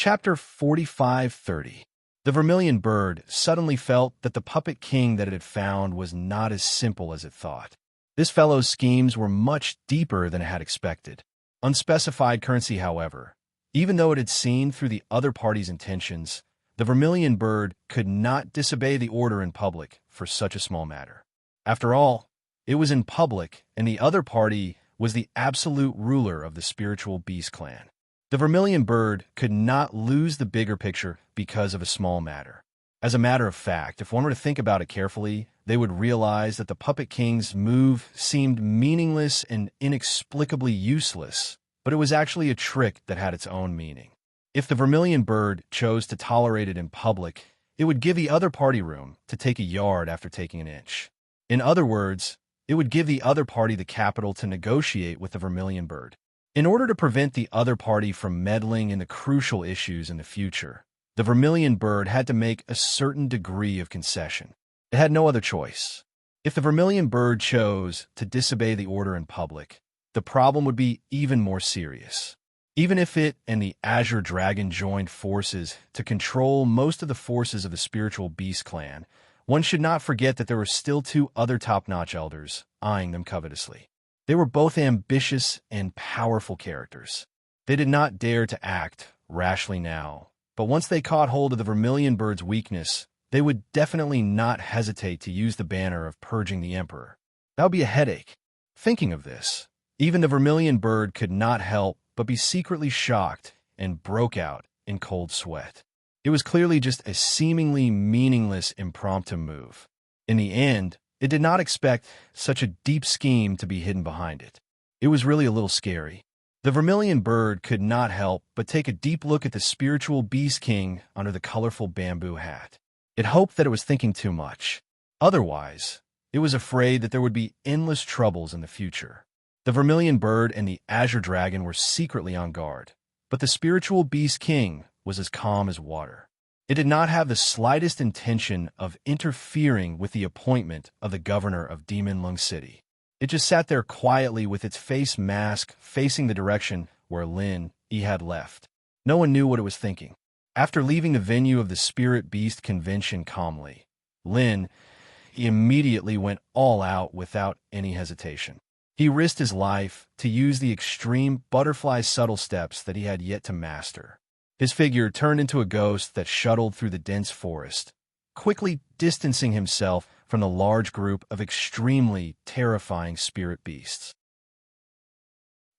Chapter 45:30. The vermilion bird suddenly felt that the puppet king that it had found was not as simple as it thought. This fellow's schemes were much deeper than it had expected. Unspecified currency, however. Even though it had seen through the other party's intentions, the vermilion bird could not disobey the order in public for such a small matter. After all, it was in public, and the other party was the absolute ruler of the spiritual beast clan. The vermilion bird could not lose the bigger picture because of a small matter. As a matter of fact, if one were to think about it carefully, they would realize that the puppet king's move seemed meaningless and inexplicably useless, but it was actually a trick that had its own meaning. If the vermilion bird chose to tolerate it in public, it would give the other party room to take a yard after taking an inch. In other words, it would give the other party the capital to negotiate with the vermilion bird. In order to prevent the other party from meddling in the crucial issues in the future, the vermilion bird had to make a certain degree of concession. It had no other choice. If the vermilion bird chose to disobey the order in public, the problem would be even more serious. Even if it and the Azure Dragon joined forces to control most of the forces of the spiritual beast clan, one should not forget that there were still two other top-notch elders eyeing them covetously. They were both ambitious and powerful characters. They did not dare to act rashly now, but once they caught hold of the vermilion bird's weakness, they would definitely not hesitate to use the banner of purging the emperor. That would be a headache. Thinking of this, even the vermilion bird could not help but be secretly shocked and broke out in cold sweat. It was clearly just a seemingly meaningless impromptu move. In the end, it did not expect such a deep scheme to be hidden behind it. It was really a little scary. The vermilion bird could not help but take a deep look at the spiritual beast king under the colorful bamboo hat. It hoped that it was thinking too much. Otherwise, it was afraid that there would be endless troubles in the future. The vermilion bird and the Azure Dragon were secretly on guard, but the spiritual beast king was as calm as water. It did not have the slightest intention of interfering with the appointment of the governor of Demon Lung City. It just sat there quietly with its face mask facing the direction where Lin Yi had left. No one knew what it was thinking. After leaving the venue of the Spirit Beast Convention calmly, Lin Yi immediately went all out without any hesitation. He risked his life to use the extreme butterfly subtle steps that he had yet to master. His figure turned into a ghost that shuttled through the dense forest, quickly distancing himself from the large group of extremely terrifying spirit beasts.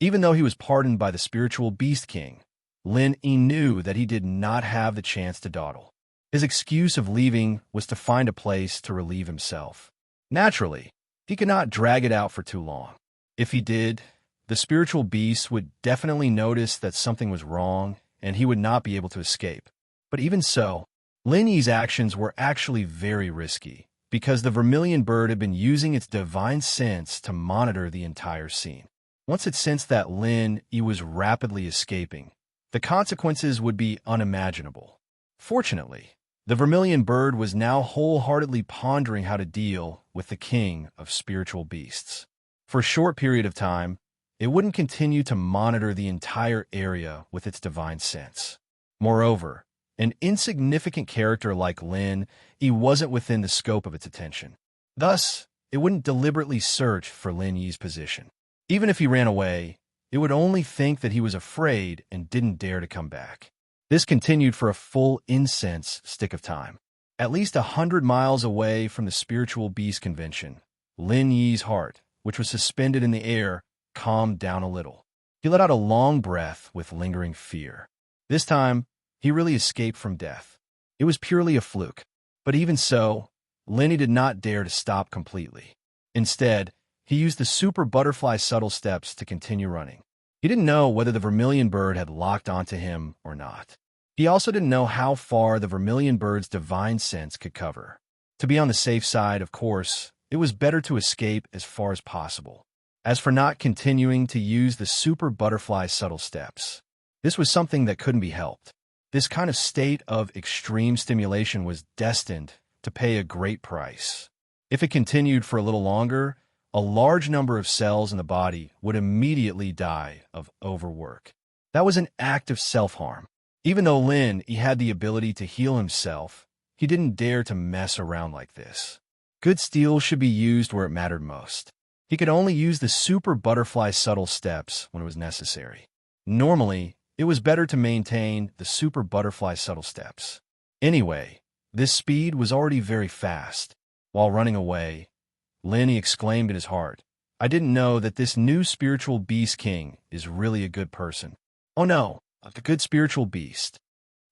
Even though he was pardoned by the spiritual beast king, Lin Yi knew that he did not have the chance to dawdle. His excuse of leaving was to find a place to relieve himself. Naturally, he could not drag it out for too long. If he did, the spiritual beast would definitely notice that something was wrong, and he would not be able to escape. But even so, Lin Yi's actions were actually very risky, because the vermilion bird had been using its divine sense to monitor the entire scene. Once it sensed that Lin Yi was rapidly escaping, the consequences would be unimaginable. Fortunately, the vermilion bird was now wholeheartedly pondering how to deal with the king of spiritual beasts. For a short period of time, it wouldn't continue to monitor the entire area with its divine sense. Moreover, an insignificant character like Lin Yi wasn't within the scope of its attention. Thus, it wouldn't deliberately search for Lin Yi's position. Even if he ran away, it would only think that he was afraid and didn't dare to come back. This continued for a full incense stick of time. At least 100 miles away from the Spiritual Beast Convention, Lin Yi's heart, which was suspended in the air, calmed down a little. He let out a long breath with lingering fear. This time, he really escaped from death. It was purely a fluke. But even so, Lin Yi did not dare to stop completely. Instead, he used the super butterfly subtle steps to continue running. He didn't know whether the vermilion bird had locked onto him or not. He also didn't know how far the vermilion bird's divine sense could cover. To be on the safe side, of course, it was better to escape as far as possible. As for not continuing to use the super butterfly subtle steps, this was something that couldn't be helped. This kind of state of extreme stimulation was destined to pay a great price. If it continued for a little longer, a large number of cells in the body would immediately die of overwork. That was an act of self-harm. Even though he had the ability to heal himself, he didn't dare to mess around like this. Good steel should be used where it mattered most. He could only use the super butterfly subtle steps when it was necessary. Normally, it was better to maintain the super butterfly subtle steps. Anyway, this speed was already very fast. While running away, he exclaimed in his heart, "I didn't know that this new spiritual beast king is really a good person. Oh no, the good spiritual beast."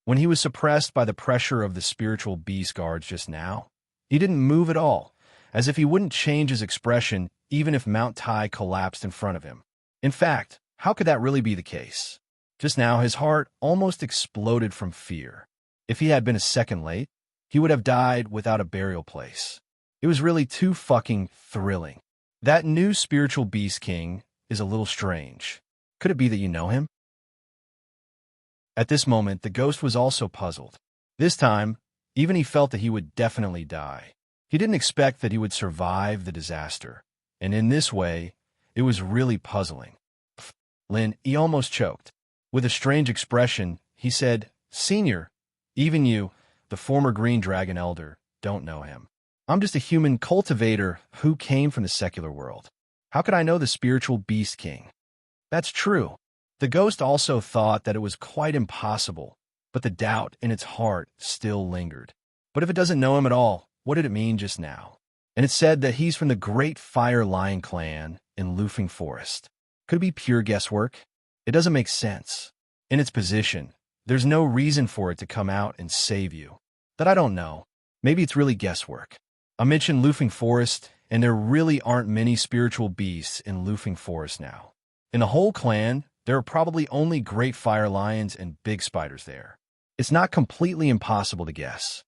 When he was suppressed by the pressure of the spiritual beast guards just now, he didn't move at all, as if he wouldn't change his expression even if Mount Tai collapsed in front of him. In fact, how could that really be the case? Just now, his heart almost exploded from fear. If he had been a second late, he would have died without a burial place. It was really too fucking thrilling. That new spiritual beast king is a little strange. Could it be that you know him? At this moment, the ghost was also puzzled. This time, even he felt that he would definitely die. He didn't expect that he would survive the disaster. And in this way, it was really puzzling. He almost choked. With a strange expression, he said, "Senior, even you, the former Green Dragon Elder, don't know him. I'm just a human cultivator who came from the secular world. How could I know the spiritual beast king?" That's true. The ghost also thought that it was quite impossible, but the doubt in its heart still lingered. But if it doesn't know him at all, what did it mean just now? And it said that he's from the Great Fire Lion clan in Lufing Forest. Could it be pure guesswork? It doesn't make sense. In its position, there's no reason for it to come out and save you. That I don't know. Maybe it's really guesswork. I mentioned Lufing Forest, and there really aren't many spiritual beasts in Lufing Forest now. In the whole clan, there are probably only great fire lions and big spiders there. It's not completely impossible to guess.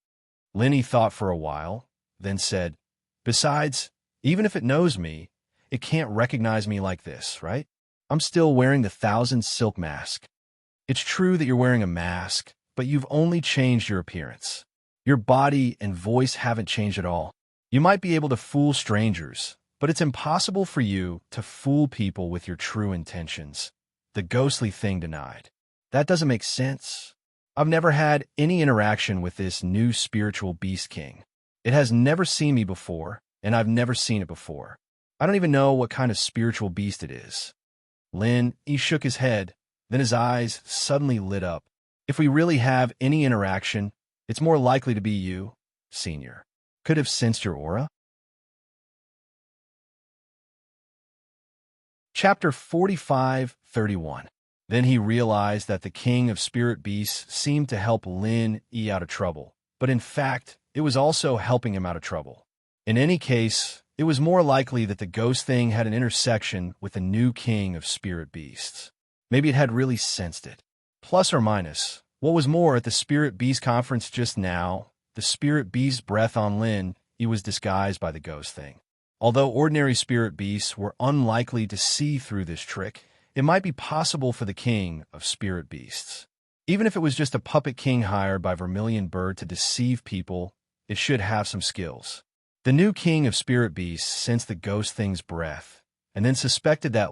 Lenny thought for a while, then said, "Besides, even if it knows me, it can't recognize me like this, right? I'm still wearing the 1,000 silk mask. It's true that you're wearing a mask, but you've only changed your appearance. Your body and voice haven't changed at all. You might be able to fool strangers, but it's impossible for you to fool people with your true intentions," the ghostly thing denied. "That doesn't make sense. I've never had any interaction with this new spiritual beast king. It has never seen me before, and I've never seen it before. I don't even know what kind of spiritual beast it is." He shook his head, then his eyes suddenly lit up. "If we really have any interaction, it's more likely to be you, Senior. Could have sensed your aura." Chapter 45:31. Then he realized that the king of spirit beasts seemed to help out of trouble, but in fact, it was also helping him out of trouble. In any case, it was more likely that the ghost thing had an intersection with the new king of spirit beasts. Maybe it had really sensed it. Plus or minus, what was more, at the spirit beast conference just now, the spirit beast breath on he was disguised by the ghost thing. Although ordinary spirit beasts were unlikely to see through this trick, it might be possible for the king of spirit beasts. Even if it was just a puppet king hired by Vermilion Bird to deceive people, it should have some skills. The new king of spirit beasts sensed the ghost thing's breath, and then suspected that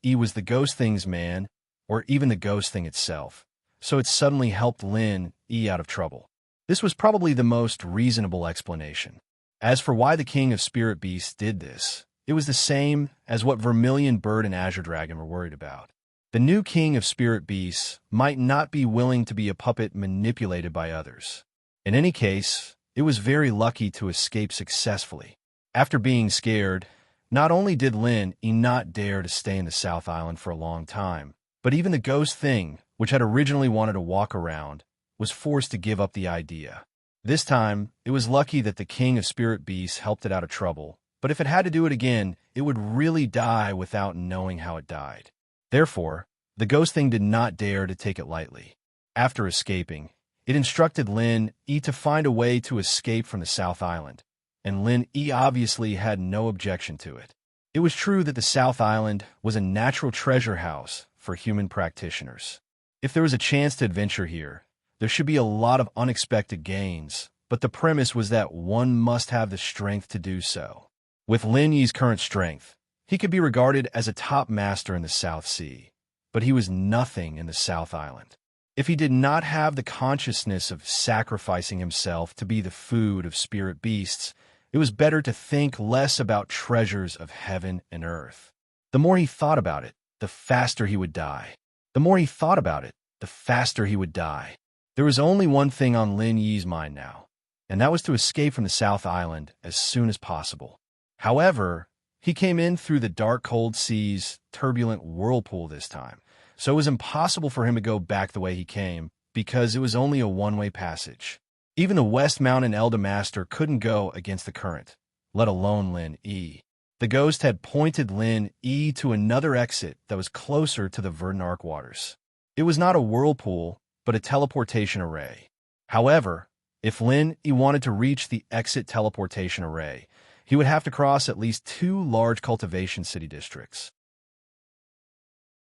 he was the ghost thing's man, or even the ghost thing itself, so it suddenly helped out of trouble. This was probably the most reasonable explanation. As for why the king of spirit beasts did this, it was the same as what Vermilion Bird and Azure Dragon were worried about. The new king of spirit beasts might not be willing to be a puppet manipulated by others. In any case, it was very lucky to escape successfully. After being scared, not only did not dare to stay in the South Island for a long time, but even the ghost thing, which had originally wanted to walk around, was forced to give up the idea. This time, it was lucky that the king of spirit beasts helped it out of trouble, but if it had to do it again, it would really die without knowing how it died. Therefore, the ghost thing did not dare to take it lightly. After escaping, it instructed to find a way to escape from the South Island, and obviously had no objection to it. It was true that the South Island was a natural treasure house for human practitioners. If there was a chance to adventure here, there should be a lot of unexpected gains, but the premise was that one must have the strength to do so. With Yi's current strength, he could be regarded as a top master in the South Sea, but he was nothing in the South Island. If he did not have the consciousness of sacrificing himself to be the food of spirit beasts, it was better to think less about treasures of heaven and earth. The more he thought about it, the faster he would die. The more he thought about it, the faster he would die. There was only one thing on Lin Yi's mind now, and that was to escape from the South Island as soon as possible. However, he came in through the dark, cold seas, turbulent whirlpool this time, so it was impossible for him to go back the way he came, because it was only a one-way passage. Even the West Mountain Elder Master couldn't go against the current, let alone Lin Yi. The ghost had pointed Lin Yi to another exit that was closer to the Verdant waters. It was not a whirlpool, but a teleportation array. However, if Lin Yi wanted to reach the exit teleportation array, he would have to cross at least 2 large cultivation city districts.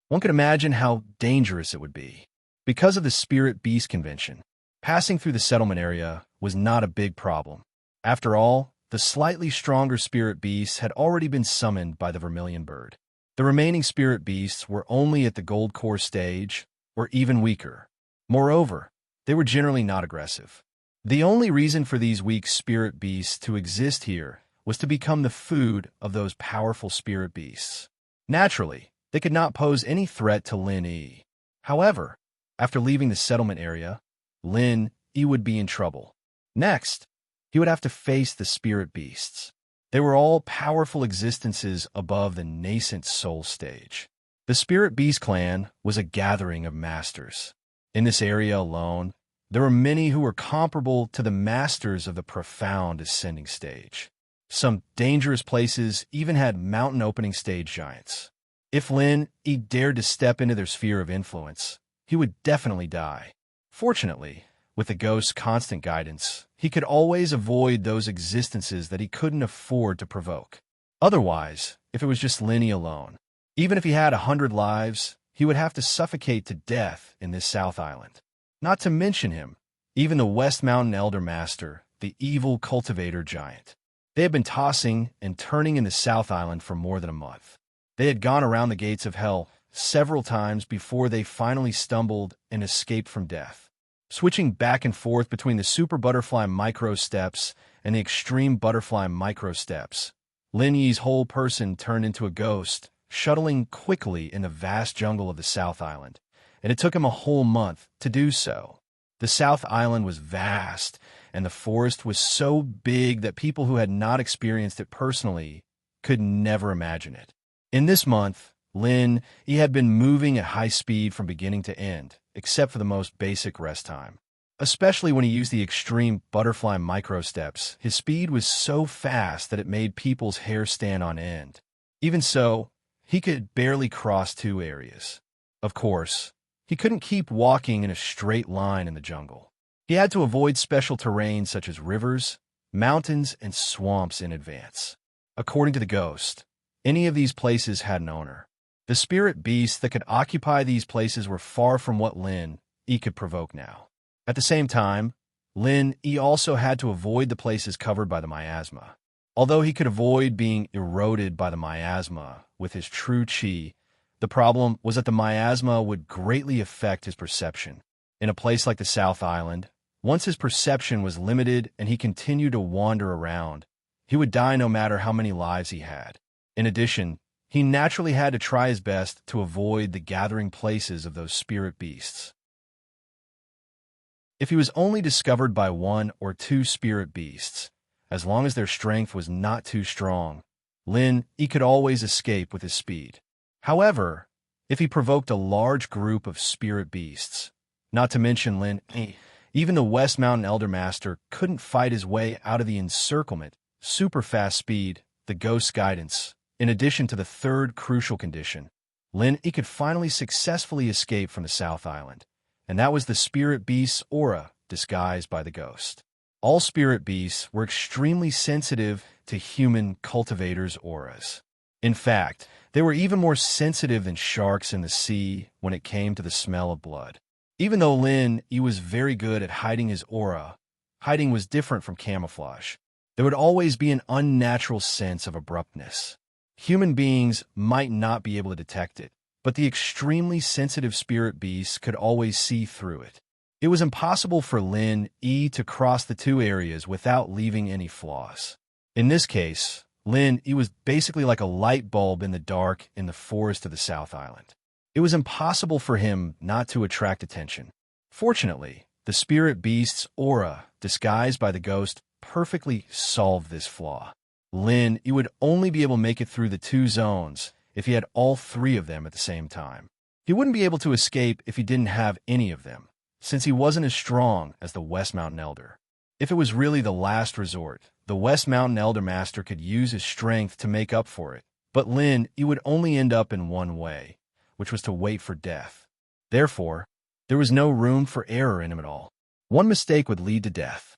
One could imagine how dangerous it would be. Because of the Spirit Beast Convention, passing through the settlement area was not a big problem. After all, the slightly stronger spirit beasts had already been summoned by the Vermilion Bird. The remaining spirit beasts were only at the Gold Core stage, or even weaker. Moreover, they were generally not aggressive. The only reason for these weak spirit beasts to exist here was to become the food of those powerful spirit beasts. Naturally, they could not pose any threat to Lin Yi. However, after leaving the settlement area, Lin Yi would be in trouble. Next, he would have to face the spirit beasts. They were all powerful existences above the nascent soul stage. The Spirit Beast clan was a gathering of masters. In this area alone, there were many who were comparable to the masters of the profound ascending stage. Some dangerous places even had mountain opening stage giants. If Lin Yi dared to step into their sphere of influence, he would definitely die. Fortunately, with the ghost's constant guidance, he could always avoid those existences that he couldn't afford to provoke. Otherwise, if it was just Lin Yi alone, even if he had 100 lives, he would have to suffocate to death in this South Island. Not to mention him, even the West Mountain Elder Master, the evil cultivator giant. They had been tossing and turning in the South Island for more than a month. They had gone around the gates of hell several times before they finally stumbled and escaped from death. Switching back and forth between the Super Butterfly Micro Steps and the Extreme Butterfly Micro Steps, Lin Yi's whole person turned into a ghost, shuttling quickly in the vast jungle of the South Island, and it took him a whole month to do so. The South Island was vast, and the forest was so big that people who had not experienced it personally could never imagine it. In this month, Lin Yi had been moving at high speed from beginning to end, except for the most basic rest time. Especially when he used the Extreme Butterfly Micro Steps, his speed was so fast that it made people's hair stand on end. Even so, he could barely cross 2 areas. Of course, he couldn't keep walking in a straight line in the jungle. He had to avoid special terrain such as rivers, mountains, and swamps in advance. According to the ghost, any of these places had an owner. The spirit beasts that could occupy these places were far from what Lin Yi could provoke now. At the same time, Lin Yi also had to avoid the places covered by the miasma. Although he could avoid being eroded by the miasma with his true chi, the problem was that the miasma would greatly affect his perception. In a place like the South Island, once his perception was limited and he continued to wander around, he would die no matter how many lives he had. In addition, he naturally had to try his best to avoid the gathering places of those spirit beasts. If he was only discovered by 1 or 2 spirit beasts, as long as their strength was not too strong, Lin Yi could always escape with his speed. However, if he provoked a large group of spirit beasts, not to mention Lin Yi, even the West Mountain Elder Master couldn't fight his way out of the encirclement, super fast speed, the ghost's guidance. In addition to the third crucial condition, Lin Yi could finally successfully escape from the South Island, and that was the spirit beast's aura disguised by the ghost. All spirit beasts were extremely sensitive to human cultivators' auras. In fact, they were even more sensitive than sharks in the sea when it came to the smell of blood. Even though Lin Yi was very good at hiding his aura, hiding was different from camouflage. There would always be an unnatural sense of abruptness. Human beings might not be able to detect it, but the extremely sensitive spirit beasts could always see through it. It was impossible for Lin Yi to cross the two areas without leaving any flaws. In this case, Lin Yi was basically like a light bulb in the dark in the forest of the South Island. It was impossible for him not to attract attention. Fortunately, the spirit beast's aura, disguised by the ghost, perfectly solved this flaw. Lin Yi would only be able to make it through the two zones if he had all three of them at the same time. He wouldn't be able to escape if he didn't have any of them, since he wasn't as strong as the West Mountain Elder. If it was really the last resort, the West Mountain Elder Master could use his strength to make up for it, but Lin Yi would only end up in one way, which was to wait for death. Therefore, there was no room for error in him at all. One mistake would lead to death.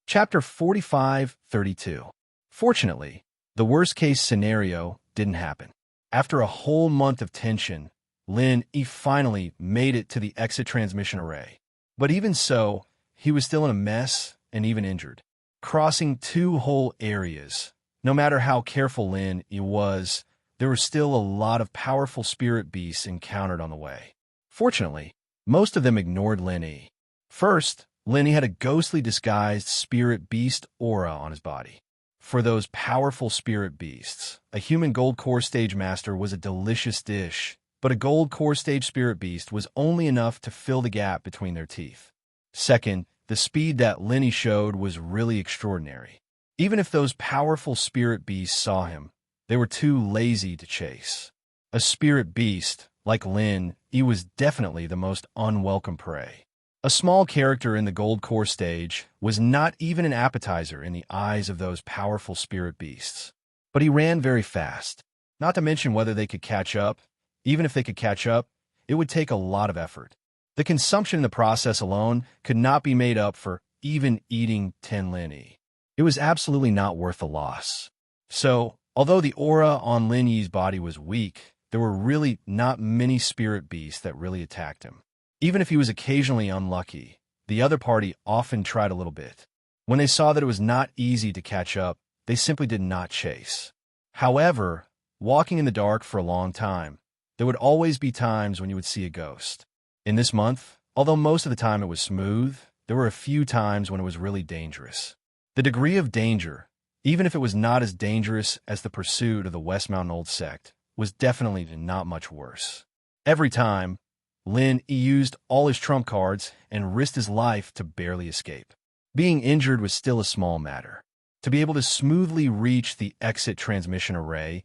Chapter 45-32. Fortunately, the worst-case scenario didn't happen. After a whole month of tension, Lin Yi finally made it to the exit transmission array. But even so, he was still in a mess and even injured. Crossing two whole areas, no matter how careful Lin Yi was, there were still a lot of powerful spirit beasts encountered on the way. Fortunately, most of them ignored Lin Yi. First, Lin Yi had a ghostly disguised spirit beast aura on his body. For those powerful spirit beasts, a human gold core stage master was a delicious dish, but a gold core stage spirit beast was only enough to fill the gap between their teeth. Second, the speed that Lin Yi showed was really extraordinary. Even if those powerful spirit beasts saw him, they were too lazy to chase. A spirit beast, like Lin Yi, was definitely the most unwelcome prey. A small character in the gold core stage was not even an appetizer in the eyes of those powerful spirit beasts. But he ran very fast, not to mention whether they could catch up. Even if they could catch up, it would take a lot of effort. The consumption in the process alone could not be made up for even eating 10 Lin Yi. It was absolutely not worth the loss. So, although the aura on Lin Yi's body was weak, there were really not many spirit beasts that really attacked him. Even if he was occasionally unlucky, the other party often tried a little bit. When they saw that it was not easy to catch up, they simply did not chase. However, walking in the dark for a long time, there would always be times when you would see a ghost. In this month, although most of the time it was smooth, there were a few times when it was really dangerous. The degree of danger, even if it was not as dangerous as the pursuit of the West Mountain Old Sect, was definitely not much worse. Every time, Lin Yi used all his trump cards and risked his life to barely escape. Being injured was still a small matter. To be able to smoothly reach the exit transmission array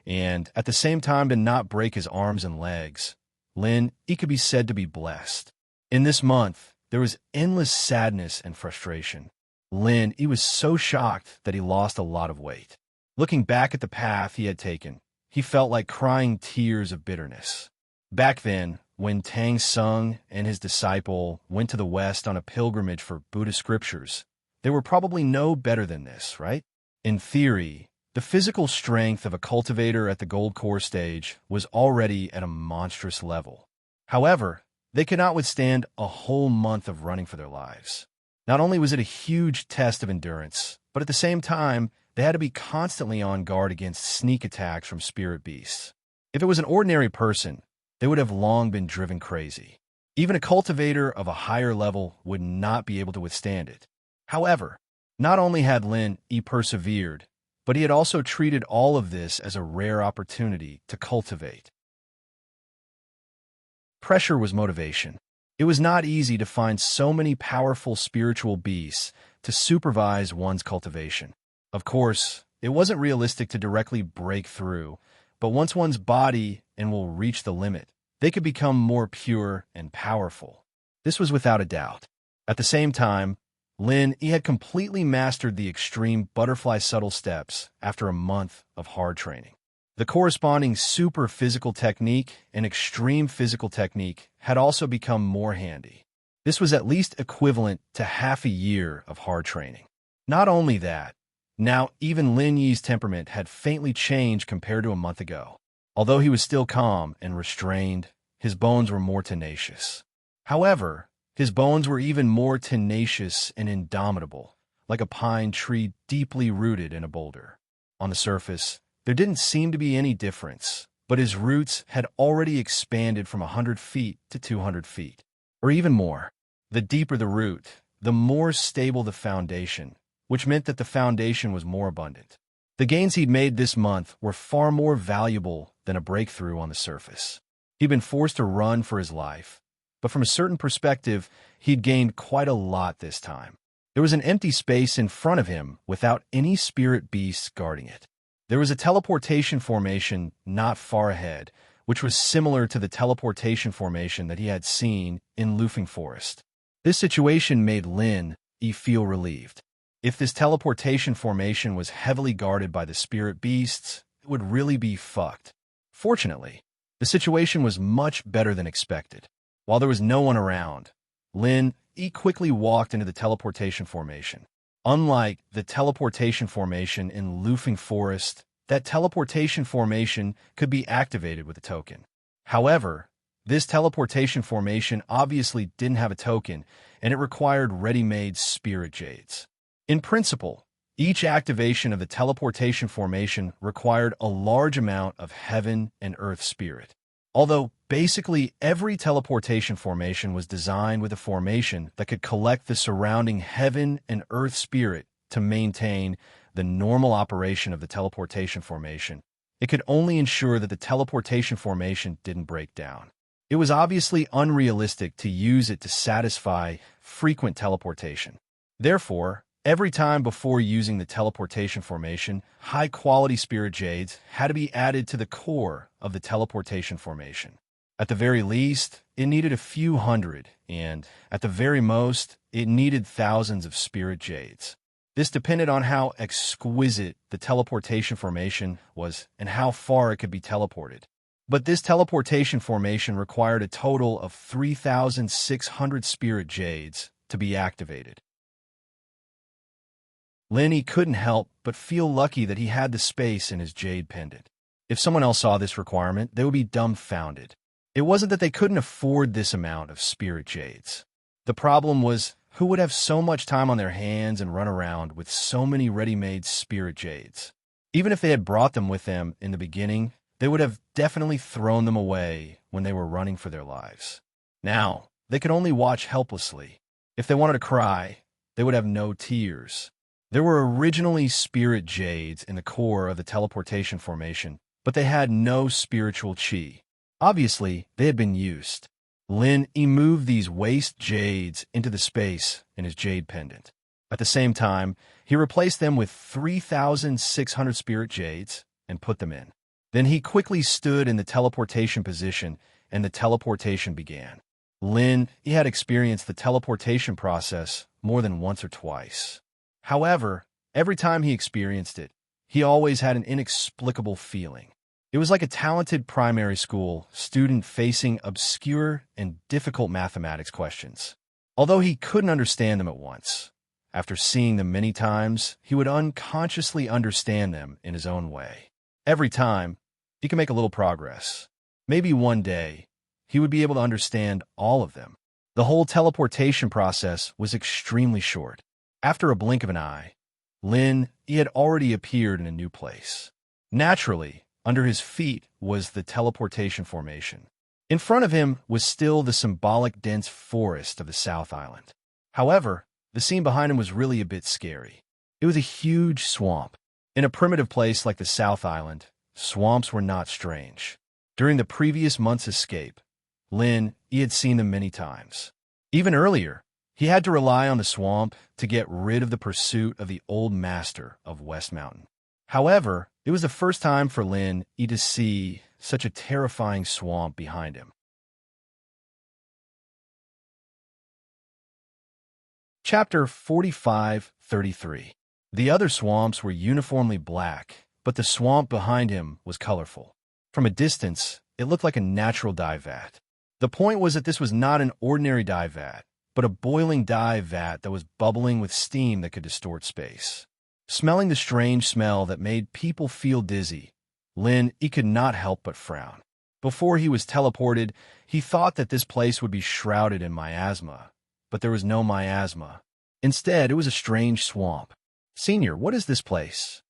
and at the same time to not break his arms and legs, Lin Yi could be said to be blessed. In this month, there was endless sadness and frustration. Lin Yi was so shocked that he lost a lot of weight. Looking back at the path he had taken, he felt like crying tears of bitterness. Back then, when Tang Sung and his disciple went to the West on a pilgrimage for Buddhist scriptures, they were probably no better than this, right? In theory, the physical strength of a cultivator at the gold core stage was already at a monstrous level. However, they could not withstand a whole month of running for their lives. Not only was it a huge test of endurance, but at the same time, they had to be constantly on guard against sneak attacks from spirit beasts. If it was an ordinary person, they would have long been driven crazy. Even a cultivator of a higher level would not be able to withstand it. However, not only had Lin Yi persevered, but he had also treated all of this as a rare opportunity to cultivate. Pressure was motivation. It was not easy to find so many powerful spiritual beasts to supervise one's cultivation. Of course, it wasn't realistic to directly break through, but once one's body and will reach the limit, they could become more pure and powerful. This was without a doubt. At the same time, Lin Yi had completely mastered the extreme butterfly subtle steps after a month of hard training. The corresponding super physical technique and extreme physical technique had also become more handy. This was at least equivalent to half a year of hard training. Not only that, now even Lin Yi's temperament had faintly changed compared to a month ago. Although he was still calm and restrained, his bones were more tenacious. However, his bones were even more tenacious and indomitable, like a pine tree deeply rooted in a boulder. On the surface, There didn't seem to be any difference, but his roots had already expanded from 100 feet to 200 feet, or even more. The deeper the root, the more stable the foundation, which meant that the foundation was more abundant. The gains he'd made this month were far more valuable than a breakthrough on the surface. He'd been forced to run for his life, but from a certain perspective, he'd gained quite a lot this time. There was an empty space in front of him without any spirit beasts guarding it. There was a teleportation formation not far ahead, which was similar to the teleportation formation that he had seen in Loofing Forest. This situation made Lin feel relieved. If this teleportation formation was heavily guarded by the spirit beasts, it would really be fucked. Fortunately, the situation was much better than expected. While there was no one around, Lin quickly walked into the teleportation formation. Unlike the teleportation formation in Loofing Forest, that teleportation formation could be activated with a token. However, this teleportation formation obviously didn't have a token, and it required ready-made spirit jades. In principle, each activation of the teleportation formation required a large amount of heaven and earth spirit. Although basically every teleportation formation was designed with a formation that could collect the surrounding heaven and earth spirit to maintain the normal operation of the teleportation formation, it could only ensure that the teleportation formation didn't break down. It was obviously unrealistic to use it to satisfy frequent teleportation. Therefore, every time before using the teleportation formation, high-quality spirit jades had to be added to the core of the teleportation formation. At the very least, it needed a few hundred, and at the very most, it needed thousands of spirit jades. This depended on how exquisite the teleportation formation was and how far it could be teleported. But this teleportation formation required a total of 3,600 spirit jades to be activated. Lin couldn't help but feel lucky that he had the space in his jade pendant. If someone else saw this requirement, they would be dumbfounded. It wasn't that they couldn't afford this amount of spirit jades. The problem was, who would have so much time on their hands and run around with so many ready-made spirit jades? Even if they had brought them with them in the beginning, they would have definitely thrown them away when they were running for their lives. Now, they could only watch helplessly. If they wanted to cry, they would have no tears. There were originally spirit jades in the core of the teleportation formation, but they had no spiritual chi. Obviously, they had been used. Lin moved these waste jades into the space in his jade pendant. At the same time, he replaced them with 3,600 spirit jades and put them in. Then he quickly stood in the teleportation position, and the teleportation began. Lin had experienced the teleportation process more than once or twice. However, every time he experienced it, he always had an inexplicable feeling. It was like a talented primary school student facing obscure and difficult mathematics questions. Although he couldn't understand them at once, after seeing them many times, he would unconsciously understand them in his own way. Every time, he could make a little progress. Maybe one day, he would be able to understand all of them. The whole teleportation process was extremely short. After a blink of an eye, Lin had already appeared in a new place. Naturally, under his feet was the teleportation formation. In front of him was still the symbolic dense forest of the South Island. However, the scene behind him was really a bit scary. It was a huge swamp. In a primitive place like the South Island, swamps were not strange. During the previous month's escape, Lin had seen them many times. Even earlier, he had to rely on the swamp to get rid of the pursuit of the old master of West Mountain. However, it was the first time for Lin to see such a terrifying swamp behind him. Chapter 45-33. The other swamps were uniformly black, but the swamp behind him was colorful. From a distance, it looked like a natural dye vat. The point was that this was not an ordinary dye vat, but a boiling dye vat that was bubbling with steam that could distort space. Smelling the strange smell that made people feel dizzy, Lin could not help but frown. Before he was teleported, he thought that this place would be shrouded in miasma, but there was no miasma. Instead, it was a strange swamp. "Senior, what is this place?"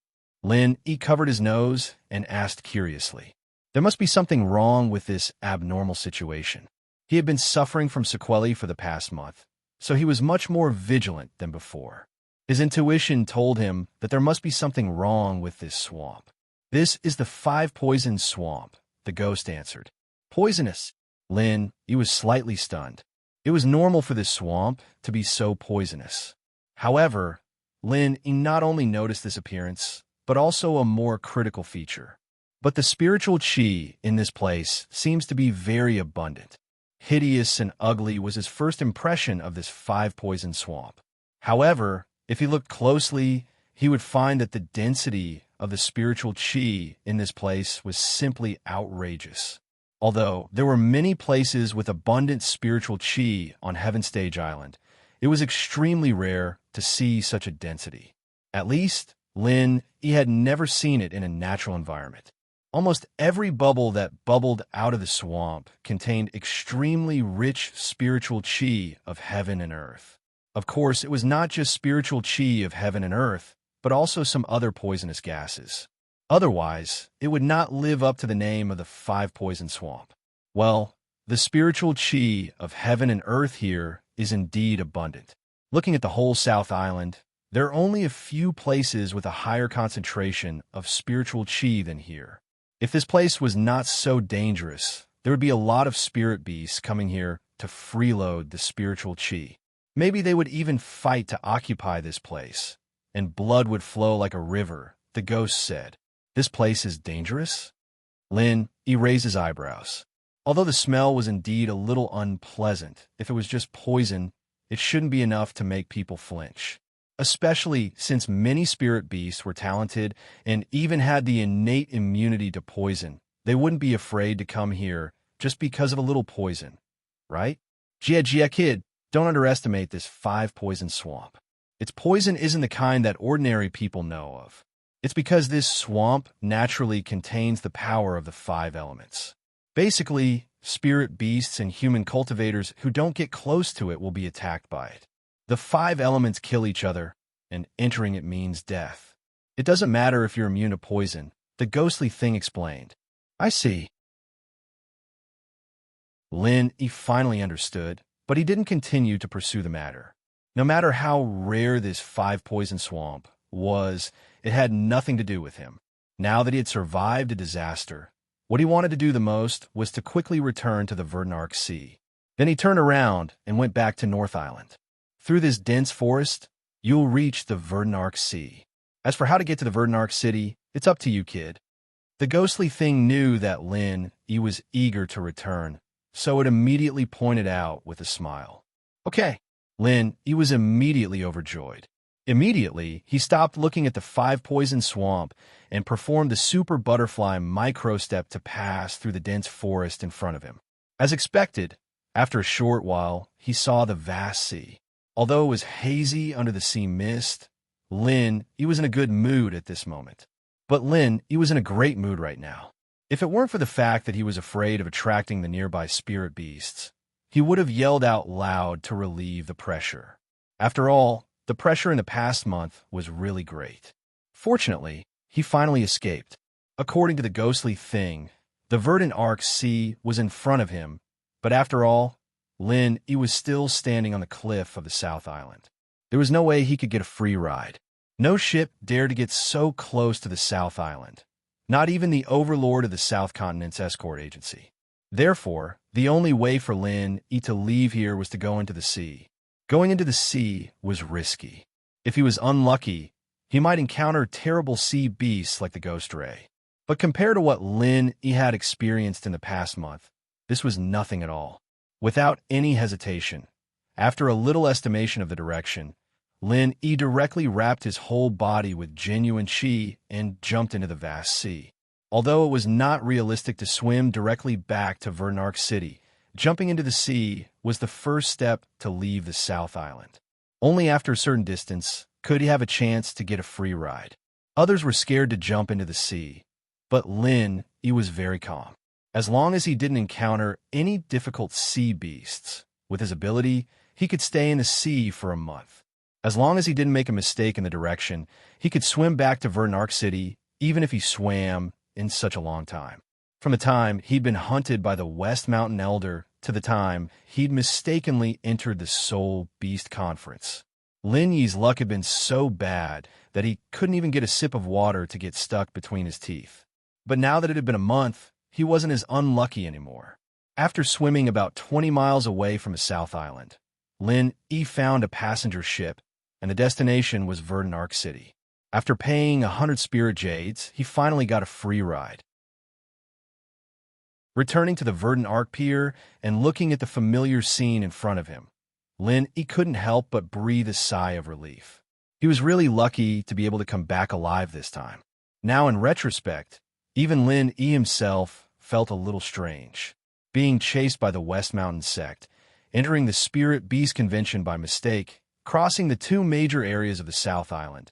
Lin, he covered his nose and asked curiously. There must be something wrong with this abnormal situation. He had been suffering from sequelae for the past month, so he was much more vigilant than before. His intuition told him that there must be something wrong with this swamp. This is the five-poison swamp, the ghost answered. Poisonous. Lin, he was slightly stunned. It was normal for this swamp to be so poisonous. However, Lin, he not only noticed this appearance, but also a more critical feature. But the spiritual qi in this place seems to be very abundant. Hideous and ugly was his first impression of this five-poison swamp. However, if he looked closely, he would find that the density of the spiritual qi in this place was simply outrageous. Although there were many places with abundant spiritual qi on Heaven Stage Island, it was extremely rare to see such a density. At least, Lin, he had never seen it in a natural environment. Almost every bubble that bubbled out of the swamp contained extremely rich spiritual qi of heaven and earth. Of course, it was not just spiritual qi of heaven and earth, but also some other poisonous gases. Otherwise, it would not live up to the name of the five-poison swamp. Well, the spiritual qi of heaven and earth here is indeed abundant. Looking at the whole South Island, there are only a few places with a higher concentration of spiritual qi than here. If this place was not so dangerous, there would be a lot of spirit beasts coming here to freeload the spiritual qi. Maybe they would even fight to occupy this place, and blood would flow like a river, the ghost said. This place is dangerous? Lin, he raised his eyebrows. Although the smell was indeed a little unpleasant, if it was just poison, it shouldn't be enough to make people flinch. Especially since many spirit beasts were talented and even had the innate immunity to poison, they wouldn't be afraid to come here just because of a little poison, right? Jia kid, don't underestimate this five-poison swamp. Its poison isn't the kind that ordinary people know of. It's because this swamp naturally contains the power of the five elements. Basically, spirit beasts and human cultivators who don't get close to it will be attacked by it. The five elements kill each other, and entering it means death. It doesn't matter if you're immune to poison, the ghostly thing explained. I see. Lin, he finally understood, but he didn't continue to pursue the matter. No matter how rare this five-poison swamp was, it had nothing to do with him. Now that he had survived a disaster, what he wanted to do the most was to quickly return to the Verdnark Sea. Then he turned around and went back to North Island. Through this dense forest, you'll reach the Verdnark Sea. As for how to get to the Verdnark City, it's up to you, kid. The ghostly thing knew that Lin, he was eager to return, so it immediately pointed out with a smile. Okay. Lin, he was immediately overjoyed. Immediately, he stopped looking at the five-poison swamp and performed the super butterfly micro-step to pass through the dense forest in front of him. As expected, after a short while, he saw the vast sea. Although it was hazy under the sea mist, Lin, he was in a good mood at this moment. But Lin, he was in a great mood right now. If it weren't for the fact that he was afraid of attracting the nearby spirit beasts, he would have yelled out loud to relieve the pressure. After all, the pressure in the past month was really great. Fortunately, he finally escaped. According to the ghostly thing, the Verdnark Sea was in front of him, but after all, Lin, he was still standing on the cliff of the South Island. There was no way he could get a free ride. No ship dared to get so close to the South Island. Not even the overlord of the South Continent's escort agency. Therefore, the only way for Lin to leave here was to go into the sea. Going into the sea was risky. If he was unlucky, he might encounter terrible sea beasts like the Ghost Ray. But compared to what Lin had experienced in the past month, this was nothing at all. Without any hesitation, after a little estimation of the direction, Lin directly wrapped his whole body with genuine qi and jumped into the vast sea. Although it was not realistic to swim directly back to Verdnark City, jumping into the sea was the first step to leave the South Island. Only after a certain distance could he have a chance to get a free ride. Others were scared to jump into the sea, but Lin, he was very calm. As long as he didn't encounter any difficult sea beasts, with his ability, he could stay in the sea for a month. As long as he didn't make a mistake in the direction, he could swim back to Verdant City, even if he swam in such a long time. From the time he'd been hunted by the West Mountain Elder to the time he'd mistakenly entered the Soul Beast Conference, Lin Yi's luck had been so bad that he couldn't even get a sip of water to get stuck between his teeth. But now that it had been a month, he wasn't as unlucky anymore. After swimming about 20 miles away from a South Island, Lin Yi found a passenger ship, and the destination was Verdant City. After paying 100 spirit jades, he finally got a free ride. Returning to the Verdant Pier and looking at the familiar scene in front of him, Lin Yi couldn't help but breathe a sigh of relief. He was really lucky to be able to come back alive this time. Now, in retrospect, even Lin Yi himself felt a little strange. Being chased by the West Mountain sect, entering the Spirit Beast Convention by mistake, crossing the two major areas of the South Island,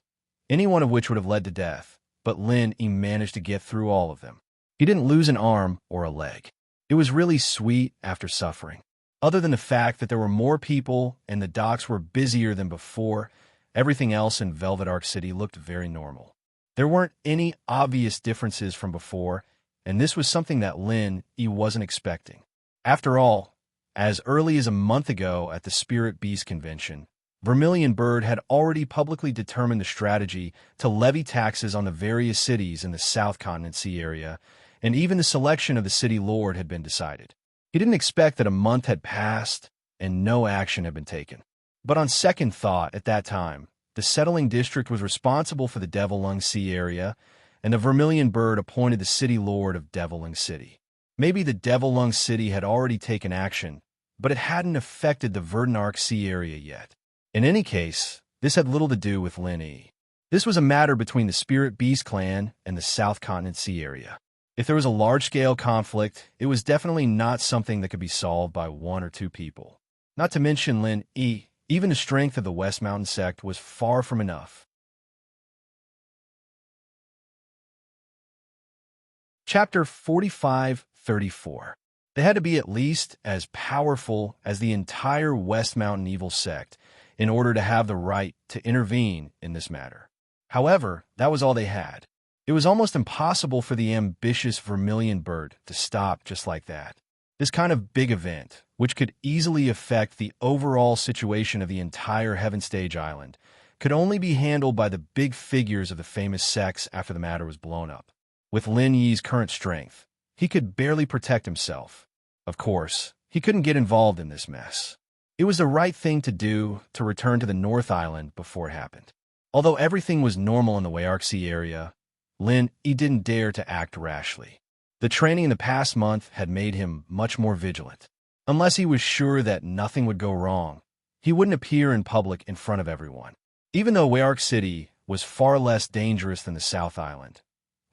any one of which would have led to death, but Lin Yi managed to get through all of them. He didn't lose an arm or a leg. It was really sweet after suffering. Other than the fact that there were more people and the docks were busier than before, everything else in Velvet Arc City looked very normal. There weren't any obvious differences from before, and this was something that Lin Yi wasn't expecting. After all, as early as a month ago at the Spirit Beast Convention, Vermilion Bird had already publicly determined the strategy to levy taxes on the various cities in the South Continent Sea area, and even the selection of the city lord had been decided. He didn't expect that a month had passed and no action had been taken. But on second thought at that time, the settling district was responsible for the Devil Lung Sea area, and the Vermilion Bird appointed the city lord of Devil Lung City. Maybe the Devil Lung City had already taken action, but it hadn't affected the Verdant Sea area yet. In any case, this had little to do with Lin Yi. This was a matter between the Spirit Beast clan and the South Continent Sea area. If there was a large-scale conflict, it was definitely not something that could be solved by one or two people. Not to mention Lin Yi, even the strength of the West Mountain sect was far from enough. Chapter 45-34. They had to be at least as powerful as the entire West Mountain evil sect in order to have the right to intervene in this matter. However, that was all they had. It was almost impossible for the ambitious Vermilion Bird to stop just like that. This kind of big event, which could easily affect the overall situation of the entire Heaven Stage Island, could only be handled by the big figures of the famous sects after the matter was blown up. With Lin Yi's current strength, he could barely protect himself. Of course, he couldn't get involved in this mess. It was the right thing to do to return to the North Island before it happened. Although everything was normal in the Wayark Sea area, Lin Yi didn't dare to act rashly. The training in the past month had made him much more vigilant. Unless he was sure that nothing would go wrong, he wouldn't appear in public in front of everyone. Even though Wayark City was far less dangerous than the South Island,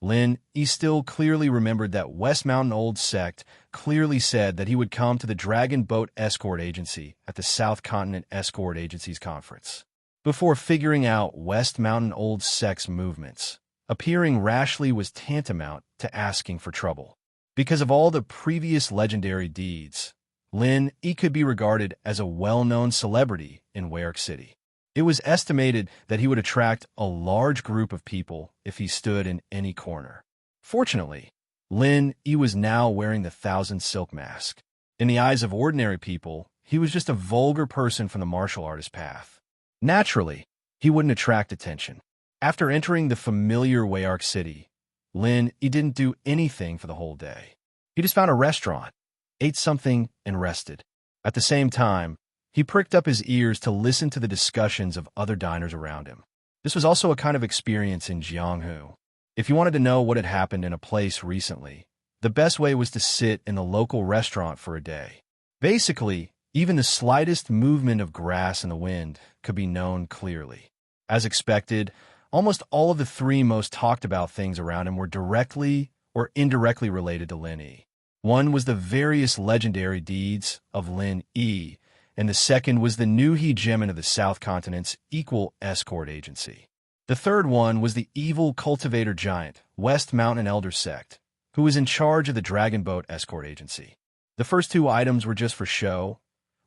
Lin Yi still clearly remembered that West Mountain Old Sect clearly said that he would come to the Dragon Boat Escort Agency at the South Continent Escort Agency's conference. Before figuring out West Mountain Old Sect's movements, appearing rashly was tantamount to asking for trouble. Because of all the previous legendary deeds, Lin Yi could be regarded as a well-known celebrity in Wayark City. It was estimated that he would attract a large group of people if he stood in any corner. Fortunately, Lin Yi was now wearing the Thousand Silk Mask. In the eyes of ordinary people, he was just a vulgar person from the martial artist path. Naturally, he wouldn't attract attention. After entering the familiar Wayark City, Lin Yi didn't do anything for the whole day. He just found a restaurant, ate something, and rested. At the same time, he pricked up his ears to listen to the discussions of other diners around him. This was also a kind of experience in Jianghu. If you wanted to know what had happened in a place recently, the best way was to sit in the local restaurant for a day. Basically, even the slightest movement of grass in the wind could be known clearly. As expected, almost all of the three most talked about things around him were directly or indirectly related to Lin Yi. One was the various legendary deeds of Lin Yi, and the second was the new hegemon of the South Continent's equal escort agency. The third one was the evil cultivator giant, West Mountain Elder Sect, who was in charge of the Dragon Boat Escort Agency. The first two items were just for show,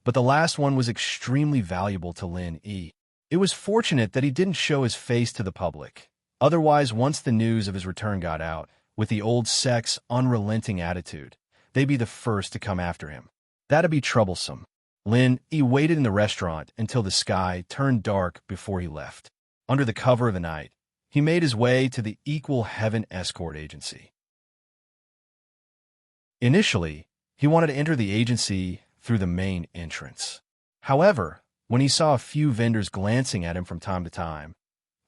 but the last one was extremely valuable to Lin Yi. It was fortunate that he didn't show his face to the public. Otherwise, once the news of his return got out, with the old sect's unrelenting attitude, they'd be the first to come after him. That'd be troublesome. He waited in the restaurant until the sky turned dark before he left. Under the cover of the night, he made his way to the Equal Heaven Escort Agency. Initially, he wanted to enter the agency through the main entrance. However, when he saw a few vendors glancing at him from time to time,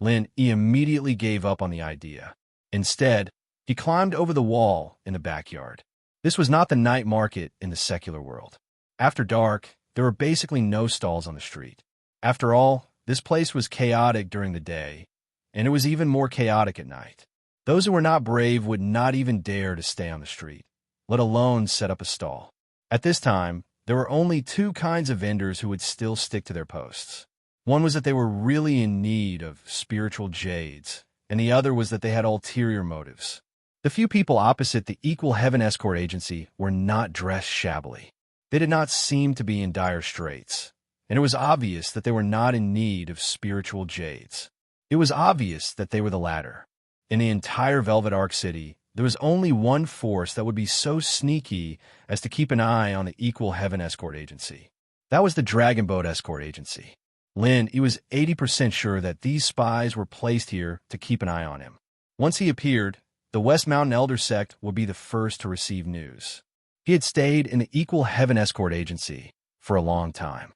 he immediately gave up on the idea. Instead, he climbed over the wall in the backyard. This was not the night market in the secular world. After dark, there were basically no stalls on the street. After all, this place was chaotic during the day, and it was even more chaotic at night. Those who were not brave would not even dare to stay on the street, let alone set up a stall. At this time, there were only two kinds of vendors who would still stick to their posts. One was that they were really in need of spiritual jades, and the other was that they had ulterior motives. The few people opposite the Equal Heaven Escort Agency were not dressed shabbily. They did not seem to be in dire straits, and it was obvious that they were not in need of spiritual jades. It was obvious that they were the latter. In the entire Velvet Arc City, there was only one force that would be so sneaky as to keep an eye on the Equal Heaven Escort Agency. That was the Dragon Boat Escort Agency. He was 80% sure that these spies were placed here to keep an eye on him. Once he appeared, the West Mountain Elder Sect would be the first to receive news. He had stayed in the Equal Heaven Escort Agency for a long time.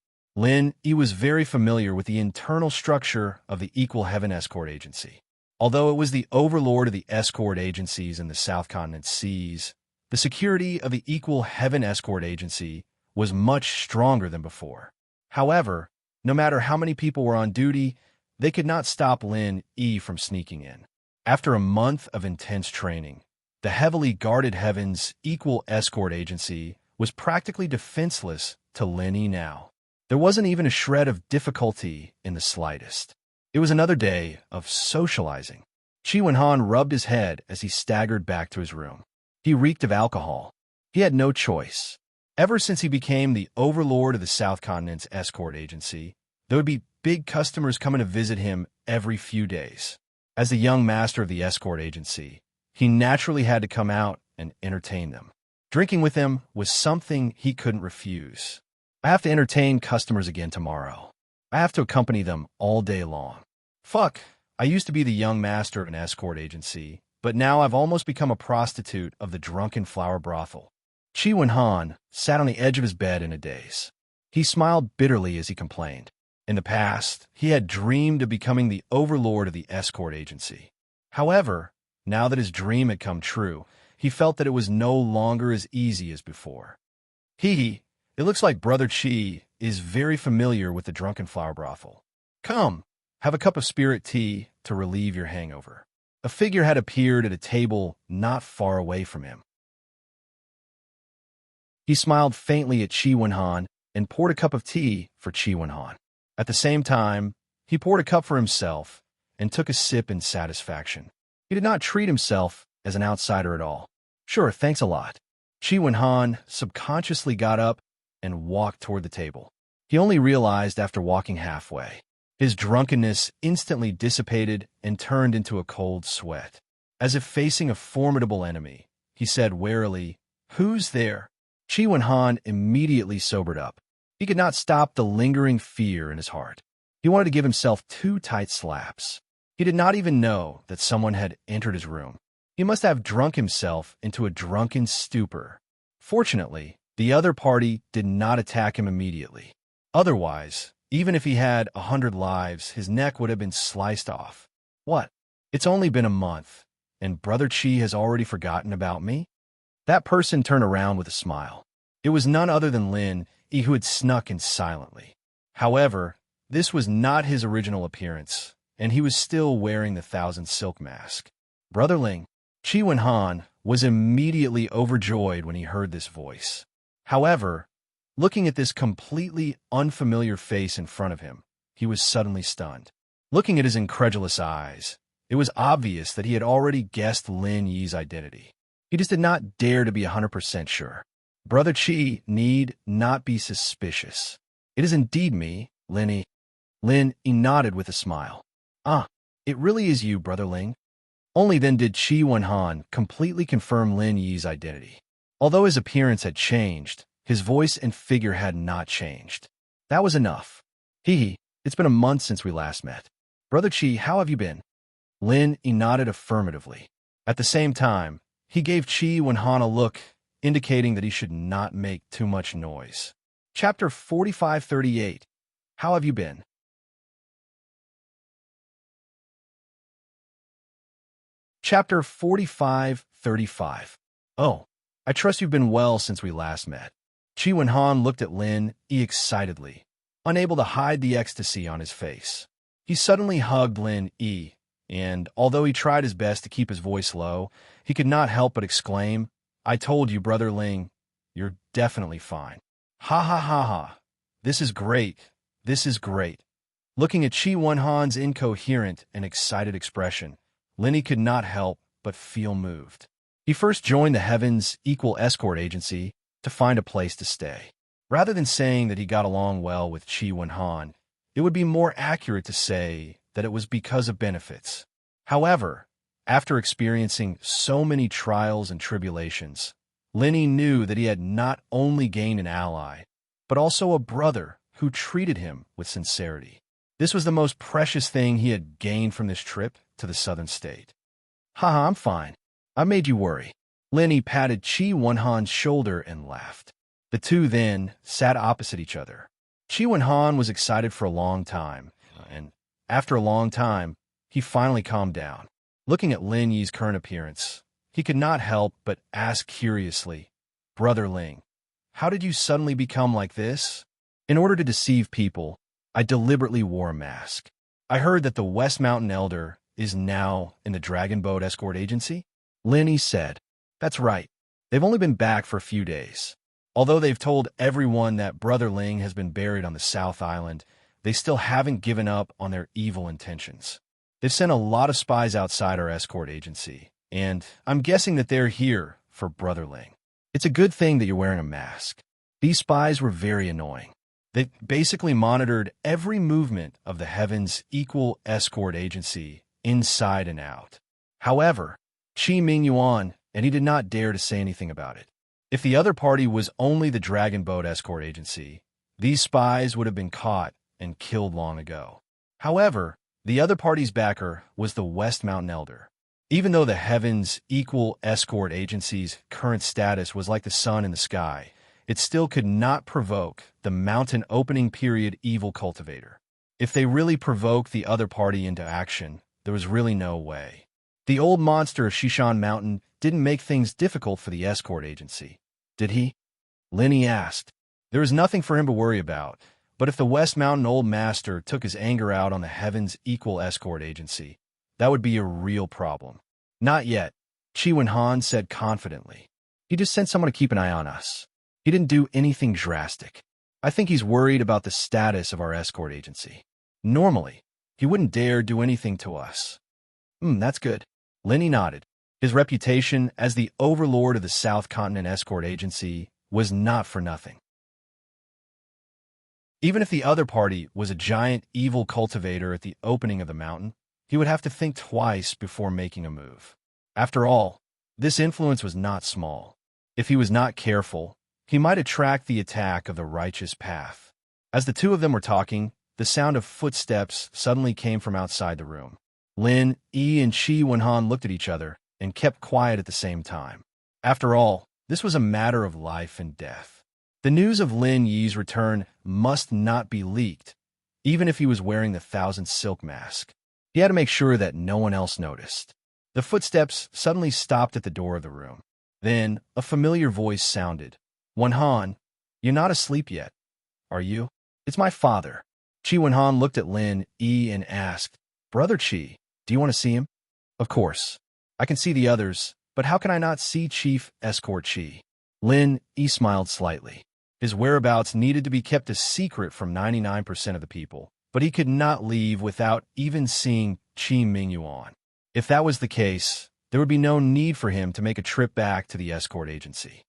He was very familiar with the internal structure of the Equal Heaven Escort Agency. Although it was the overlord of the escort agencies in the South Continent seas, the security of the Equal Heaven Escort Agency was much stronger than before. However, no matter how many people were on duty, they could not stop from sneaking in. After a month of intense training, the heavily guarded Heaven's Equal Escort Agency was practically defenseless to now. There wasn't even a shred of difficulty in the slightest. It was another day of socializing. Chi Wen-han rubbed his head as he staggered back to his room. He reeked of alcohol. He had no choice. Ever since he became the overlord of the South Continent's escort agency, there would be big customers coming to visit him every few days. As the young master of the escort agency, he naturally had to come out and entertain them. Drinking with them was something he couldn't refuse. I have to entertain customers again tomorrow. I have to accompany them all day long. Fuck, I used to be the young master of an escort agency, but now I've almost become a prostitute of the drunken flower brothel. Chi Wen-han sat on the edge of his bed in a daze. He smiled bitterly as he complained. In the past, he had dreamed of becoming the overlord of the escort agency. However, now that his dream had come true, he felt that it was no longer as easy as before. It looks like Brother Chi is very familiar with the drunken flower brothel. Come, have a cup of spirit tea to relieve your hangover. A figure had appeared at a table not far away from him. He smiled faintly at Chi Wen-han and poured a cup of tea for Chi Wen-han. At the same time, he poured a cup for himself and took a sip in satisfaction. He did not treat himself as an outsider at all. Sure, thanks a lot. Chi Wen-han subconsciously got up and walked toward the table. He only realized after walking halfway. His drunkenness instantly dissipated and turned into a cold sweat. As if facing a formidable enemy, he said warily, "Who's there?" Chi Wen-han immediately sobered up. He could not stop the lingering fear in his heart. He wanted to give himself 2 tight slaps. He did not even know that someone had entered his room. He must have drunk himself into a drunken stupor. Fortunately, the other party did not attack him immediately. Otherwise, even if he had 100 lives, his neck would have been sliced off. What? It's only been a month, and Brother Chi has already forgotten about me? That person turned around with a smile. It was none other than who had snuck in silently. However, this was not his original appearance, and he was still wearing the Thousand Silk mask. Brother Ling. Chi Wen-han was immediately overjoyed when he heard this voice. However, looking at this completely unfamiliar face in front of him, he was suddenly stunned. Looking at his incredulous eyes, it was obvious that he had already guessed Lin Yi's identity. He just did not dare to be 100% sure. Brother Chi need not be suspicious. It is indeed me, Lin Yi. Lin Yi nodded with a smile. Ah, it really is you, Brother Ling. Only then did Qi Wenhan completely confirm Lin Yi's identity. Although his appearance had changed, his voice and figure had not changed. That was enough. Hee, it's been a month since we last met. Brother Qi, how have you been? Lin Yi nodded affirmatively. At the same time, he gave Qi Wenhan a look, indicating that he should not make too much noise. Chapter 4538. How have you been? Chapter 4535. Oh, I trust you've been well since we last met. Qi Wenhan looked at Lin Yi excitedly, unable to hide the ecstasy on his face. He suddenly hugged Lin Yi, and although he tried his best to keep his voice low, he could not help but exclaim, I told you, Brother Ling, you're definitely fine. Ha ha ha ha. This is great. This is great. Looking at Qi Wenhan's incoherent and excited expression, Lin Yi could not help but feel moved. He first joined the Heaven's Equal Escort Agency to find a place to stay. Rather than saying that he got along well with Qi Wenhan, it would be more accurate to say that it was because of benefits. However, after experiencing so many trials and tribulations, Lin Yi knew that he had not only gained an ally, but also a brother who treated him with sincerity. This was the most precious thing he had gained from this trip to the southern state. Haha, I'm fine. I made you worry. Lin Yi patted Qi Wenhan's shoulder and laughed. The two then sat opposite each other. Qi Wenhan was excited for a long time, and after a long time, he finally calmed down. Looking at Lin Yi's current appearance, he could not help but ask curiously, Brother Ling, how did you suddenly become like this? In order to deceive people, I deliberately wore a mask. I heard that the West Mountain Elder is now in the Dragon Boat Escort Agency? Lin Yi said, That's right. They've only been back for a few days. Although they've told everyone that Brother Ling has been buried on the South Island, they still haven't given up on their evil intentions. They've sent a lot of spies outside our escort agency, and I'm guessing that they're here for Brother Ling. It's a good thing that you're wearing a mask. These spies were very annoying. They basically monitored every movement of the Heaven's Equal Escort Agency, inside and out. However, Qi Mingyuan, and he did not dare to say anything about it. If the other party was only the Dragon Boat Escort Agency, these spies would have been caught and killed long ago. However, the other party's backer was the West Mountain Elder. Even though the Heaven's Equal Escort Agency's current status was like the sun in the sky, it still could not provoke the Mountain Opening Period Evil Cultivator. If they really provoked the other party into action, there was really no way. The old monster of Shishan Mountain didn't make things difficult for the escort agency, did he? Lin Yi asked. There was nothing for him to worry about, but if the West Mountain Old Master took his anger out on the Heaven's Equal Escort Agency, that would be a real problem. Not yet, Qi Wenhan said confidently. He just sent someone to keep an eye on us. He didn't do anything drastic. I think he's worried about the status of our escort agency. Normally, he wouldn't dare do anything to us. That's good. Lin Yi nodded. His reputation as the overlord of the South Continent Escort Agency was not for nothing. Even if the other party was a giant evil cultivator at the opening of the mountain, he would have to think twice before making a move. After all, this influence was not small. If he was not careful, he might attract the attack of the righteous path. As the two of them were talking, the sound of footsteps suddenly came from outside the room. Lin Yi and Qi Wenhan looked at each other and kept quiet at the same time. After all, this was a matter of life and death. The news of Lin Yi's return must not be leaked, even if he was wearing the Thousand Silk Mask. He had to make sure that no one else noticed. The footsteps suddenly stopped at the door of the room. Then a familiar voice sounded. Wenhan, you're not asleep yet, are you? It's my father. Qi Wenhan looked at Lin Yi and asked, Brother Qi, do you want to see him? Of course. I can see the others, but how can I not see Chief Escort Qi? Lin Yi smiled slightly. His whereabouts needed to be kept a secret from 99% of the people, but he could not leave without even seeing Qi Mingyuan. If that was the case, there would be no need for him to make a trip back to the escort agency.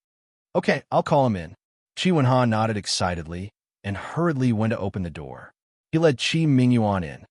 Okay, I'll call him in. Qi Wenhan nodded excitedly and hurriedly went to open the door. He led Qi Mingyuan in.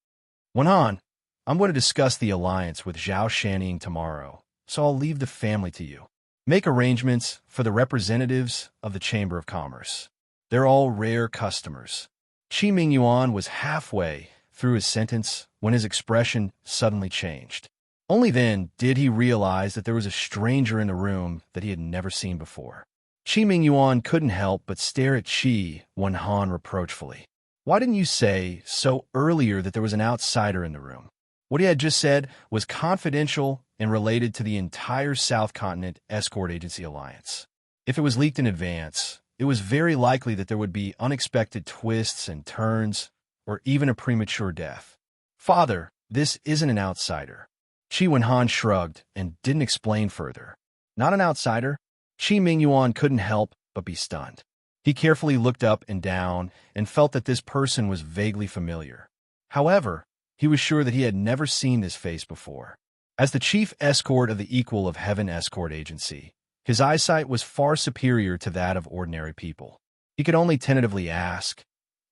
Wenhan, I'm going to discuss the alliance with Zhao Shanning tomorrow, so I'll leave the family to you. Make arrangements for the representatives of the Chamber of Commerce. They're all rare customers. Qi Mingyuan was halfway through his sentence when his expression suddenly changed. Only then did he realize that there was a stranger in the room that he had never seen before. Qi Mingyuan couldn't help but stare at Qi Wenhan reproachfully. Why didn't you say so earlier that there was an outsider in the room? What he had just said was confidential and related to the entire South Continent Escort Agency Alliance. If it was leaked in advance, it was very likely that there would be unexpected twists and turns, or even a premature death. Father, this isn't an outsider. Qi Wenhan shrugged and didn't explain further. Not an outsider? Qi Mingyuan couldn't help but be stunned. He carefully looked up and down and felt that this person was vaguely familiar. However, he was sure that he had never seen this face before. As the chief escort of the Equal of Heaven Escort Agency, his eyesight was far superior to that of ordinary people. He could only tentatively ask,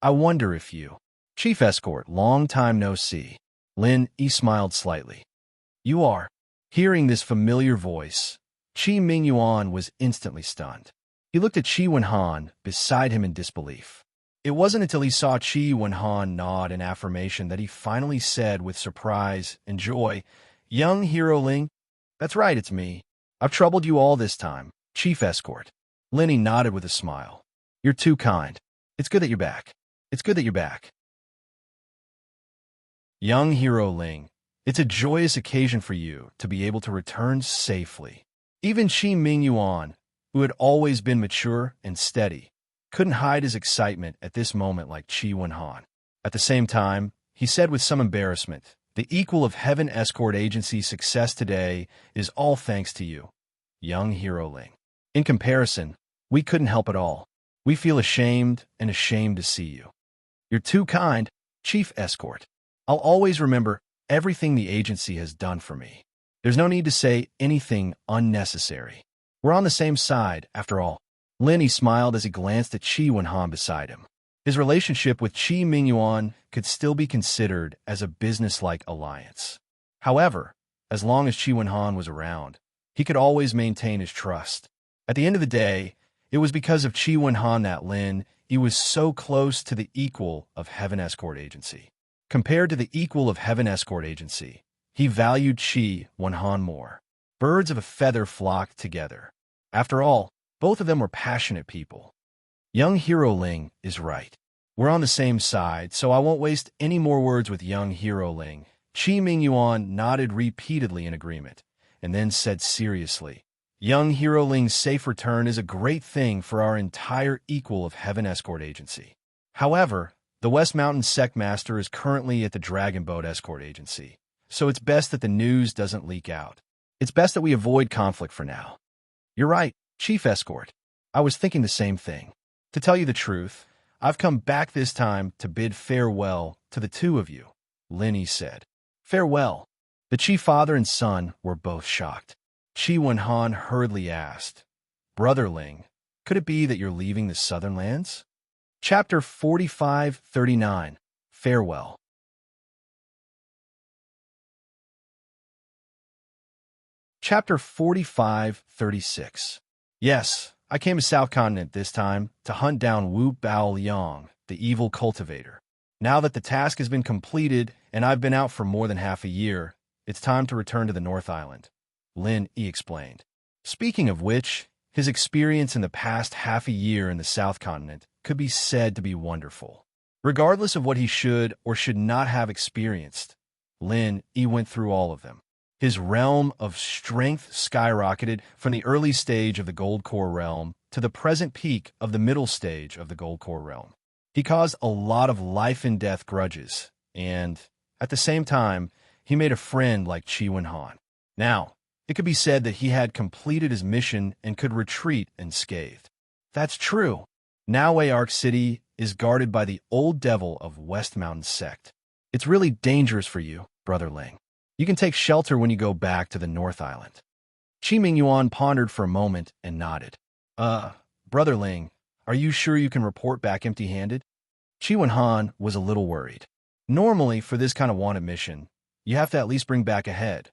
I wonder if you... Chief Escort, long time no see. Lin Yi smiled slightly. You are. Hearing this familiar voice, Qi Mingyuan was instantly stunned. He looked at Qi Wenhan beside him in disbelief. It wasn't until he saw Qi Wenhan nod in affirmation that he finally said with surprise and joy, Young Hero Ling? That's right, it's me. I've troubled you all this time, Chief Escort. Linny nodded with a smile. You're too kind. It's good that you're back. It's good that you're back. Young Hero Ling, it's a joyous occasion for you to be able to return safely. Even Qi Mingyuan, who had always been mature and steady, couldn't hide his excitement at this moment like Qi Wenhan. At the same time, he said with some embarrassment, the Equal of Heaven Escort Agency's success today is all thanks to you, young Hero Ling. In comparison, we couldn't help at all. We feel ashamed to see you. You're too kind, Chief Escort. I'll always remember everything the agency has done for me. There's no need to say anything unnecessary. We're on the same side, after all. Linny smiled as he glanced at Qi Wenhan beside him. His relationship with Qi Mingyuan could still be considered as a business-like alliance. However, as long as Qi Wenhan was around, he could always maintain his trust. At the end of the day, it was because of Qi Wenhan that Lin he was so close to the Equal of Heaven Escort Agency. Compared to the Equal of Heaven Escort Agency, he valued Qi Wenhan more. Birds of a feather flocked together. After all, both of them were passionate people. Young Hero Ling is right. We're on the same side, so I won't waste any more words with young Hero Ling. Qi Mingyuan nodded repeatedly in agreement, and then said seriously, Young Hero Ling's safe return is a great thing for our entire Equal of Heaven Escort Agency. However, the West Mountain Sect Master is currently at the Dragon Boat Escort Agency, so it's best that the news doesn't leak out. It's best that we avoid conflict for now. You're right, Chief Escort. I was thinking the same thing. To tell you the truth, I've come back this time to bid farewell to the two of you, Linny said. Farewell. The chief father and son were both shocked. Qi Wenhan hurriedly asked, Brother Ling, could it be that you're leaving the southern lands? Chapter 45-39, Farewell. Chapter 45-36. Yes, I came to South Continent this time to hunt down Wu Bao Liang, the evil cultivator. Now that the task has been completed and I've been out for more than half a year, it's time to return to the North Island. Lin Yi explained. Speaking of which, his experience in the past half a year in the South Continent could be said to be wonderful. Regardless of what he should or should not have experienced, Lin Yi went through all of them. His realm of strength skyrocketed from the early stage of the Gold Core realm to the present peak of the middle stage of the Gold Core realm. He caused a lot of life-and-death grudges, and, at the same time, he made a friend like Qi Wenhan. Now, it could be said that he had completed his mission and could retreat unscathed. That's true. Now Arc City is guarded by the old devil of West Mountain Sect. It's really dangerous for you, Brother Ling. You can take shelter when you go back to the North Island. Qi Mingyuan pondered for a moment and nodded. Brother Ling, are you sure you can report back empty-handed? Chi Wen-han was a little worried. Normally, for this kind of wanted mission, you have to at least bring back a head,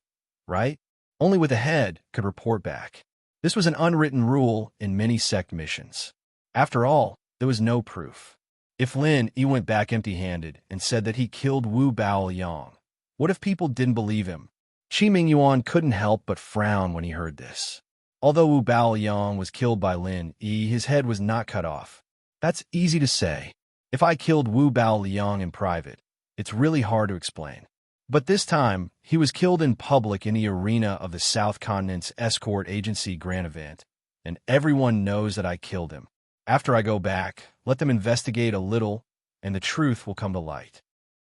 right? Only with a head could report back. This was an unwritten rule in many sect missions. After all, there was no proof. If Lin Yi went back empty-handed and said that he killed Wu Baoyang, what if people didn't believe him? Qi Mingyuan couldn't help but frown when he heard this. Although Wu Baoyang was killed by Lin Yi, his head was not cut off. That's easy to say. If I killed Wu Baoyang in private, it's really hard to explain. But this time, he was killed in public in the arena of the South Continent's escort agency grand event, and everyone knows that I killed him. After I go back, let them investigate a little, and the truth will come to light.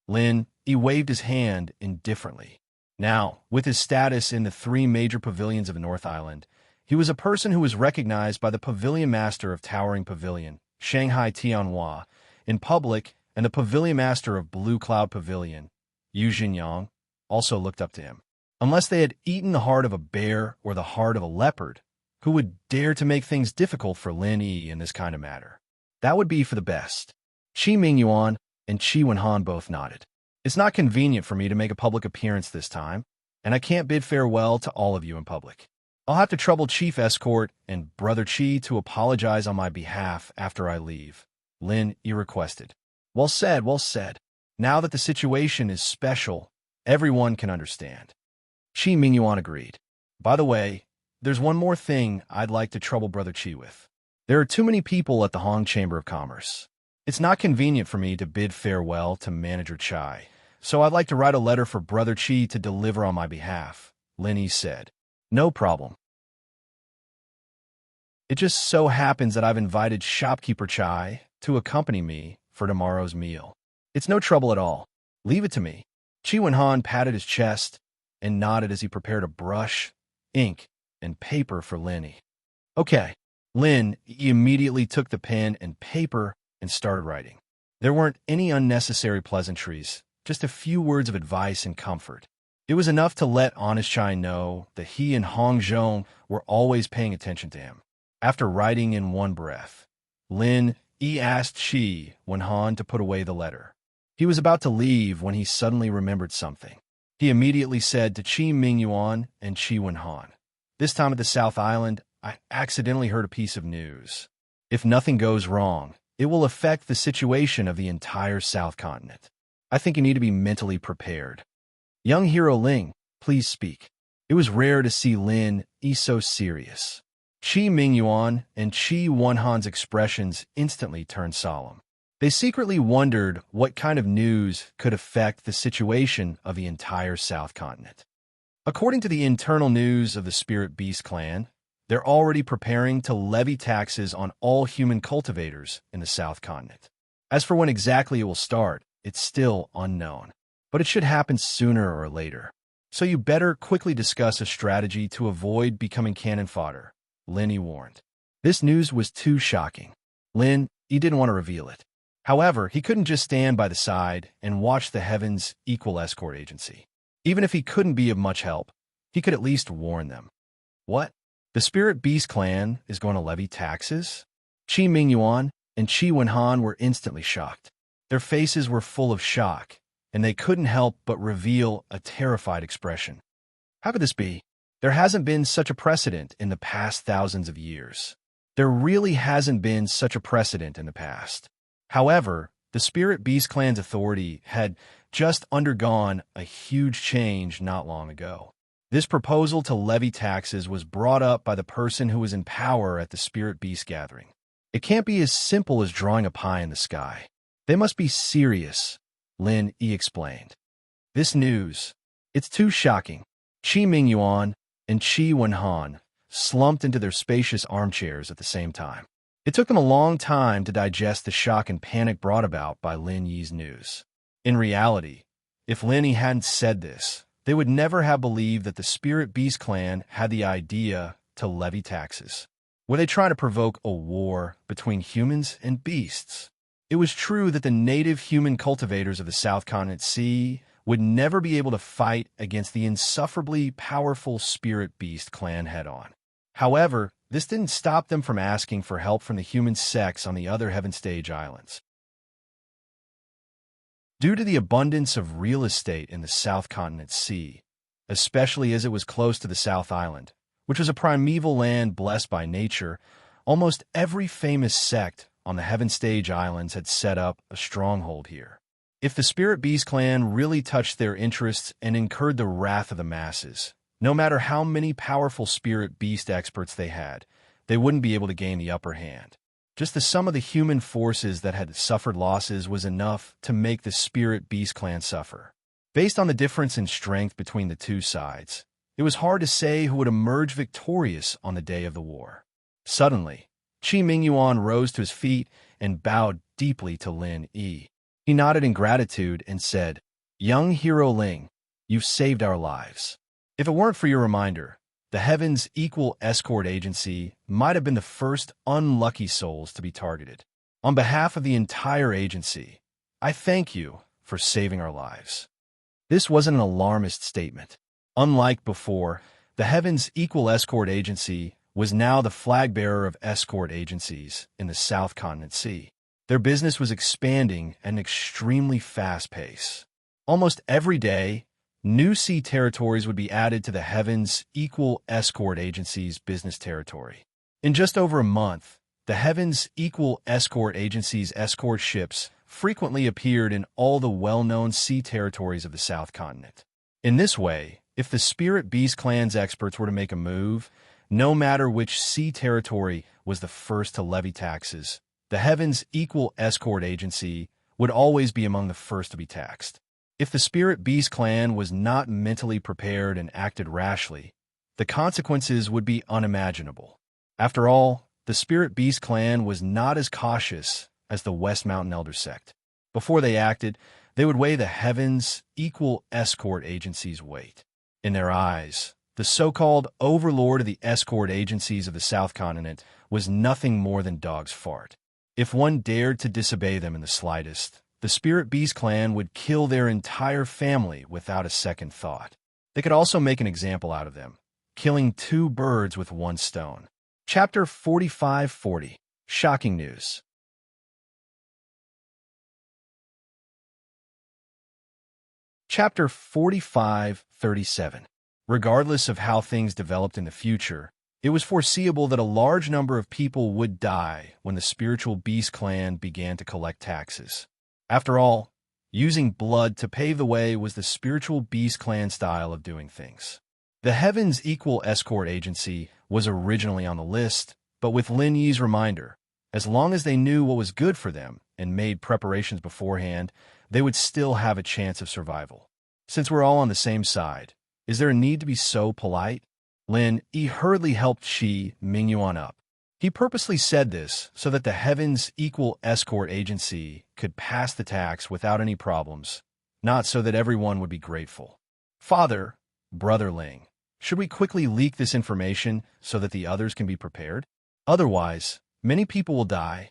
Lin Yi waved his hand indifferently. Now, with his status in the 3 major pavilions of the North Island, he was a person who was recognized by the pavilion master of Towering Pavilion, Shanghai Tianhua, in public, and the pavilion master of Blue Cloud Pavilion, Yu Jinyang, also looked up to him. Unless they had eaten the heart of a bear or the heart of a leopard, who would dare to make things difficult for Lin Yi in this kind of matter? That would be for the best. Qi Mingyuan and Qi Wenhan both nodded. It's not convenient for me to make a public appearance this time, and I can't bid farewell to all of you in public. I'll have to trouble Chief Escort and Brother Qi to apologize on my behalf after I leave, Lin Yi requested. Well said, well said. Now that the situation is special, everyone can understand. Qi Mingyuan agreed. By the way, there's one more thing I'd like to trouble Brother Qi with. There are too many people at the Hong Chamber of Commerce. It's not convenient for me to bid farewell to Manager Chai, so I'd like to write a letter for Brother Qi to deliver on my behalf, Lin Yi said. No problem. It just so happens that I've invited Shopkeeper Chai to accompany me for tomorrow's meal. It's no trouble at all. Leave it to me. Qi Wenhan patted his chest and nodded as he prepared a brush, ink, and paper for Lin Yi. Okay. Lin Yi immediately took the pen and paper and started writing. There weren't any unnecessary pleasantries, just a few words of advice and comfort. It was enough to let Honest Chai know that he and Hong Zhong were always paying attention to him. After writing in one breath, Lin Yi asked Qi Wenhan to put away the letter. He was about to leave when he suddenly remembered something. He immediately said to Qi Mingyuan and Qi Wenhan, "This time at the South Island, I accidentally heard a piece of news. If nothing goes wrong, it will affect the situation of the entire South Continent. I think you need to be mentally prepared. Young hero Ling, please speak." It was rare to see Lin Yi so serious. Qi Mingyuan and Qi Wenhan's expressions instantly turned solemn. They secretly wondered what kind of news could affect the situation of the entire South Continent. According to the internal news of the Spirit Beast clan, they're already preparing to levy taxes on all human cultivators in the South Continent. As for when exactly it will start, it's still unknown. But it should happen sooner or later. So you better quickly discuss a strategy to avoid becoming cannon fodder, Lin Yi warned. This news was too shocking. Lin Yi didn't want to reveal it. However, he couldn't just stand by the side and watch the Heavens Equal Escort Agency. Even if he couldn't be of much help, he could at least warn them. What? The Spirit Beast clan is going to levy taxes? Qi Mingyuan and Qi Wenhan were instantly shocked. Their faces were full of shock, and they couldn't help but reveal a terrified expression. How could this be? There hasn't been such a precedent in the past thousands of years. There really hasn't been such a precedent in the past. However, the Spirit Beast clan's authority had just undergone a huge change not long ago. This proposal to levy taxes was brought up by the person who was in power at the Spirit Beast gathering. It can't be as simple as drawing a pie in the sky. They must be serious, Lin Yi explained. This news, it's too shocking. Qi Mingyuan and Qi Wenhan slumped into their spacious armchairs at the same time. It took them a long time to digest the shock and panic brought about by Lin Yi's news. In reality, if Lin Yi hadn't said this, they would never have believed that the Spirit Beast clan had the idea to levy taxes. Were they trying to provoke a war between humans and beasts? It was true that the native human cultivators of the South Continent Sea would never be able to fight against the insufferably powerful Spirit Beast clan head-on. However, this didn't stop them from asking for help from the human sects on the other Heaven Stage islands. Due to the abundance of real estate in the South Continent Sea, especially as it was close to the South Island, which was a primeval land blessed by nature, almost every famous sect on the Heaven Stage Islands had set up a stronghold here. If the Spirit Beast clan really touched their interests and incurred the wrath of the masses, no matter how many powerful Spirit Beast experts they had, they wouldn't be able to gain the upper hand. Just the sum of the human forces that had suffered losses was enough to make the Spirit Beast clan suffer. Based on the difference in strength between the two sides, it was hard to say who would emerge victorious on the day of the war. Suddenly, Qi Mingyuan rose to his feet and bowed deeply to Lin Yi. He nodded in gratitude and said, "Young hero Ling, you've saved our lives. If it weren't for your reminder, the Heavens Equal Escort Agency might have been the first unlucky souls to be targeted. On behalf of the entire agency, I thank you for saving our lives." This wasn't an alarmist statement. Unlike before, the Heavens Equal Escort Agency was now the flag-bearer of escort agencies in the South Continent Sea. Their business was expanding at an extremely fast pace. Almost every day, new sea territories would be added to the Heavens Equal Escort Agency's business territory. In just over a month, the Heavens Equal Escort Agency's escort ships frequently appeared in all the well-known sea territories of the South Continent. In this way, if the Spirit Beast clan's experts were to make a move, no matter which sea territory was the first to levy taxes, the Heavens Equal Escort Agency would always be among the first to be taxed. If the Spirit Beast clan was not mentally prepared and acted rashly, the consequences would be unimaginable. After all, the Spirit Beast clan was not as cautious as the West Mountain Elder sect. Before they acted, they would weigh the Heavens Equal Escort Agency's weight. In their eyes, the so-called overlord of the escort agencies of the South Continent was nothing more than dog's fart. If one dared to disobey them in the slightest, the Spirit Beast clan would kill their entire family without a second thought. They could also make an example out of them, killing two birds with one stone. Chapter 4540. Shocking News. Chapter 4537. Regardless of how things developed in the future, it was foreseeable that a large number of people would die when the Spiritual Beast clan began to collect taxes. After all, using blood to pave the way was the Spiritual Beast clan style of doing things. The Heavens Equal Escort Agency was originally on the list, but with Lin Yi's reminder, as long as they knew what was good for them and made preparations beforehand, they would still have a chance of survival. Since we're all on the same side, is there a need to be so polite? Lin Yi hurriedly helped Qi Mingyuan up. He purposely said this so that the Heavens Equal Escort Agency could pass the tax without any problems, not so that everyone would be grateful. "Father, Brother Ling, should we quickly leak this information so that the others can be prepared? Otherwise, many people will die."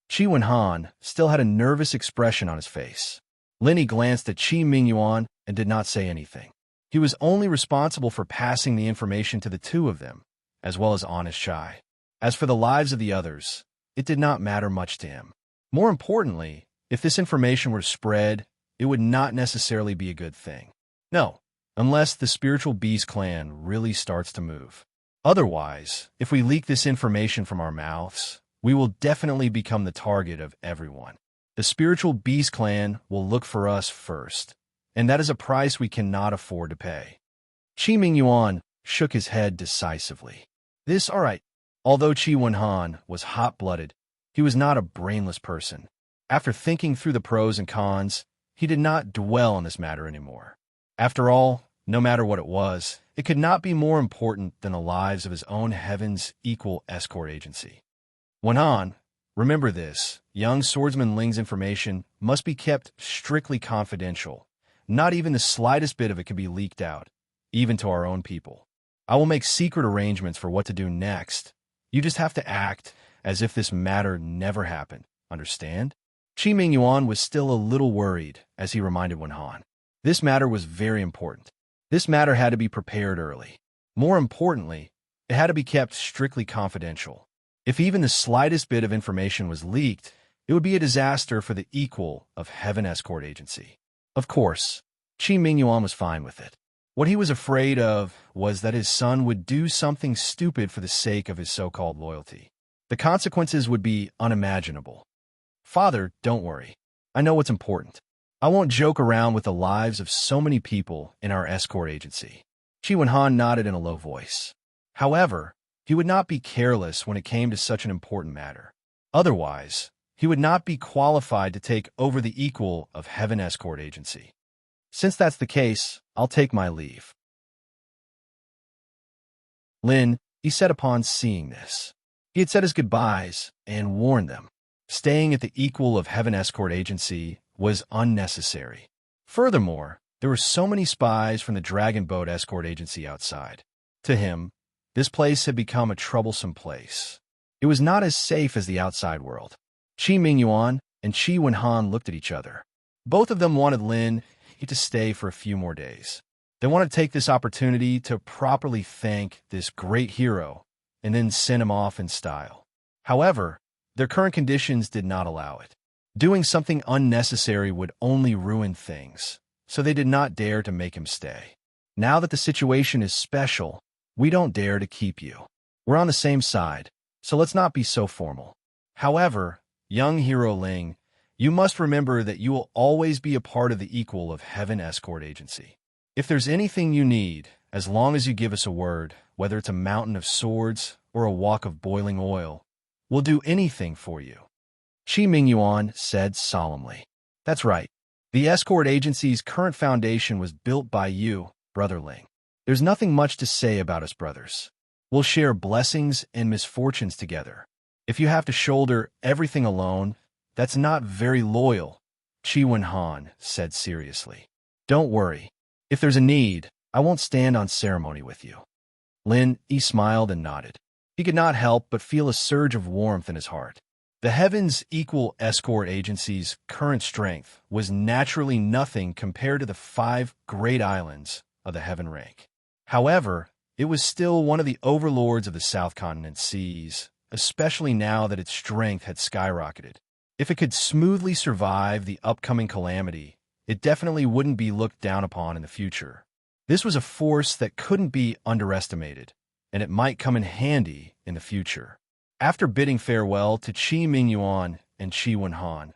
Qi Wenhan still had a nervous expression on his face. Lin Yi glanced at Qi Mingyuan and did not say anything. He was only responsible for passing the information to the two of them, as well as Honest Chai. As for the lives of the others, it did not matter much to him. More importantly, if this information were spread, it would not necessarily be a good thing. No, unless the Spiritual Beast clan really starts to move. Otherwise, if we leak this information from our mouths, we will definitely become the target of everyone. The Spiritual Beast clan will look for us first, and that is a price we cannot afford to pay. Qi Mingyuan shook his head decisively. All right. Although Qi Wenhan was hot-blooded, he was not a brainless person. After thinking through the pros and cons, he did not dwell on this matter anymore. After all, no matter what it was, it could not be more important than the lives of his own Heavens Equal Escort Agency. Wenhan, remember this, young swordsman Ling's information must be kept strictly confidential. Not even the slightest bit of it can be leaked out, even to our own people. I will make secret arrangements for what to do next. You just have to act as if this matter never happened, understand? Qi Mingyuan was still a little worried as he reminded Wenhan. This matter was very important. This matter had to be prepared early. More importantly, it had to be kept strictly confidential. If even the slightest bit of information was leaked, It would be a disaster for the equal of Heaven Escort Agency. Of course, Qi Mingyuan was fine with it. What he was afraid of was that his son would do something stupid for the sake of his so-called loyalty. The consequences would be unimaginable. Father, don't worry. I know what's important. I won't joke around with the lives of so many people in our escort agency. Qi Wenhan nodded in a low voice. However, he would not be careless when it came to such an important matter. Otherwise, he would not be qualified to take over the equal of Heaven Escort Agency. Since that's the case, I'll take my leave. Lin, he said upon seeing this. He had said his goodbyes and warned them. Staying at the equal of Heaven Escort Agency was unnecessary. Furthermore, there were so many spies from the Dragon Boat Escort Agency outside. To him, this place had become a troublesome place. It was not as safe as the outside world. Qi Mingyuan and Qi Wenhan looked at each other. Both of them wanted Lin to stay for a few more days. They wanted to take this opportunity to properly thank this great hero and then send him off in style. However, their current conditions did not allow it. Doing something unnecessary would only ruin things, so they did not dare to make him stay. Now that the situation is special, we don't dare to keep you. We're on the same side, so let's not be so formal. However, young hero Ling, you must remember that you will always be a part of the equal of Heaven Escort Agency. If there's anything you need, as long as you give us a word, whether it's a mountain of swords or a wok of boiling oil, we'll do anything for you. Qi Mingyuan said solemnly. That's right. The escort agency's current foundation was built by you, Brother Ling. There's nothing much to say about us brothers. We'll share blessings and misfortunes together. If you have to shoulder everything alone, that's not very loyal, Qi Wenhan said seriously. Don't worry. If there's a need, I won't stand on ceremony with you. Lin Yi smiled and nodded. He could not help but feel a surge of warmth in his heart. The Heaven's Equal Escort Agency's current strength was naturally nothing compared to the 5 great islands of the Heaven rank. However, it was still one of the overlords of the South Continent seas, especially now that its strength had skyrocketed. If it could smoothly survive the upcoming calamity, it definitely wouldn't be looked down upon in the future. This was a force that couldn't be underestimated, and it might come in handy in the future. After bidding farewell to Qi Mingyuan and Qi Wenhan,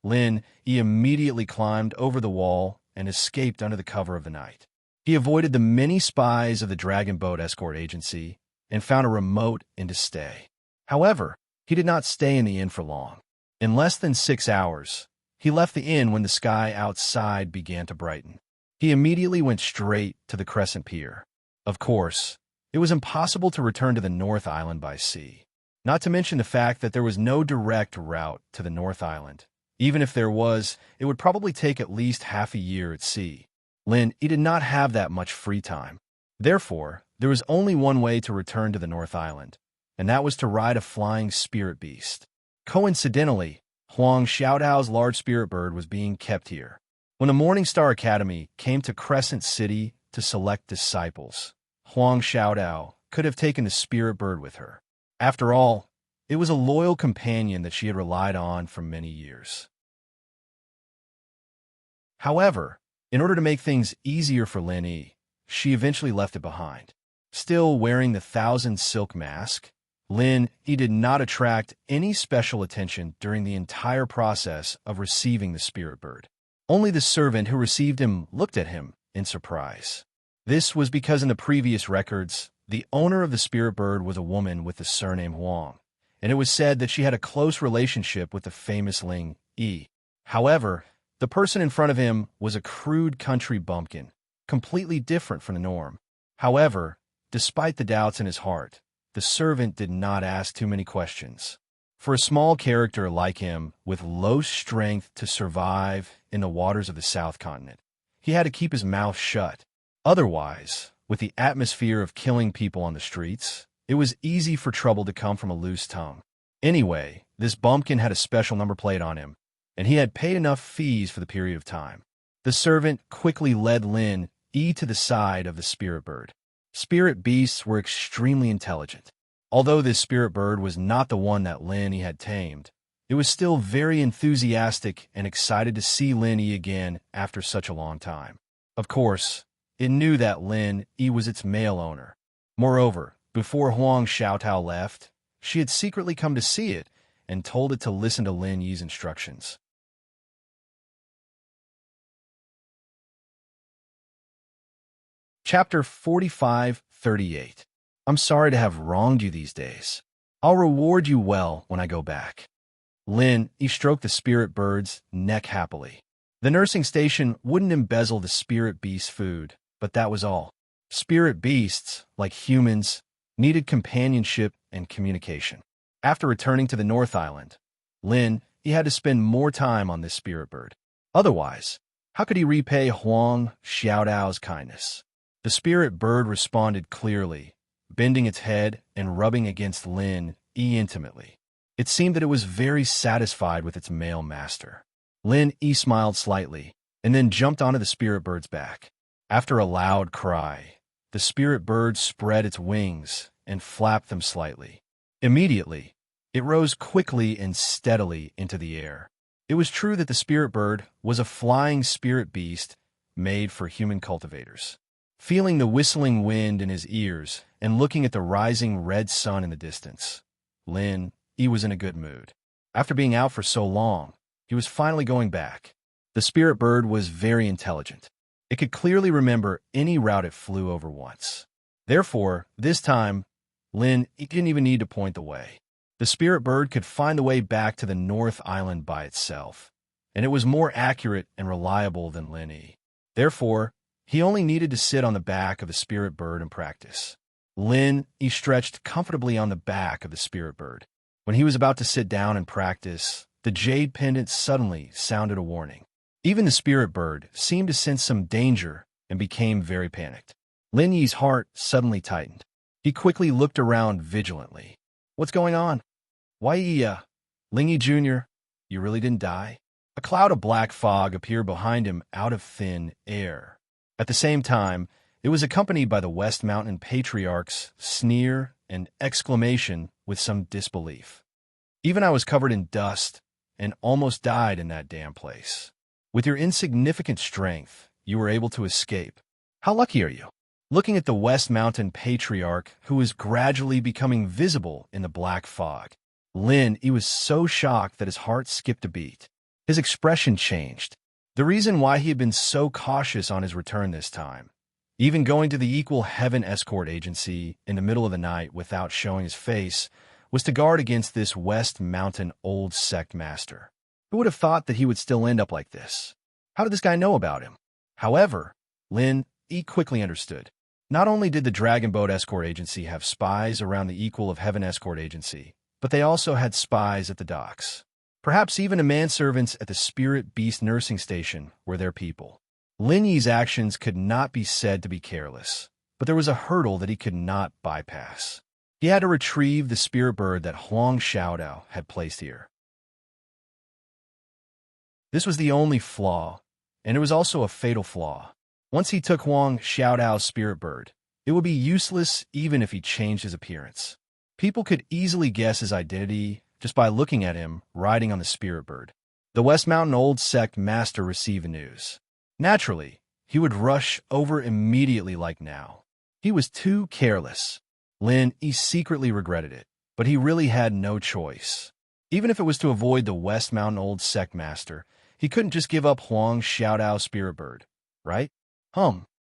Lin Yi immediately climbed over the wall and escaped under the cover of the night. He avoided the many spies of the Dragon Boat Escort Agency and found a remote inn to stay. However, he did not stay in the inn for long. In less than 6 hours, he left the inn when the sky outside began to brighten. He immediately went straight to the Crescent Pier. Of course, it was impossible to return to the North Island by sea. Not to mention the fact that there was no direct route to the North Island. Even if there was, it would probably take at least half a year at sea. Lin Yi did not have that much free time. Therefore, there was only one way to return to the North Island, and that was to ride a flying spirit beast. Coincidentally, Huang Xiaodao's large spirit bird was being kept here. When the Morning Star Academy came to Crescent City to select disciples, Huang Xiaodao could have taken the spirit bird with her. After all, it was a loyal companion that she had relied on for many years. However, in order to make things easier for Lin Yi, she eventually left it behind. Still wearing the 1,000 silk mask, Lin Yi did not attract any special attention during the entire process of receiving the spirit bird. Only the servant who received him looked at him in surprise. This was because in the previous records, the owner of the spirit bird was a woman with the surname Huang, and it was said that she had a close relationship with the famous Ling Yi. However, the person in front of him was a crude country bumpkin, completely different from the norm. However, despite the doubts in his heart, the servant did not ask too many questions. For a small character like him, with low strength to survive in the waters of the South Continent, he had to keep his mouth shut. Otherwise, with the atmosphere of killing people on the streets, it was easy for trouble to come from a loose tongue. Anyway, this bumpkin had a special number plate on him, and he had paid enough fees for the period of time. The servant quickly led Lin Yi to the side of the spirit bird. Spirit beasts were extremely intelligent. Although this spirit bird was not the one that Lin Yi had tamed, It was still very enthusiastic and excited to see Lin Yi again after such a long time. Of course, it knew that Lin Yi was its male owner. Moreover, before Huang Xiaotao left, she had secretly come to see it and told it to listen to Lin Yi's instructions. Chapter 45:38. I'm sorry to have wronged you these days. I'll reward you well when I go back. Lin Yi stroked the spirit bird's neck happily. The nursing station wouldn't embezzle the spirit beast's food, but that was all. Spirit beasts, like humans, needed companionship and communication. After returning to the North Island, Lin Yi had to spend more time on this spirit bird. Otherwise, how could he repay Huang Xiaodao's kindness? The spirit bird responded clearly, bending its head and rubbing against Lin Yi intimately. It seemed that it was very satisfied with its male master. Lin Yi smiled slightly, and then jumped onto the spirit bird's back. After a loud cry, the spirit bird spread its wings and flapped them slightly. Immediately, it rose quickly and steadily into the air. It was true that the spirit bird was a flying spirit beast made for human cultivators. Feeling the whistling wind in his ears and looking at the rising red sun in the distance, Lin Yi was in a good mood. After being out for so long, he was finally going back. The spirit bird was very intelligent. It could clearly remember any route it flew over once. Therefore, this time, Lin Yi didn't even need to point the way. The spirit bird could find the way back to the North Island by itself, and it was more accurate and reliable than Lin Yi. Therefore, he only needed to sit on the back of the spirit bird and practice. Lin Yi stretched comfortably on the back of the spirit bird. When he was about to sit down and practice, the jade pendant suddenly sounded a warning. Even the spirit bird seemed to sense some danger and became very panicked. Lin Yi's heart suddenly tightened. He quickly looked around vigilantly. What's going on? Why, Lin Yi Jr., you really didn't die? A cloud of black fog appeared behind him out of thin air. At the same time, it was accompanied by the West Mountain Patriarch's sneer and exclamation with some disbelief. Even I was covered in dust and almost died in that damn place. With your insignificant strength, you were able to escape. How lucky are you? Looking at the West Mountain Patriarch, who was gradually becoming visible in the black fog, Lin Yi was so shocked that his heart skipped a beat. His expression changed. The reason why he had been so cautious on his return this time, even going to the Equal Heaven Escort Agency in the middle of the night without showing his face, was to guard against this West Mountain old sect master. Who would have thought that he would still end up like this? How did this guy know about him? However, Lin Yi quickly understood. Not only did the Dragon Boat Escort Agency have spies around the Equal of Heaven Escort Agency, but they also had spies at the docks. Perhaps even the manservants at the Spirit Beast Nursing Station were their people. Lin Yi's actions could not be said to be careless, but there was a hurdle that he could not bypass. He had to retrieve the spirit bird that Huang Xiaodao had placed here. This was the only flaw, and it was also a fatal flaw. Once he took Huang Xiaodao's spirit bird, it would be useless even if he changed his appearance. People could easily guess his identity just by looking at him riding on the spirit bird. The West Mountain Old Sect Master received the news. Naturally, he would rush over immediately like now. He was too careless. Lin Yi secretly regretted it, but he really had no choice. Even if it was to avoid the West Mountain Old Sect Master, he couldn't just give up Huang Xiaodao's spirit bird, right?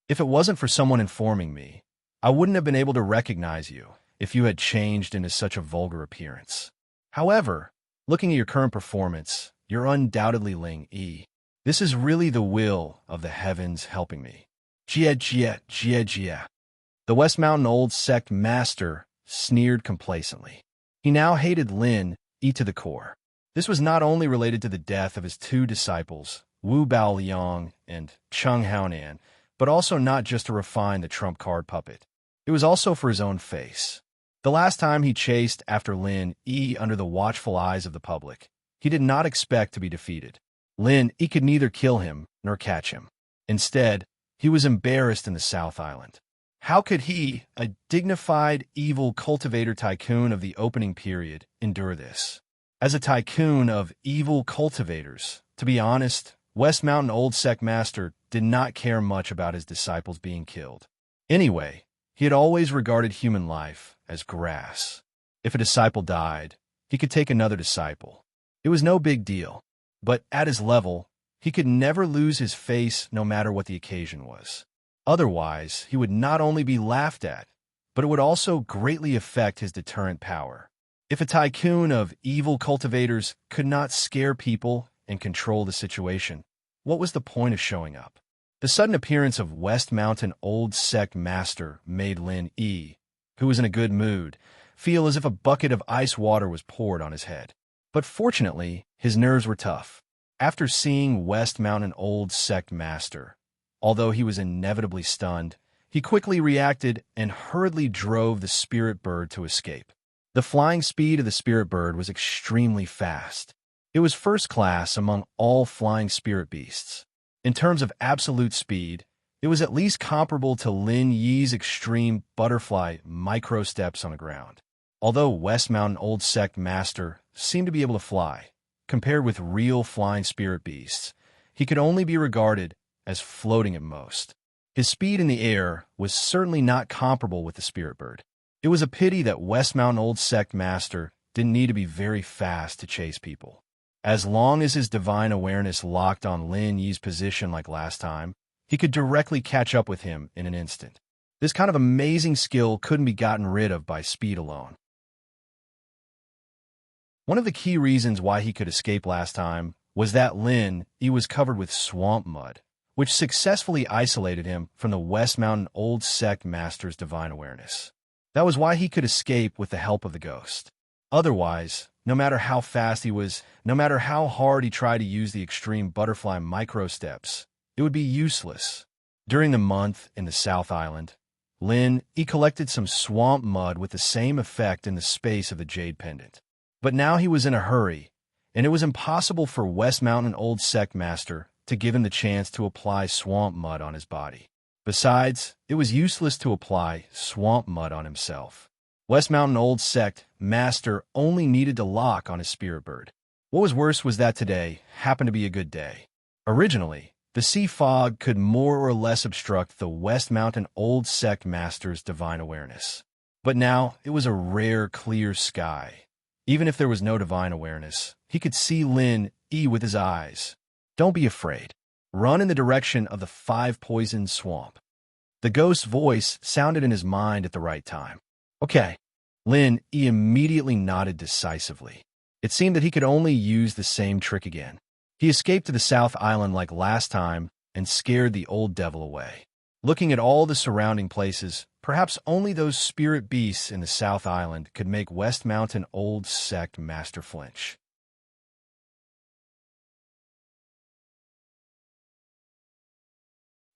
If it wasn't for someone informing me, I wouldn't have been able to recognize you if you had changed into such a vulgar appearance. However, looking at your current performance, you're undoubtedly Lin Yi. This is really the will of the heavens helping me. Jia jia jia jia. The West Mountain Old Sect Master sneered complacently. He now hated Lin Yi to the core. This was not only related to the death of his two disciples, Wu Baoliang and Cheng Haonan, but also not just to refine the trump card puppet. It was also for his own face. The last time he chased after Lin Yi under the watchful eyes of the public, he did not expect to be defeated. Lin Yi could neither kill him nor catch him. Instead, he was embarrassed in the South Island. How could he, a dignified, evil cultivator tycoon of the opening period, endure this? As a tycoon of evil cultivators, to be honest, West Mountain Old Sect Master did not care much about his disciples being killed. Anyway, he had always regarded human life as grass. If a disciple died, he could take another disciple. It was no big deal. But at his level, he could never lose his face no matter what the occasion was. Otherwise, he would not only be laughed at, but it would also greatly affect his deterrent power. If a tycoon of evil cultivators could not scare people and control the situation, what was the point of showing up? The sudden appearance of West Mountain Old Sect Master made Lin E, who was in a good mood, feel as if a bucket of ice water was poured on his head. But fortunately, his nerves were tough. After seeing West Mountain Old Sect Master, although he was inevitably stunned, he quickly reacted and hurriedly drove the spirit bird to escape. The flying speed of the spirit bird was extremely fast. It was first class among all flying spirit beasts. In terms of absolute speed, it was at least comparable to Lin Yi's extreme butterfly micro-steps on the ground. Although West Mountain Old Sect Master seemed to be able to fly, compared with real flying spirit beasts, he could only be regarded as floating at most. His speed in the air was certainly not comparable with the spirit bird. It was a pity that West Mountain Old Sect Master didn't need to be very fast to chase people. As long as his divine awareness locked on Lin Yi's position like last time, he could directly catch up with him in an instant. This kind of amazing skill couldn't be gotten rid of by speed alone. One of the key reasons why he could escape last time was that Lin Yi was covered with swamp mud, which successfully isolated him from the West Mountain Old Sect Master's divine awareness. That was why he could escape with the help of the ghost. Otherwise, no matter how fast he was, no matter how hard he tried to use the extreme butterfly micro-steps, it would be useless. During the month in the South Island, Lin Yi collected some swamp mud with the same effect in the space of the jade pendant. But now he was in a hurry, and it was impossible for West Mountain Old Sect Master to give him the chance to apply swamp mud on his body. Besides, it was useless to apply swamp mud on himself. West Mountain Old Sect Master only needed to lock on his spirit bird. What was worse was that today happened to be a good day. Originally, the sea fog could more or less obstruct the West Mountain Old Sect Master's divine awareness. But now it was a rare, clear sky. Even if there was no divine awareness, he could see Lin Yi with his eyes. Don't be afraid. Run in the direction of the 5-poison swamp. The ghost's voice sounded in his mind at the right time. Okay. Lin Yi immediately nodded decisively. It seemed that he could only use the same trick again. He escaped to the South Island like last time and scared the old devil away. Looking at all the surrounding places, perhaps only those spirit beasts in the South Island could make West Mountain Old Sect Master flinch.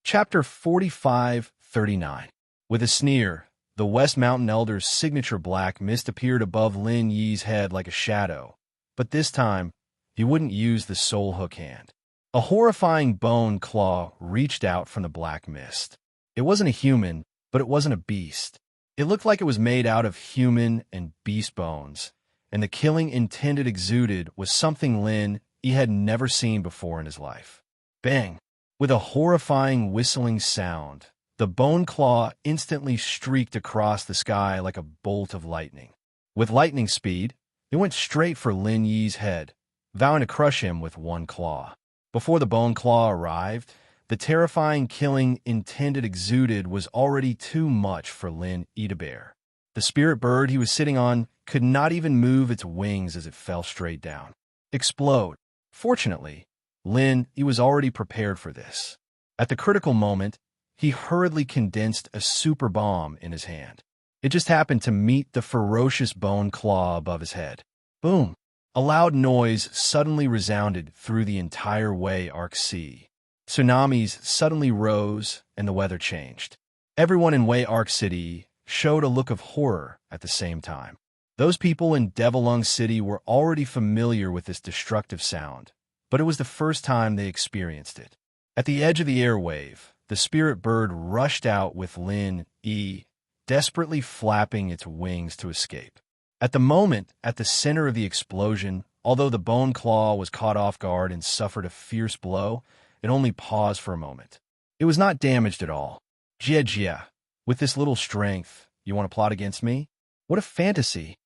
Chapter 45-39. With a sneer, the West Mountain Elder's signature black mist appeared above Lin Yi's head like a shadow, but this time, he wouldn't use the soul hook hand. A horrifying bone claw reached out from the black mist. It wasn't a human, but it wasn't a beast. It looked like it was made out of human and beast bones, and the killing intent it exuded was something Lin Yi had never seen before in his life. Bang! With a horrifying whistling sound, the bone claw instantly streaked across the sky like a bolt of lightning. With lightning speed, it went straight for Lin Yi's head, vowing to crush him with one claw. Before the bone claw arrived, the terrifying killing intent it exuded was already too much for Lin Yi to bear. The spirit bird he was sitting on could not even move its wings as it fell straight down. Explode. Fortunately, Lin Yi was already prepared for this. At the critical moment, he hurriedly condensed a super bomb in his hand. It just happened to meet the ferocious bone claw above his head. Boom! A loud noise suddenly resounded through the entire Wei Arc Sea. Tsunamis suddenly rose and the weather changed. Everyone in Wei Arc City showed a look of horror at the same time. Those people in Devilung City were already familiar with this destructive sound, but it was the first time they experienced it. At the edge of the airwave, the spirit bird rushed out with Lin Yi, desperately flapping its wings to escape. At the moment, at the center of the explosion, Although the bone claw was caught off guard and suffered a fierce blow, it only paused for a moment. It was not damaged at all. Jia, with this little strength, you want to plot against me? What a fantasy!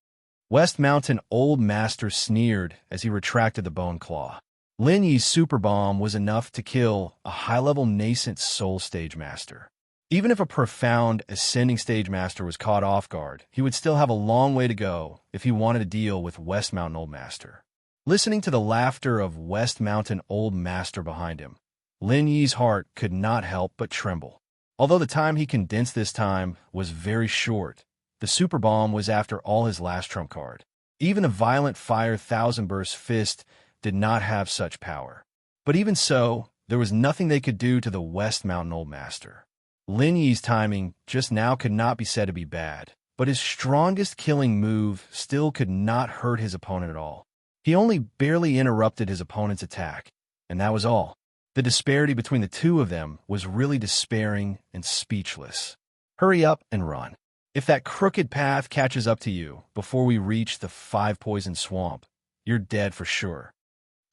West Mountain Old Master sneered as he retracted the bone claw. Lin Yi's super bomb was enough to kill a high-level nascent soul stage master. Even if a profound ascending stage master was caught off guard, he would still have a long way to go if he wanted to deal with West Mountain Old Master. Listening to the laughter of West Mountain Old Master behind him, Lin Yi's heart could not help but tremble. Although the time he condensed this time was very short, the super bomb was after all his last trump card. Even a violent fire thousand burst fist did not have such power. But even so, there was nothing they could do to the West Mountain Old Master. Lin Yi's timing just now could not be said to be bad, but his strongest killing move still could not hurt his opponent at all. He only barely interrupted his opponent's attack, and that was all. The disparity between the two of them was really despairing and speechless. Hurry up and run. If that crooked path catches up to you before we reach the 5-poison swamp, you're dead for sure.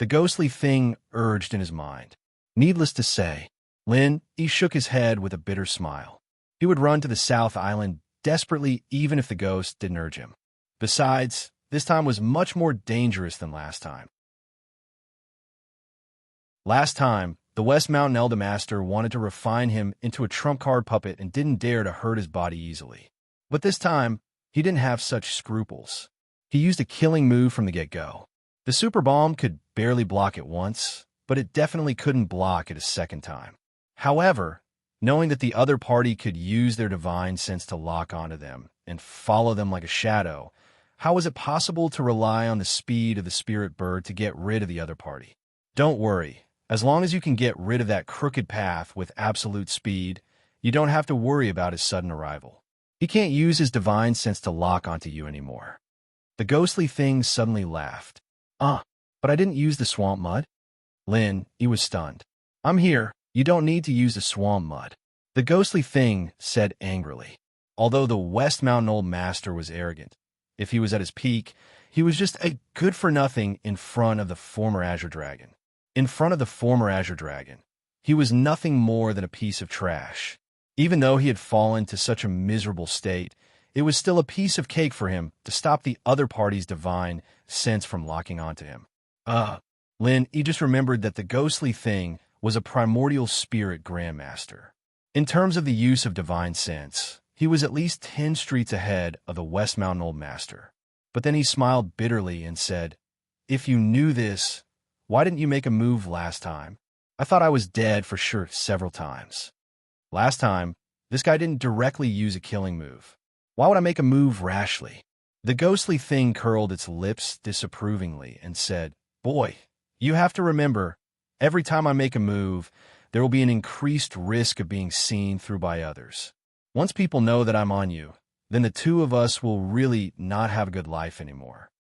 The ghostly thing urged in his mind. Needless to say, Lin Yi shook his head with a bitter smile. He would run to the South Island desperately even if the ghost didn't urge him. Besides, this time was much more dangerous than last time. Last time, the West Mountain Elder Master wanted to refine him into a trump card puppet and didn't dare to hurt his body easily. But this time, he didn't have such scruples. He used a killing move from the get-go. The super bomb could barely block it once, but it definitely couldn't block it a second time. However, knowing that the other party could use their divine sense to lock onto them and follow them like a shadow, how was it possible to rely on the speed of the spirit bird to get rid of the other party? Don't worry, as long as you can get rid of that crooked path with absolute speed, you don't have to worry about his sudden arrival. He can't use his divine sense to lock onto you anymore. The ghostly thing suddenly laughed. But I didn't use the swamp mud. Lin, he was stunned. I'm here. You don't need to use the swamp mud. The ghostly thing said angrily. Although the West Mountain Old Master was arrogant, if he was at his peak, he was just a good-for-nothing in front of the former Azure Dragon. In front of the former Azure Dragon, he was nothing more than a piece of trash. Even though he had fallen to such a miserable state, it was still a piece of cake for him to stop the other party's divine sense from locking onto him. Lin, he just remembered that the ghostly thing was a primordial spirit grandmaster. In terms of the use of divine sense, he was at least 10 streets ahead of the West Mountain Old Master. But then he smiled bitterly and said, If you knew this, why didn't you make a move last time? I thought I was dead for sure several times. Last time, this guy didn't directly use a killing move. Why would I make a move rashly? The ghostly thing curled its lips disapprovingly and said, Boy, you have to remember, every time I make a move, there will be an increased risk of being seen through by others. Once people know that I'm on you, then the two of us will really not have a good life anymore.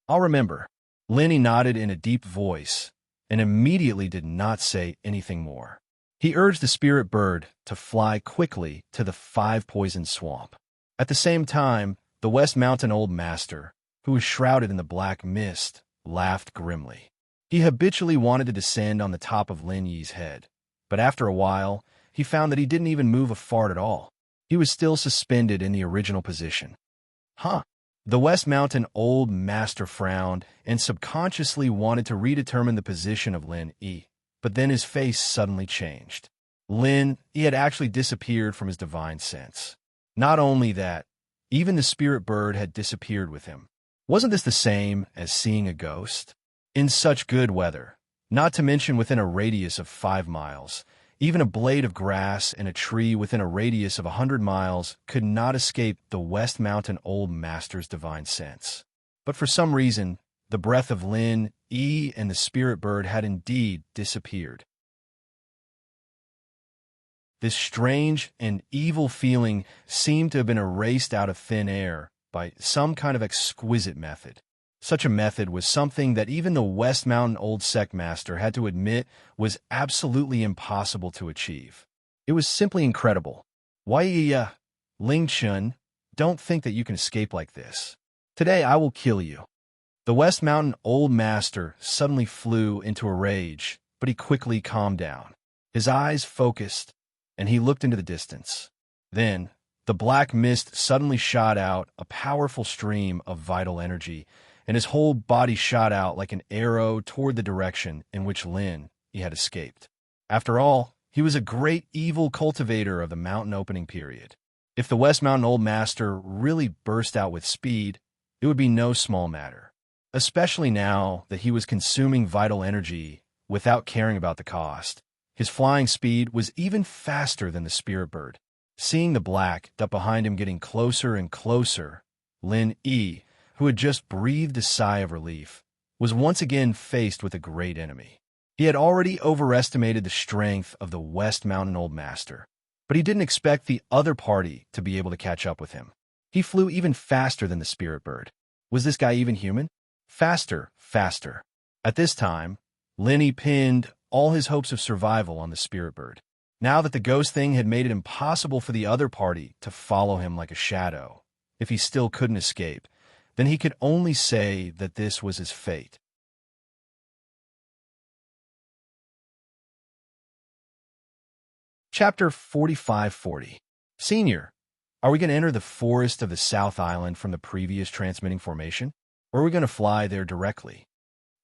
I'll remember. Lenny nodded in a deep voice and immediately did not say anything more. He urged the spirit bird to fly quickly to the 5-poison swamp. At the same time, the West Mountain Old Master, who was shrouded in the black mist, laughed grimly. He habitually wanted to descend on the top of Lin Yi's head, but after a while, he found that he didn't even move a fart at all. He was still suspended in the original position. The West Mountain Old Master frowned and subconsciously wanted to redetermine the position of Lin Yi, but then his face suddenly changed. Lin Yi had actually disappeared from his divine sense. Not only that, even the spirit bird had disappeared with him. Wasn't this the same as seeing a ghost? In such good weather, not to mention within a radius of 5 miles, even a blade of grass and a tree within a radius of 100 miles could not escape the West Mountain Old Master's divine sense. But for some reason, the breath of Lin Yi and the spirit bird had indeed disappeared. This strange and evil feeling seemed to have been erased out of thin air by some kind of exquisite method. Such a method was something that even the West Mountain Old Sect Master had to admit was absolutely impossible to achieve. It was simply incredible. Why, Ling Chun, don't think that you can escape like this. Today I will kill you. The West Mountain Old Master suddenly flew into a rage, but he quickly calmed down. His eyes focused, and he looked into the distance. Then, the black mist suddenly shot out, a powerful stream of vital energy, and his whole body shot out like an arrow toward the direction in which he had escaped. After all, he was a great evil cultivator of the mountain opening period. If the West Mountain Old Master really burst out with speed, it would be no small matter, especially now that he was consuming vital energy without caring about the cost. His flying speed was even faster than the spirit bird. Seeing the black duck behind him getting closer and closer, Lin Yi, who had just breathed a sigh of relief, was once again faced with a great enemy. He had already overestimated the strength of the West Mountain Old Master, but he didn't expect the other party to be able to catch up with him. He flew even faster than the spirit bird. Was this guy even human? Faster, faster. At this time, Linny pinned all his hopes of survival on the spirit bird. Now that the ghost thing had made it impossible for the other party to follow him like a shadow, if he still couldn't escape, then he could only say that this was his fate. Chapter 4540. Senior, are we going to enter the forest of the South Island from the previous transmitting formation, or are we going to fly there directly?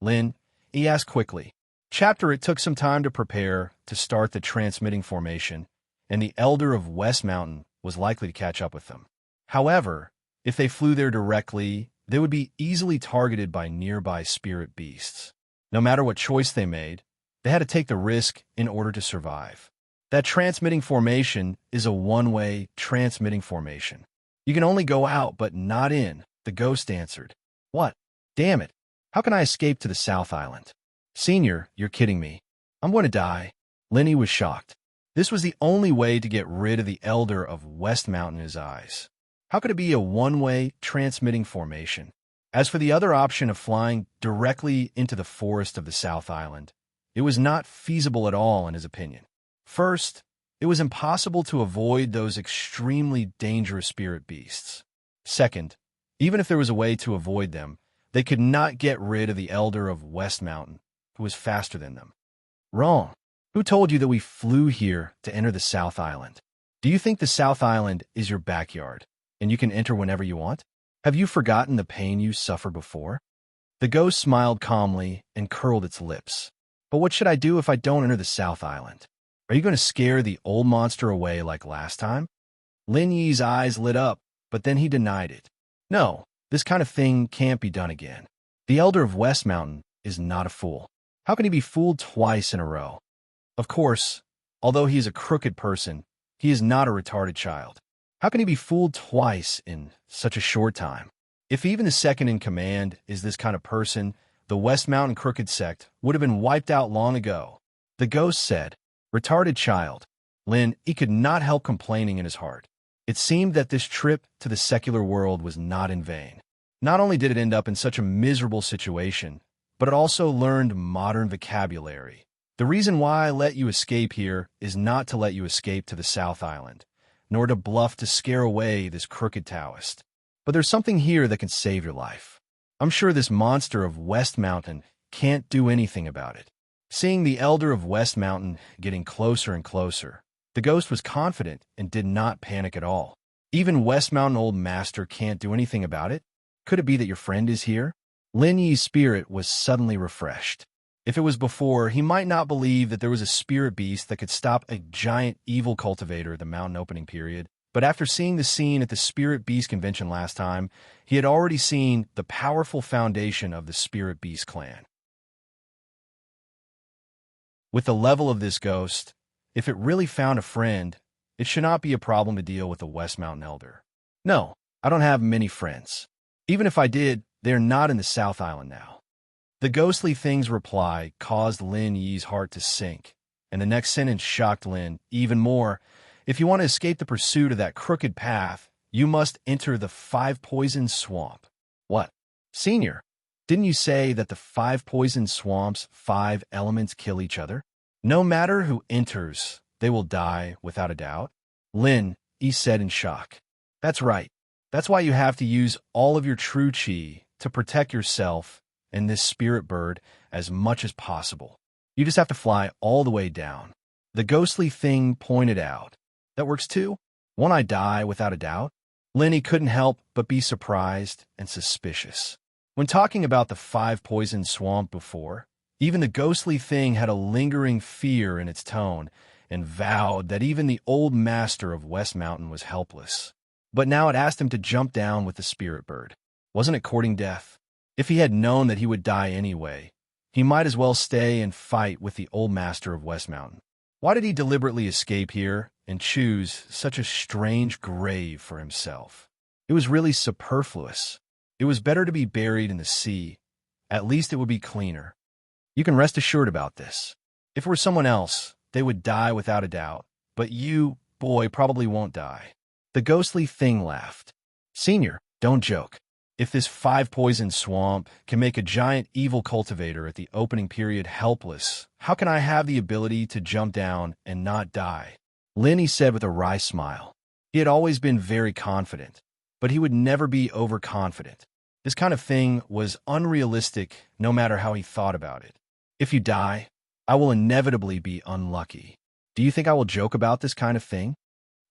Lin, he asked quickly. Chapter, it took some time to prepare to start the transmitting formation, and the Elder of West Mountain was likely to catch up with them. However, if they flew there directly, they would be easily targeted by nearby spirit beasts. No matter what choice they made, they had to take the risk in order to survive. That transmitting formation is a one-way transmitting formation. You can only go out but not in, the ghost answered. What? Damn it. How can I escape to the South Island? Senior, you're kidding me. I'm going to die. Linny was shocked. This was the only way to get rid of the Elder of West Mountain in his eyes. How could it be a one-way transmitting formation? As for the other option of flying directly into the forest of the South Island, it was not feasible at all in his opinion. First, it was impossible to avoid those extremely dangerous spirit beasts. Second, even if there was a way to avoid them, they could not get rid of the Elder of West Mountain, who was faster than them. Wrong. Who told you that we flew here to enter the South Island? Do you think the South Island is your backyard, and you can enter whenever you want? Have you forgotten the pain you suffered before? The ghost smiled calmly and curled its lips. But what should I do if I don't enter the South Island? Are you going to scare the old monster away like last time? Lin Yi's eyes lit up, but then he denied it. No, this kind of thing can't be done again. The Elder of West Mountain is not a fool. How can he be fooled twice in a row? Of course, although he is a crooked person, he is not a retarded child. How can he be fooled twice in such a short time? If even the second in command is this kind of person, the West Mountain Crooked Sect would have been wiped out long ago. The ghost said, Retarded child. Lin, he could not help complaining in his heart. It seemed that this trip to the secular world was not in vain. Not only did it end up in such a miserable situation, but it also learned modern vocabulary. The reason why I let you escape here is not to let you escape to the South Island, nor to bluff to scare away this crooked Taoist. But there's something here that can save your life. I'm sure this monster of West Mountain can't do anything about it. Seeing the Elder of West Mountain getting closer and closer, the ghost was confident and did not panic at all. Even West Mountain Old Master can't do anything about it? Could it be that your friend is here? Lin Yi's spirit was suddenly refreshed. If it was before, he might not believe that there was a spirit beast that could stop a giant evil cultivator of the mountain opening period, but after seeing the scene at the Spirit Beast Convention last time, he had already seen the powerful foundation of the Spirit Beast clan. With the level of this ghost, if it really found a friend, it should not be a problem to deal with the West Mountain Elder. No, I don't have many friends. Even if I did, they're not in the South Island now. The ghostly thing's reply caused Lin Yi's heart to sink, and the next sentence shocked Lin even more. If you want to escape the pursuit of that crooked path, you must enter the Five Poison Swamp. What? Senior, didn't you say that the Five Poison Swamps' 5 elements kill each other? No matter who enters, they will die without a doubt. Lin, he said in shock. That's right. That's why you have to use all of your true chi to protect yourself and this spirit bird as much as possible. You just have to fly all the way down. The ghostly thing pointed out. That works too? Won't I die without a doubt? Lenny couldn't help but be surprised and suspicious. When talking about the 5-poison swamp before, even the ghostly thing had a lingering fear in its tone and vowed that even the old master of West Mountain was helpless. But now it asked him to jump down with the spirit bird. Wasn't it courting death? If he had known that he would die anyway, he might as well stay and fight with the old master of West Mountain. Why did he deliberately escape here and choose such a strange grave for himself? It was really superfluous. It was better to be buried in the sea. At least it would be cleaner. You can rest assured about this. If it were someone else, they would die without a doubt. But you, boy, probably won't die. The ghostly thing laughed. Senior, don't joke. If this 5-poison swamp can make a giant evil cultivator at the opening period helpless, how can I have the ability to jump down and not die? Lenny said with a wry smile. He had always been very confident, but he would never be overconfident. This kind of thing was unrealistic no matter how he thought about it. If you die, I will inevitably be unlucky. Do you think I will joke about this kind of thing?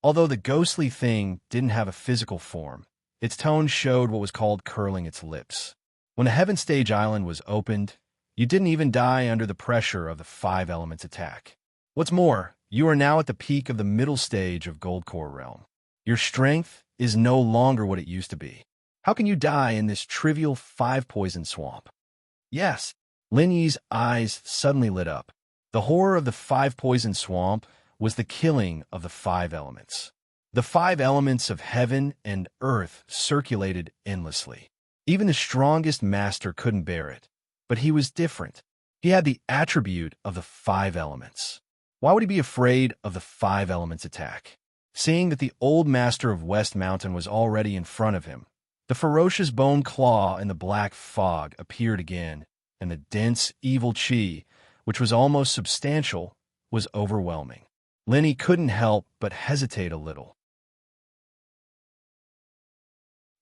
Although the ghostly thing didn't have a physical form, its tone showed what was called curling its lips. When the Heaven Stage Island was opened, you didn't even die under the pressure of the 5 elements attack. What's more, you are now at the peak of the middle stage of Goldcore Realm. Your strength is no longer what it used to be. How can you die in this trivial 5-poison swamp? Yes, Linyi's eyes suddenly lit up. The horror of the 5-poison swamp was the killing of the 5 elements. The 5 elements of heaven and earth circulated endlessly. Even the strongest master couldn't bear it. But he was different. He had the attribute of the 5 elements. Why would he be afraid of the 5 elements attack? Seeing that the old master of West Mountain was already in front of him, the ferocious bone claw in the black fog appeared again, and the dense evil chi, which was almost substantial, was overwhelming. Lenny couldn't help but hesitate a little.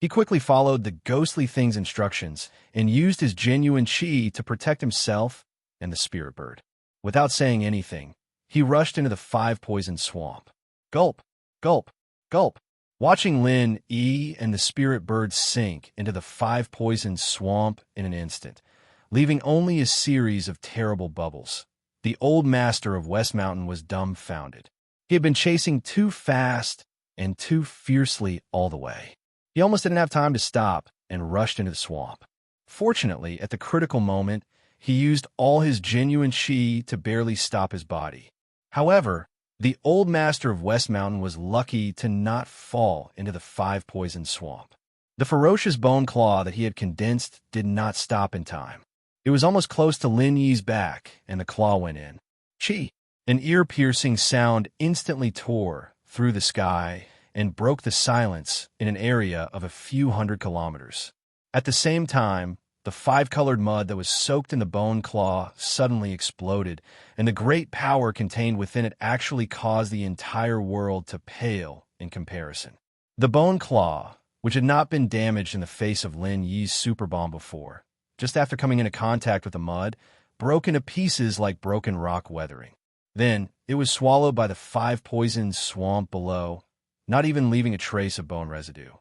He quickly followed the ghostly thing's instructions and used his genuine chi to protect himself and the spirit bird. Without saying anything, he rushed into the 5-poison swamp. Gulp, gulp, gulp. Watching Lin Yi and the spirit bird sink into the 5-poison swamp in an instant, leaving only a series of terrible bubbles, the old master of West Mountain was dumbfounded. He had been chasing too fast and too fiercely all the way. He almost didn't have time to stop and rushed into the swamp. Fortunately, at the critical moment, he used all his genuine chi to barely stop his body. However, the old master of West Mountain was lucky to not fall into the 5-poison swamp. The ferocious bone claw that he had condensed did not stop in time. It was almost close to Lin Yi's back, and the claw went in. Chi! An ear-piercing sound instantly tore through the sky and broke the silence in an area of a few hundred kilometers. At the same time, the 5-colored mud that was soaked in the bone claw suddenly exploded, and the great power contained within it actually caused the entire world to pale in comparison. The bone claw, which had not been damaged in the face of Lin Yi's super bomb before, just after coming into contact with the mud, broke into pieces like broken rock weathering. Then, it was swallowed by the 5-poison swamp below, not even leaving a trace of bone residue.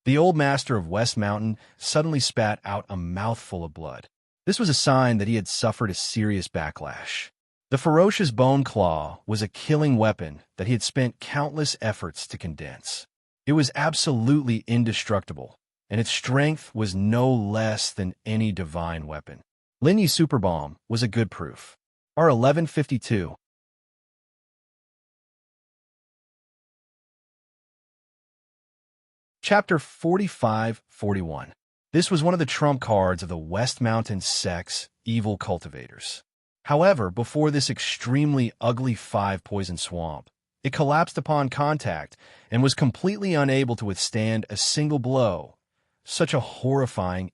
The old master of West Mountain suddenly spat out a mouthful of blood. This was a sign that he had suffered a serious backlash. The ferocious bone claw was a killing weapon that he had spent countless efforts to condense. It was absolutely indestructible, and its strength was no less than any divine weapon. Lin Yi's super bomb was a good proof. R1152. Chapter 45-41. This was one of the trump cards of the West Mountain Sect's evil cultivators. However, before this extremely ugly 5-poison swamp, it collapsed upon contact and was completely unable to withstand a single blow. Such a horrifying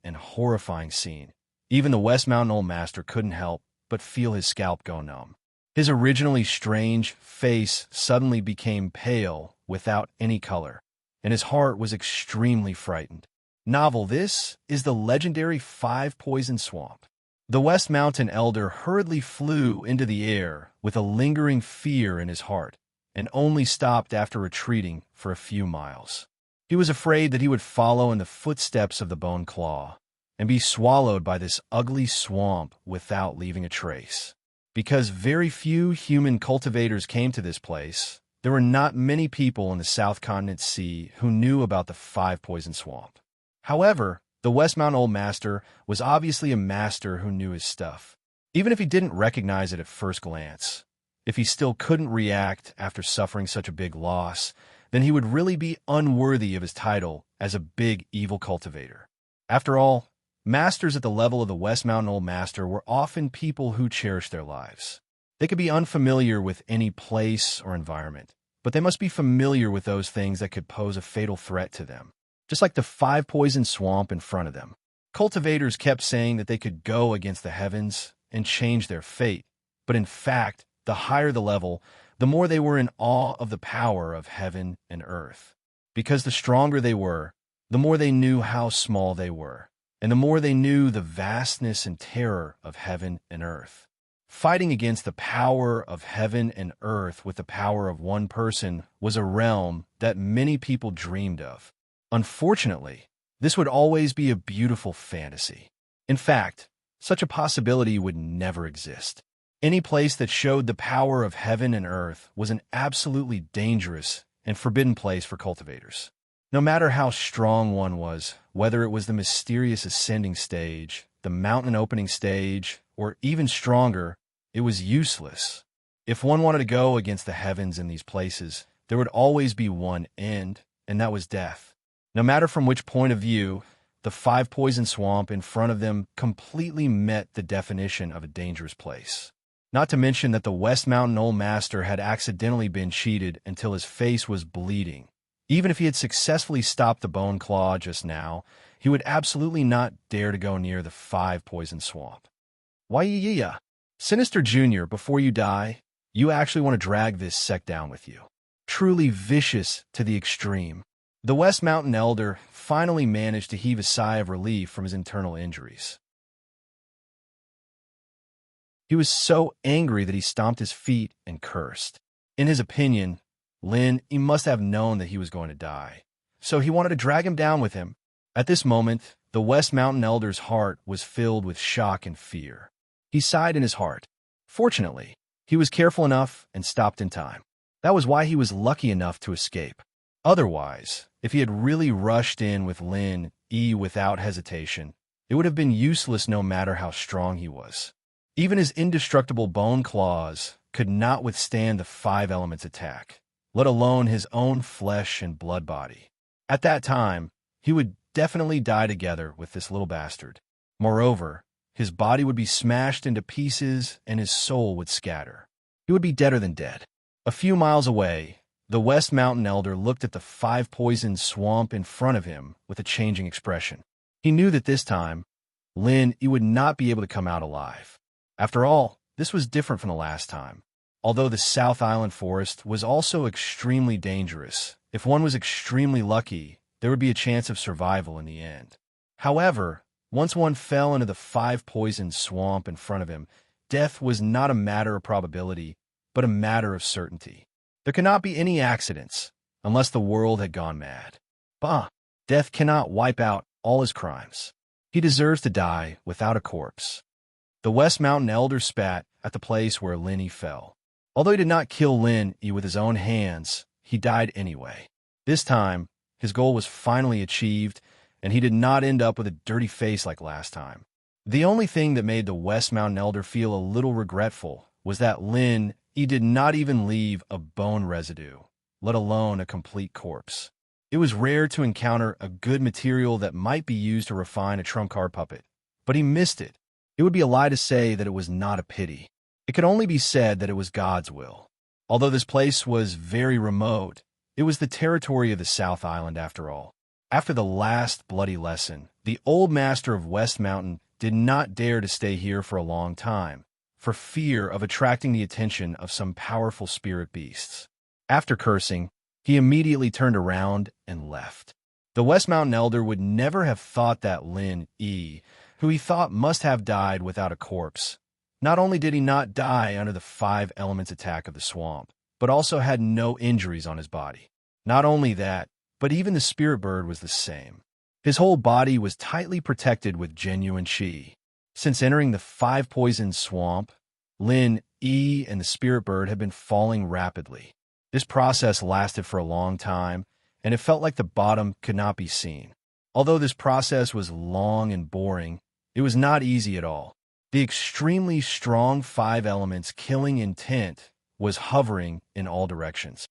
scene. Even the West Mountain Old Master couldn't help but feel his scalp go numb. His originally strange face suddenly became pale without any color, and his heart was extremely frightened. novel. This is the legendary Five-Poison Swamp. The West Mountain Elder hurriedly flew into the air with a lingering fear in his heart, and only stopped after retreating for a few miles. He was afraid that he would follow in the footsteps of the Bone Claw and be swallowed by this ugly swamp without leaving a trace. Because very few human cultivators came to this place, there were not many people in the South Continent Sea who knew about the Five-Poison Swamp. However, the West Mountain Old Master was obviously a master who knew his stuff. Even if he didn't recognize it at first glance, if he still couldn't react after suffering such a big loss, then he would really be unworthy of his title as a big evil cultivator. After all, masters at the level of the West Mountain Old Master were often people who cherished their lives. They could be unfamiliar with any place or environment, but they must be familiar with those things that could pose a fatal threat to them. Just like the Five-Poison Swamp in front of them. Cultivators kept saying that they could go against the heavens and change their fate, but in fact, the higher the level, the more they were in awe of the power of heaven and earth. Because the stronger they were, the more they knew how small they were, and the more they knew the vastness and terror of heaven and earth. Fighting against the power of heaven and earth with the power of one person was a realm that many people dreamed of. Unfortunately, this would always be a beautiful fantasy. In fact, such a possibility would never exist. Any place that showed the power of heaven and earth was an absolutely dangerous and forbidden place for cultivators. No matter how strong one was, whether it was the mysterious ascending stage, the mountain opening stage, or even stronger, it was useless. If one wanted to go against the heavens in these places, there would always be one end, and that was death. No matter from which point of view, the Five-Poison Swamp in front of them completely met the definition of a dangerous place. Not to mention that the West Mountain Old Master had accidentally been cheated until his face was bleeding. Even if he had successfully stopped the Bone Claw just now, he would absolutely not dare to go near the Five-Poison Swamp. Why, Sinister Jr., before you die, you actually want to drag this sect down with you. Truly vicious to the extreme. The West Mountain Elder finally managed to heave a sigh of relief from his internal injuries. He was so angry that he stomped his feet and cursed. In his opinion, he must have known that he was going to die, so he wanted to drag him down with him. At this moment, the West Mountain Elder's heart was filled with shock and fear. He sighed in his heart. Fortunately, he was careful enough and stopped in time. That was why he was lucky enough to escape. Otherwise, if he had really rushed in with without hesitation, it would have been useless no matter how strong he was. Even his indestructible bone claws could not withstand the five elements' attack, let alone his own flesh and blood body. At that time, he would definitely die together with this little bastard. Moreover, his body would be smashed into pieces and his soul would scatter. He would be deader than dead. A few miles away, the West Mountain Elder looked at the Five-Poison Swamp in front of him with a changing expression. He knew that this time, he would not be able to come out alive. After all, this was different from the last time. Although the South Island Forest was also extremely dangerous, if one was extremely lucky, there would be a chance of survival in the end. However, once one fell into the Five-Poison Swamp in front of him, death was not a matter of probability, but a matter of certainty. There cannot be any accidents, unless the world had gone mad. Death cannot wipe out all his crimes. He deserves to die without a corpse. The West Mountain Elder spat at the place where Linny fell. Although he did not kill Linny with his own hands, he died anyway. This time, his goal was finally achieved, and he did not end up with a dirty face like last time. The only thing that made the West Mountain Elder feel a little regretful was that he did not even leave a bone residue, let alone a complete corpse. It was rare to encounter a good material that might be used to refine a trump card puppet, but he missed it. It would be a lie to say that it was not a pity. It could only be said that it was God's will. Although this place was very remote, it was the territory of the South Island after all. After the last bloody lesson, the old master of West Mountain did not dare to stay here for a long time, for fear of attracting the attention of some powerful spirit beasts. After cursing, he immediately turned around and left. The West Mountain Elder would never have thought that Lin Yi, who he thought must have died without a corpse. Not only did he not die under the 5 elements attack of the swamp, but also had no injuries on his body. Not only that, but even the spirit bird was the same. His whole body was tightly protected with genuine qi. Since entering the 5 poison swamp, Lin Yi and the spirit bird had been falling rapidly. This process lasted for a long time, and it felt like the bottom could not be seen. Although this process was long and boring, it was not easy at all. The extremely strong 5 elements killing intent was hovering in all directions.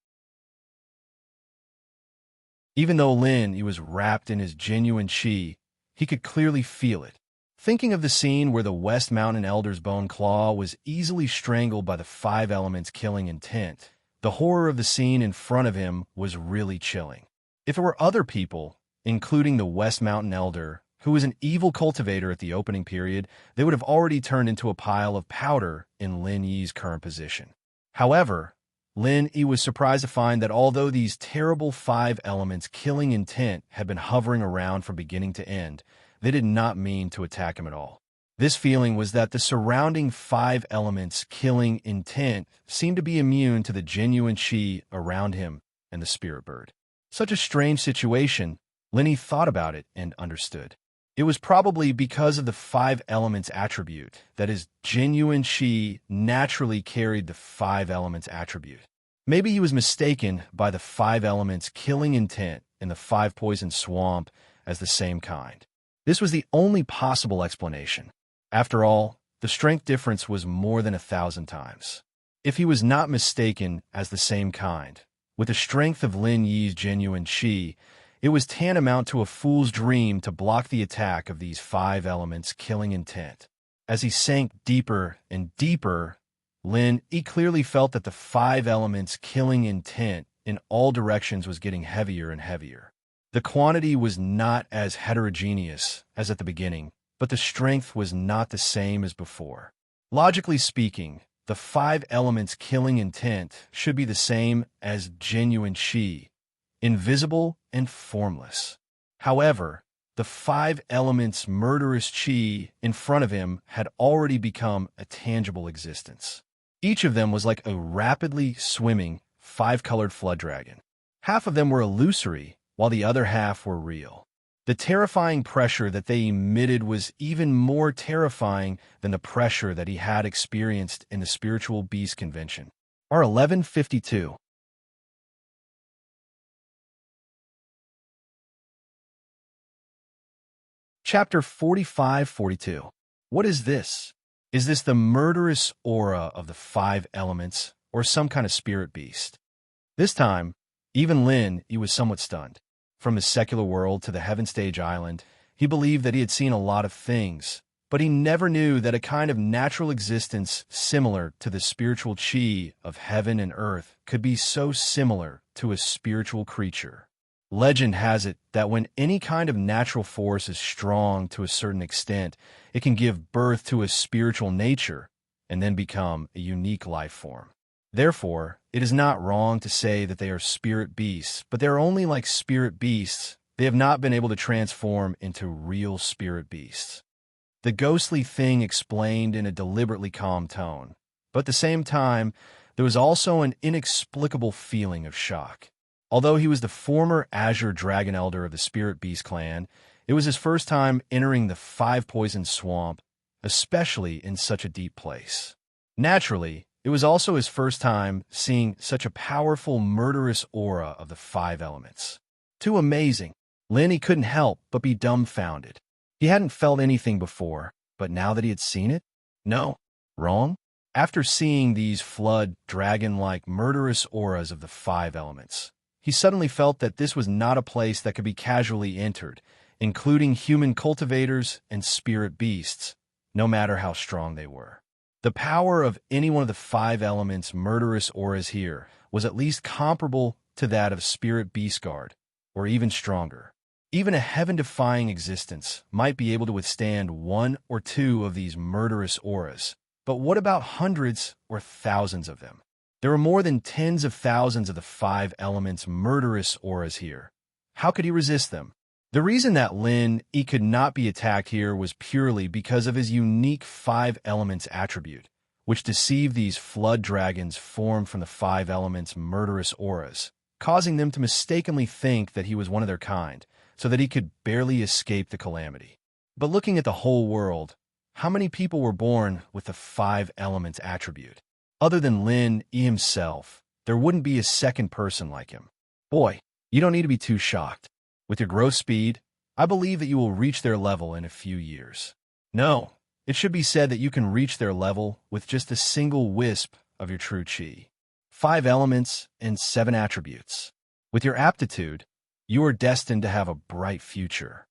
Even though Lin Yi was wrapped in his genuine qi, he could clearly feel it. Thinking of the scene where the West Mountain Elder's bone claw was easily strangled by the 5 elements killing intent, the horror of the scene in front of him was really chilling. If it were other people, including the West Mountain Elder, who was an evil cultivator at the opening period, they would have already turned into a pile of powder in Lin Yi's current position. However, Lin Yi was surprised to find that although these terrible 5 elements killing intent had been hovering around from beginning to end, they did not mean to attack him at all. This feeling was that the surrounding 5 elements killing intent seemed to be immune to the genuine qi around him and the spirit bird. Such a strange situation, Lin Yi thought about it and understood. It was probably because of the 5 elements attribute that his genuine qi naturally carried the 5 elements attribute. Maybe he was mistaken by the 5 elements killing intent in the 5 poison swamp as the same kind. This was the only possible explanation. After all, the strength difference was more than 1,000 times. If he was not mistaken as the same kind, with the strength of Lin Yi's genuine qi, it was tantamount to a fool's dream to block the attack of these 5 elements killing intent. As he sank deeper and deeper, Lin Yi clearly felt that the 5 elements killing intent in all directions was getting heavier and heavier. The quantity was not as heterogeneous as at the beginning, but the strength was not the same as before. Logically speaking, the 5 elements killing intent should be the same as genuine qi, invisible and formless. However, the 5 elements' murderous qi in front of him had already become a tangible existence. Each of them was like a rapidly swimming 5-colored flood dragon. Half of them were illusory, while the other half were real. The terrifying pressure that they emitted was even more terrifying than the pressure that he had experienced in the Spiritual Beast Convention. R1152. Chapter 45-42. What is this? Is this the murderous aura of the 5 elements, or some kind of spirit beast? This time, even Lin Yi was somewhat stunned. From his secular world to the Heaven Stage Island, he believed that he had seen a lot of things, but he never knew that a kind of natural existence similar to the spiritual qi of heaven and earth could be so similar to a spiritual creature. Legend has it that when any kind of natural force is strong to a certain extent, it can give birth to a spiritual nature and then become a unique life form. Therefore, it is not wrong to say that they are spirit beasts, but they are only like spirit beasts. They have not been able to transform into real spirit beasts. The ghostly thing explained in a deliberately calm tone, but at the same time, there was also an inexplicable feeling of shock. Although he was the former Azure Dragon Elder of the Spirit Beast clan, it was his first time entering the 5 poison swamp, especially in such a deep place. Naturally, it was also his first time seeing such a powerful, murderous aura of the 5 elements. Too amazing. Lin Yi couldn't help but be dumbfounded. He hadn't felt anything before, but now that he had seen it? No. Wrong? After seeing these flood, dragon-like, murderous auras of the 5 elements, he suddenly felt that this was not a place that could be casually entered, including human cultivators and spirit beasts, no matter how strong they were. The power of any one of the 5 elements' murderous auras here was at least comparable to that of Spirit Beastguard, or even stronger. Even a heaven-defying existence might be able to withstand 1 or 2 of these murderous auras, but what about hundreds or thousands of them? There were more than tens of thousands of the 5 elements' murderous auras here, How could he resist them? The reason that Lin Yi could not be attacked here was purely because of his unique five elements attribute, which deceived these flood dragons formed from the five elements' murderous auras, causing them to mistakenly think that he was one of their kind, so that he could barely escape the calamity. But looking at the whole world, how many people were born with the five elements attribute? Other than Lin Yi himself, there wouldn't be a second person like him. Boy, you don't need to be too shocked. With your growth speed, I believe that you will reach their level in a few years. No, it should be said that you can reach their level with just a single wisp of your true chi. 5 elements and 7 attributes. With your aptitude, you are destined to have a bright future.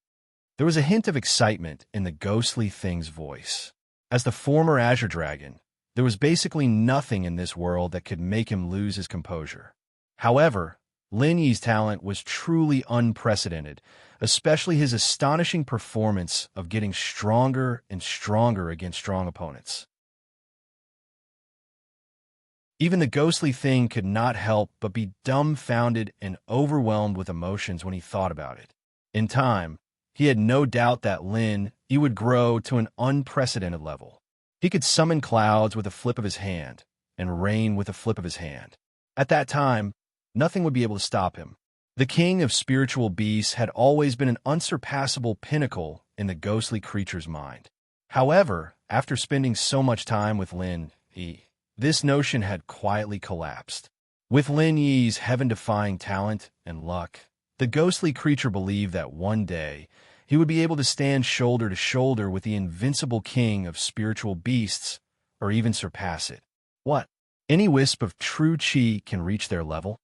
There was a hint of excitement in the ghostly thing's voice. As the former Azure Dragon, there was basically nothing in this world that could make him lose his composure. However, Lin Yi's talent was truly unprecedented, especially his astonishing performance of getting stronger and stronger against strong opponents. Even the ghostly thing could not help but be dumbfounded and overwhelmed with emotions when he thought about it. In time, he had no doubt that Lin Yi would grow to an unprecedented level. He could summon clouds with a flip of his hand and rain with a flip of his hand. At that time, nothing would be able to stop him. The king of spiritual beasts had always been an unsurpassable pinnacle in the ghostly creature's mind. However, after spending so much time with Lin Yi, this notion had quietly collapsed. With Lin Yi's heaven-defying talent and luck, the ghostly creature believed that one day he would be able to stand shoulder to shoulder with the invincible king of spiritual beasts, or even surpass it. What? Any wisp of true chi can reach their level?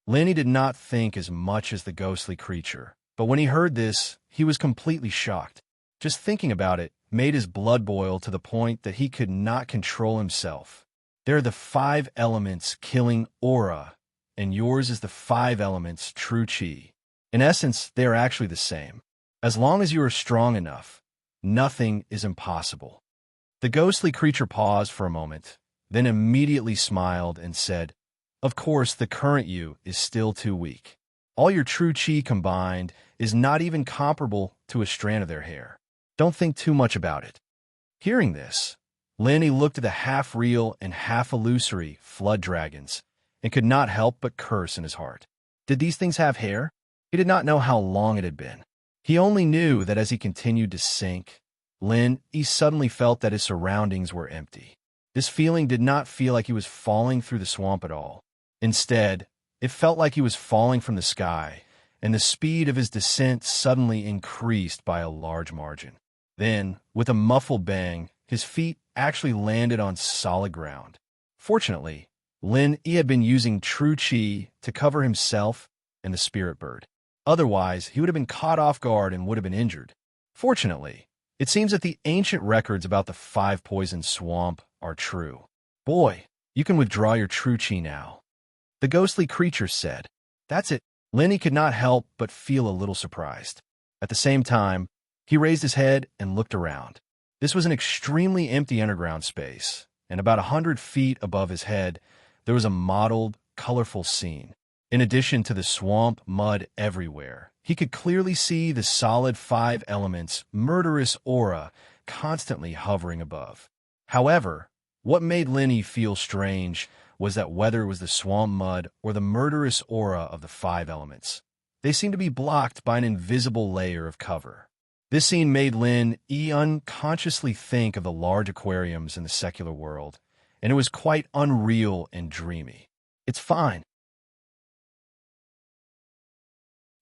Lin Yi did not think as much as the ghostly creature, but when he heard this, he was completely shocked. Just thinking about it made his blood boil to the point that he could not control himself. They're the 5 elements killing aura, and yours is the 5 elements true chi. In essence, they are actually the same. As long as you are strong enough, nothing is impossible. The ghostly creature paused for a moment, then immediately smiled and said, "Of course, the current you is still too weak. All your true chi combined is not even comparable to a strand of their hair. Don't think too much about it." Hearing this, Lin Yi looked at the half-real and half-illusory flood dragons and could not help but curse in his heart. Did these things have hair? He did not know how long it had been. He only knew that as he continued to sink, Lin Yi suddenly felt that his surroundings were empty. This feeling did not feel like he was falling through the swamp at all. Instead, it felt like he was falling from the sky, and the speed of his descent suddenly increased by a large margin. Then, with a muffled bang, his feet actually landed on solid ground. Fortunately, Lin Yi had been using true chi to cover himself and the spirit bird. Otherwise, he would have been caught off guard and would have been injured. Fortunately, it seems that the ancient records about the 5-poison swamp are true. Boy, you can withdraw your true chi now, the ghostly creature said. That's it. Lin Yi could not help but feel a little surprised. At the same time, he raised his head and looked around. This was an extremely empty underground space, and about 100 feet above his head, there was a mottled, colorful scene. In addition to the swamp mud everywhere, he could clearly see the solid 5 elements murderous aura constantly hovering above. However, what made Lin Yi feel strange was that whether it was the swamp mud or the murderous aura of the 5 elements, they seemed to be blocked by an invisible layer of cover. This scene made Lin Yi unconsciously think of the large aquariums in the secular world, and it was quite unreal and dreamy. It's fine.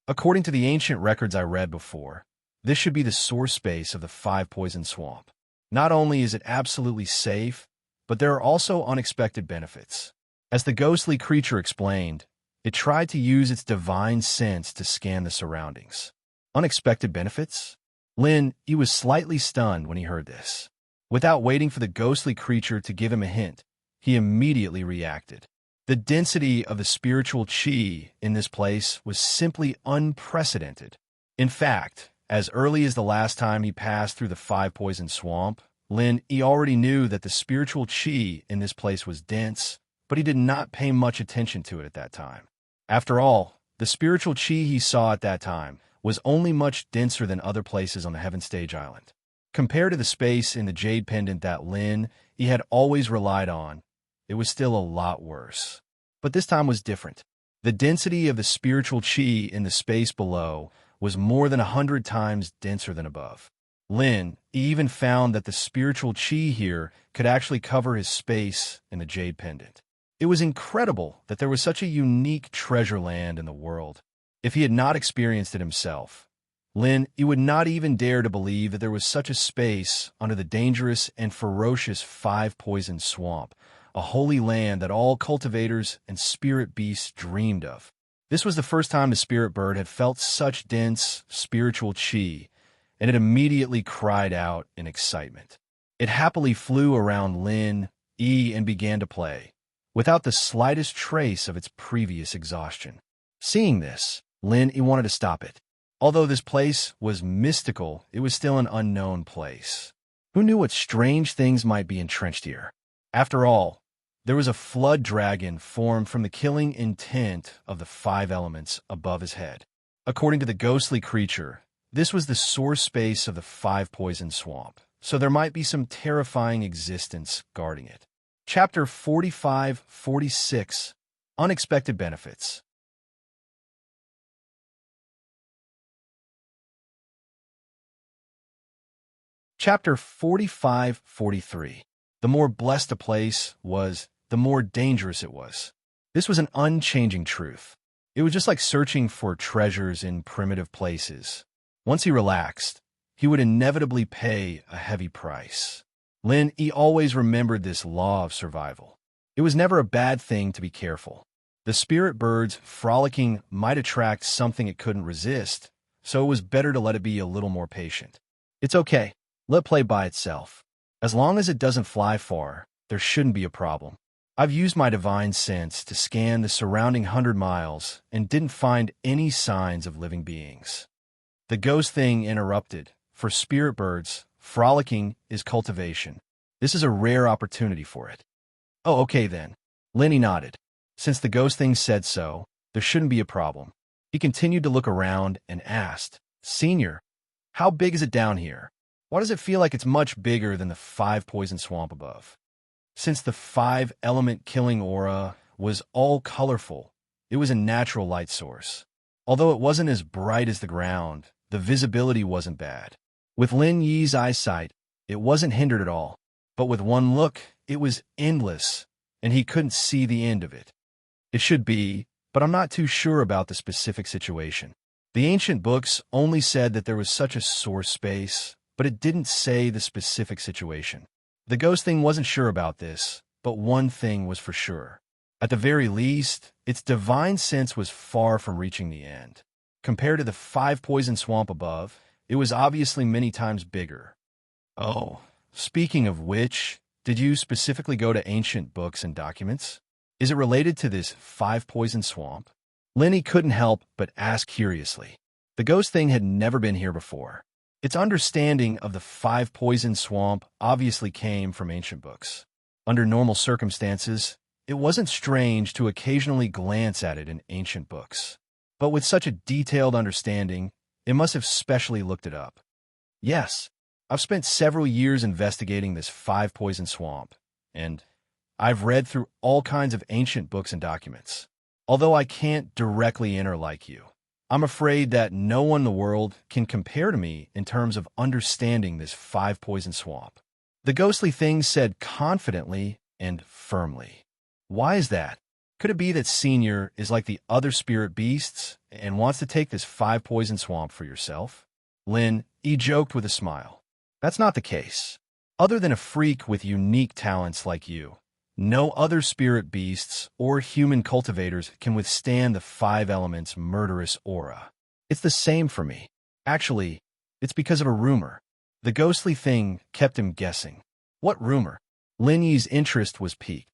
According to the ancient records I read before, this should be the source space of the 5-poison swamp. Not only is it absolutely safe, but there are also unexpected benefits. As the ghostly creature explained, it tried to use its divine sense to scan the surroundings. Unexpected benefits? Lin Yi was slightly stunned when he heard this. Without waiting for the ghostly creature to give him a hint, he immediately reacted. The density of the spiritual chi in this place was simply unprecedented. In fact, as early as the last time he passed through the 5-poison swamp, Lin Yi already knew that the spiritual chi in this place was dense, but he did not pay much attention to it at that time. After all, the spiritual chi he saw at that time was only much denser than other places on the Heaven Stage Island. Compared to the space in the Jade Pendant that Lin he had always relied on, it was still a lot worse. But this time was different. The density of the spiritual chi in the space below was more than 100 times denser than above. Lin even found that the spiritual chi here could actually cover his space in the Jade Pendant. It was incredible that there was such a unique treasure land in the world. If he had not experienced it himself, Lin he would not even dare to believe that there was such a space under the dangerous and ferocious Five Poison Swamp, a holy land that all cultivators and spirit beasts dreamed of. This was the first time the spirit bird had felt such dense spiritual chi, and it immediately cried out in excitement. It happily flew around Lin and began to play, without the slightest trace of its previous exhaustion. Seeing this, Lin wanted to stop it. Although this place was mystical, it was still an unknown place. Who knew what strange things might be entrenched here? After all, there was a flood dragon formed from the killing intent of the five elements above his head. According to the ghostly creature, this was the source space of the Five Poison Swamp, so there might be some terrifying existence guarding it. Chapter 45-46, Unexpected Benefits. Chapter 45-43. The more blessed a place was, the more dangerous it was. This was an unchanging truth. It was just like searching for treasures in primitive places. Once he relaxed, he would inevitably pay a heavy price. Lin he always remembered this law of survival. It was never a bad thing to be careful. The spirit bird's frolicking might attract something it couldn't resist, so it was better to let it be a little more patient. It's okay. Let it play by itself. As long as it doesn't fly far, there shouldn't be a problem. I've used my divine sense to scan the surrounding 100 miles and didn't find any signs of living beings. The ghost thing interrupted. For spirit birds, frolicking is cultivation. This is a rare opportunity for it. Oh, okay then. Lenny nodded. Since the ghost thing said so, there shouldn't be a problem. He continued to look around and asked, Senior, how big is it down here? Why does it feel like it's much bigger than the Five Poison Swamp above? Since the five-element killing aura was all colorful, it was a natural light source. Although it wasn't as bright as the ground, the visibility wasn't bad. With Lin Yi's eyesight, it wasn't hindered at all. But with one look, it was endless, and he couldn't see the end of it. It should be, but I'm not too sure about the specific situation. The ancient books only said that there was such a source space, but it didn't say the specific situation. The ghost thing wasn't sure about this, but one thing was for sure. At the very least, its divine sense was far from reaching the end. Compared to the Five Poison Swamp above, it was obviously many times bigger. Oh, speaking of which, did you specifically go to ancient books and documents? Is it related to this Five Poison Swamp? Lenny couldn't help but ask curiously. The ghost thing had never been here before. Its understanding of the Five Poison Swamp obviously came from ancient books. Under normal circumstances, it wasn't strange to occasionally glance at it in ancient books. But with such a detailed understanding, it must have specially looked it up. Yes, I've spent several years investigating this Five Poison Swamp, and I've read through all kinds of ancient books and documents. Although I can't directly enter like you, I'm afraid that no one in the world can compare to me in terms of understanding this Five Poison Swamp. The ghostly thing said confidently and firmly. Why is that? Could it be that Senior is like the other spirit beasts and wants to take this Five Poison Swamp for yourself? Lin joked with a smile. That's not the case. Other than a freak with unique talents like you, no other spirit beasts or human cultivators can withstand the five elements' murderous aura. It's the same for me. Actually, it's because of a rumor. The ghostly thing kept him guessing. What rumor? Lin Yi's interest was piqued.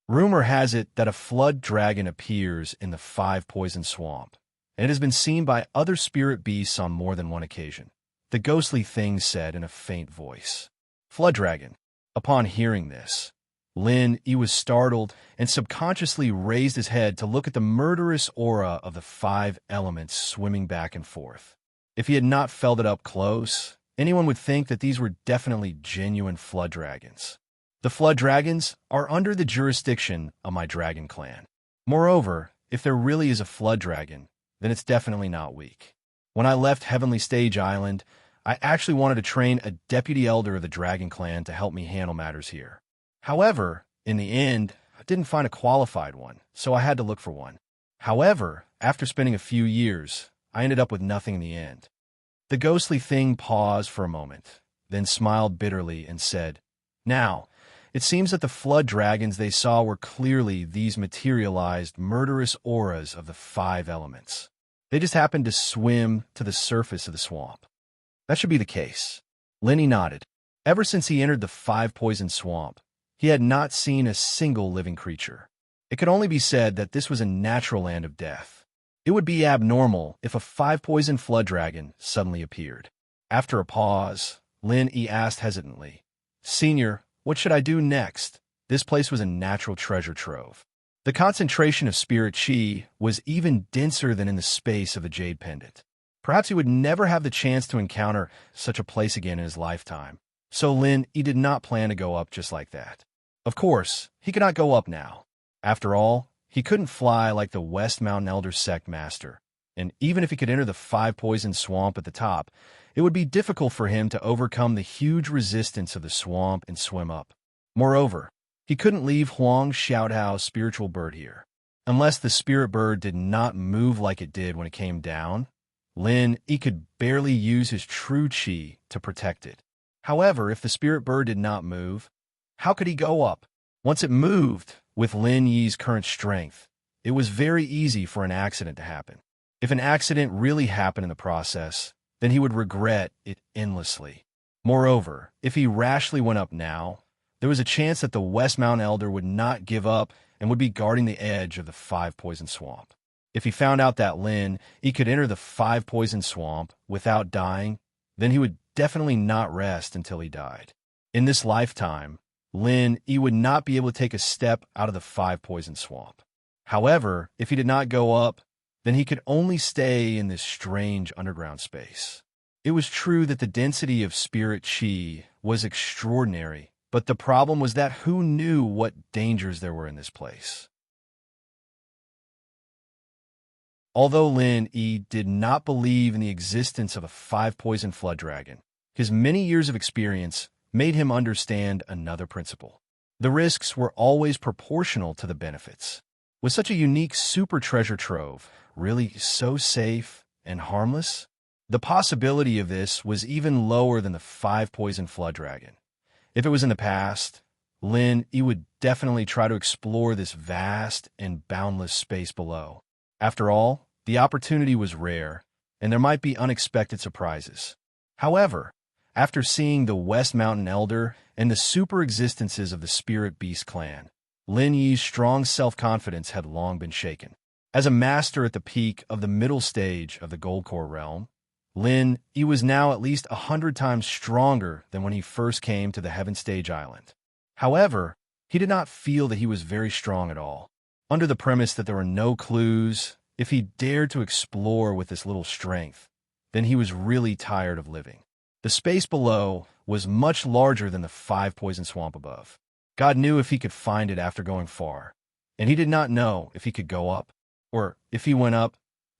Rumor has it that a flood dragon appears in the Five Poison Swamp, and it has been seen by other spirit beasts on more than one occasion. The ghostly thing said in a faint voice. Flood dragon. Upon hearing this, He was startled and subconsciously raised his head to look at the murderous aura of the 5 elements swimming back and forth. If he had not felt it up close, anyone would think that these were definitely genuine flood dragons. The flood dragons are under the jurisdiction of my dragon clan. Moreover, if there really is a flood dragon, then it's definitely not weak. When I left Heavenly Stage Island, I actually wanted to train a deputy elder of the dragon clan to help me handle matters here. However, in the end, I didn't find a qualified one, so I had to look for one. However, after spending a few years, I ended up with nothing in the end. The ghostly thing paused for a moment, then smiled bitterly and said, "Now, it seems that the flood dragons they saw were clearly these materialized, murderous auras of the 5 elements. They just happened to swim to the surface of the swamp." That should be the case. Lenny nodded. Ever since he entered the 5-poison swamp, he had not seen a single living creature. It could only be said that this was a natural land of death. It would be abnormal if a 5-poison flood dragon suddenly appeared. After a pause, Lenny asked hesitantly, "Senior, what should I do next?" This place was a natural treasure trove. The concentration of spirit chi was even denser than in the space of the jade pendant. Perhaps he would never have the chance to encounter such a place again in his lifetime. So he did not plan to go up just like that. Of course, he could not go up now. After all, he couldn't fly like the West Mountain Elder Sect Master, and even if he could enter the 5-poison swamp at the top, it would be difficult for him to overcome the huge resistance of the swamp and swim up. Moreover, he couldn't leave Huang Xiaotao's spiritual bird here. Unless the spirit bird did not move like it did when it came down, he could barely use his true chi to protect it. However, if the spirit bird did not move, how could he go up? Once it moved, with Lin Yi's current strength, it was very easy for an accident to happen. If an accident really happened in the process, then he would regret it endlessly. Moreover, if he rashly went up now, there was a chance that the West Mountain Elder would not give up and would be guarding the edge of the 5-poison swamp. If he found out that he could enter the 5-poison swamp without dying, then he would definitely not rest until he died. In this lifetime, he would not be able to take a step out of the 5-poison swamp. However, if he did not go up, then he could only stay in this strange underground space. It was true that the density of spirit chi was extraordinary, but the problem was that who knew what dangers there were in this place? Although Yi did not believe in the existence of a 5-poison flood dragon, his many years of experience made him understand another principle. The risks were always proportional to the benefits. Was such a unique super treasure trove really so safe and harmless? The possibility of this was even lower than the 5-poison flood dragon. If it was in the past, Yi would definitely try to explore this vast and boundless space below. After all, the opportunity was rare, and there might be unexpected surprises. However, after seeing the West Mountain Elder and the super existences of the Spirit Beast clan, Yi's strong self-confidence had long been shaken. As a master at the peak of the middle stage of the Gold Core realm, Yi was now at least 100 times stronger than when he first came to the Heaven Stage Island. However, he did not feel that he was very strong at all. Under the premise that there were no clues, if he dared to explore with this little strength, then he was really tired of living. The space below was much larger than the 5-poison swamp above. God knew if he could find it after going far, and he did not know if he could go up, or if he went up,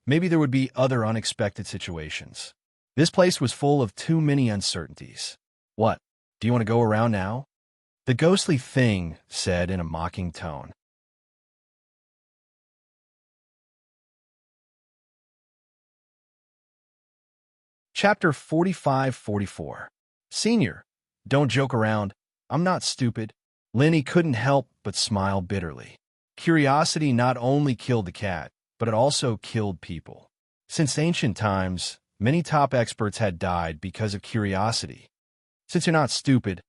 maybe there would be other unexpected situations. This place was full of too many uncertainties. "What? Do you want to go around now?" The ghostly thing said in a mocking tone. Chapter 45-44. Senior, don't joke around. I'm not stupid. Lenny couldn't help but smile bitterly. Curiosity not only killed the cat, but it also killed people. Since ancient times, many top experts had died because of curiosity. Since you're not stupid,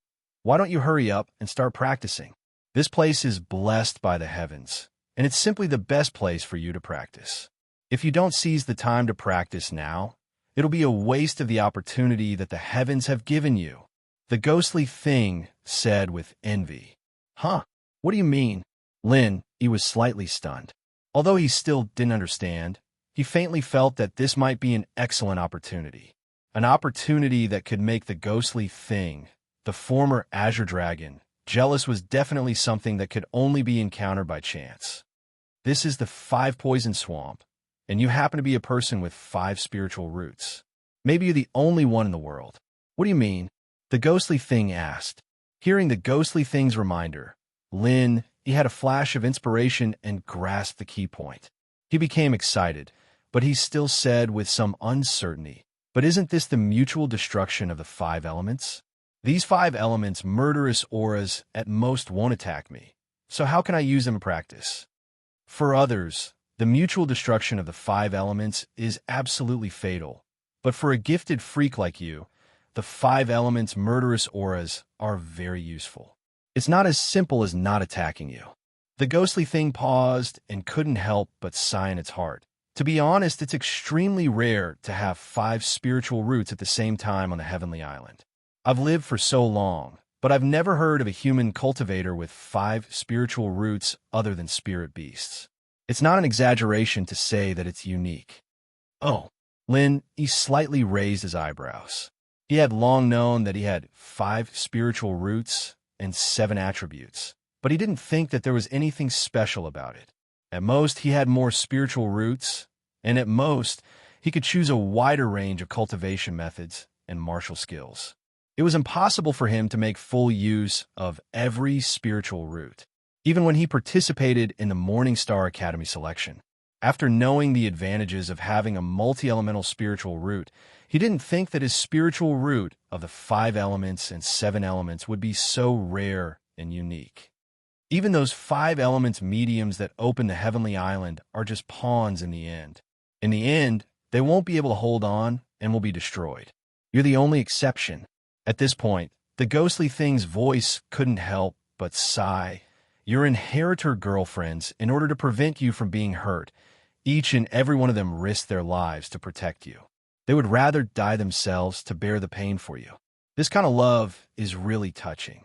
why don't you hurry up and start practicing? This place is blessed by the heavens, and it's simply the best place for you to practice. If you don't seize the time to practice now, it'll be a waste of the opportunity that the heavens have given you. The ghostly thing said with envy. Huh, What do you mean? Lin, he was slightly stunned. Although he still didn't understand, he faintly felt that this might be an excellent opportunity. An opportunity that could make the ghostly thing, the former Azure Dragon, jealous was definitely something that could only be encountered by chance. This is the 5 Poison Swamp, and you happen to be a person with 5 spiritual roots. Maybe you're the only one in the world. What do you mean? The ghostly thing asked. Hearing the ghostly thing's reminder, Lin, he had a flash of inspiration and grasped the key point. He became excited, but he still said with some uncertainty, "But isn't this the mutual destruction of the 5 elements? These 5 elements, murderous auras, at most won't attack me. So how can I use them in practice? For others, the mutual destruction of the 5 elements is absolutely fatal. But for a gifted freak like you, the 5 elements' murderous auras are very useful. It's not as simple as not attacking you." The ghostly thing paused and couldn't help but sigh in its heart. To be honest, it's extremely rare to have 5 spiritual roots at the same time on the Heavenly Island. I've lived for so long, but I've never heard of a human cultivator with 5 spiritual roots other than spirit beasts. It's not an exaggeration to say that it's unique. Oh, Lin, he slightly raised his eyebrows. He had long known that he had 5 spiritual roots and 7 attributes, but he didn't think that there was anything special about it. At most, he had more spiritual roots, and at most, he could choose a wider range of cultivation methods and martial skills. It was impossible for him to make full use of every spiritual root, even when he participated in the Morningstar Academy selection. After knowing the advantages of having a multi-elemental spiritual root, he didn't think that his spiritual root of the 5 elements and 7 elements would be so rare and unique. Even those 5 elements mediums that open the Heavenly Island are just pawns in the end. In the end, they won't be able to hold on and will be destroyed. You're the only exception. At this point, the ghostly thing's voice couldn't help but sigh. Your inheritor girlfriends, in order to prevent you from being hurt, each and every one of them risked their lives to protect you. They would rather die themselves to bear the pain for you. This kind of love is really touching.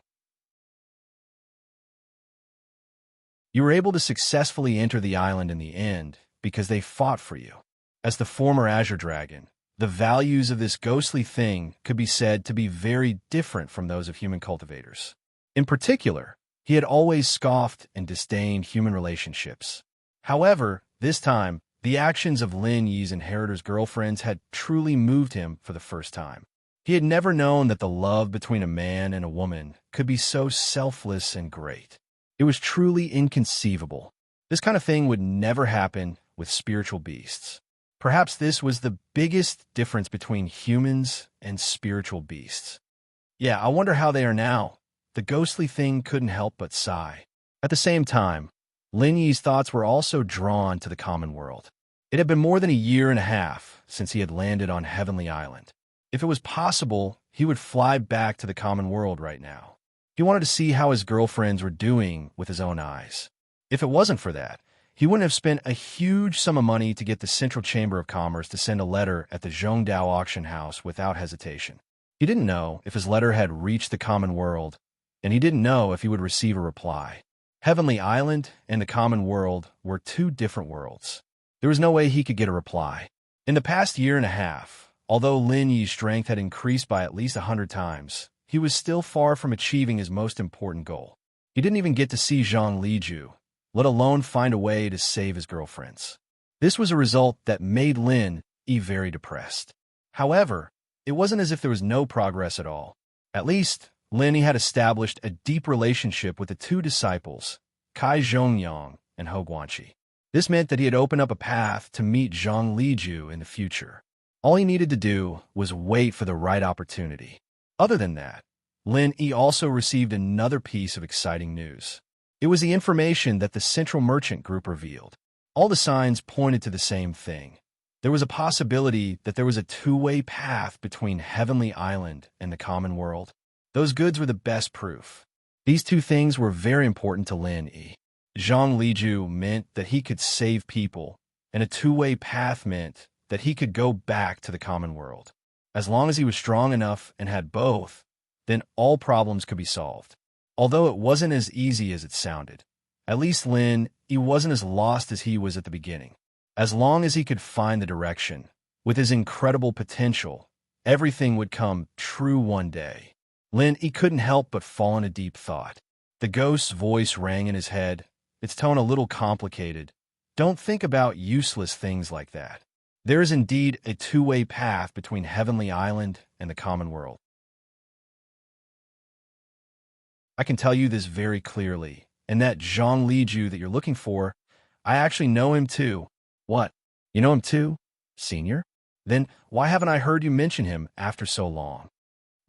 You were able to successfully enter the island in the end because they fought for you. As the former Azure Dragon, the values of this ghostly thing could be said to be very different from those of human cultivators. In particular, he had always scoffed and disdained human relationships. However, this time, the actions of Lin Yi's inheritor's girlfriends had truly moved him for the first time. He had never known that the love between a man and a woman could be so selfless and great. It was truly inconceivable. This kind of thing would never happen with spiritual beasts. Perhaps this was the biggest difference between humans and spiritual beasts. Yeah, I wonder how they are now. The ghostly thing couldn't help but sigh. At the same time, Lin Yi's thoughts were also drawn to the common world. It had been more than a year and a half since he had landed on Heavenly Island. If it was possible, he would fly back to the common world right now. He wanted to see how his girlfriends were doing with his own eyes. If it wasn't for that, he wouldn't have spent a huge sum of money to get the Central Chamber of Commerce to send a letter at the Zhongdao auction house without hesitation. He didn't know if his letter had reached the common world, and he didn't know if he would receive a reply. Heavenly Island and the common world were 2 different worlds. There was no way he could get a reply. In the past year and a half, although Lin Yi's strength had increased by at least 100 times, he was still far from achieving his most important goal. He didn't even get to see Zhang Liju, let alone find a way to save his girlfriends. This was a result that made Lin Yi very depressed. However, it wasn't as if there was no progress at all. At least, Lin Yi had established a deep relationship with the 2 disciples, Kai Zhongyang and Hou Guanqi. This meant that he had opened up a path to meet Zhang Liju in the future. All he needed to do was wait for the right opportunity. Other than that, Lin Yi also received another piece of exciting news. It was the information that the Central Merchant Group revealed. All the signs pointed to the same thing. There was a possibility that there was a 2-way path between Heavenly Island and the common world. Those goods were the best proof. These 2 things were very important to Lin Yi. Zhang Liju meant that he could save people, and a 2-way path meant that he could go back to the common world. As long as he was strong enough and had both, then all problems could be solved. Although it wasn't as easy as it sounded. At least Lin, he wasn't as lost as he was at the beginning. As long as he could find the direction, with his incredible potential, everything would come true one day. Lin, he couldn't help but fall in a deep thought. The ghost's voice rang in his head, its tone a little complicated. Don't think about useless things like that. There is indeed a two-way path between Heavenly Island and the common world. I can tell you this very clearly, and that Zhang Liju that you're looking for, I actually know him too. What? You know him too? Senior? Then why haven't I heard you mention him after so long?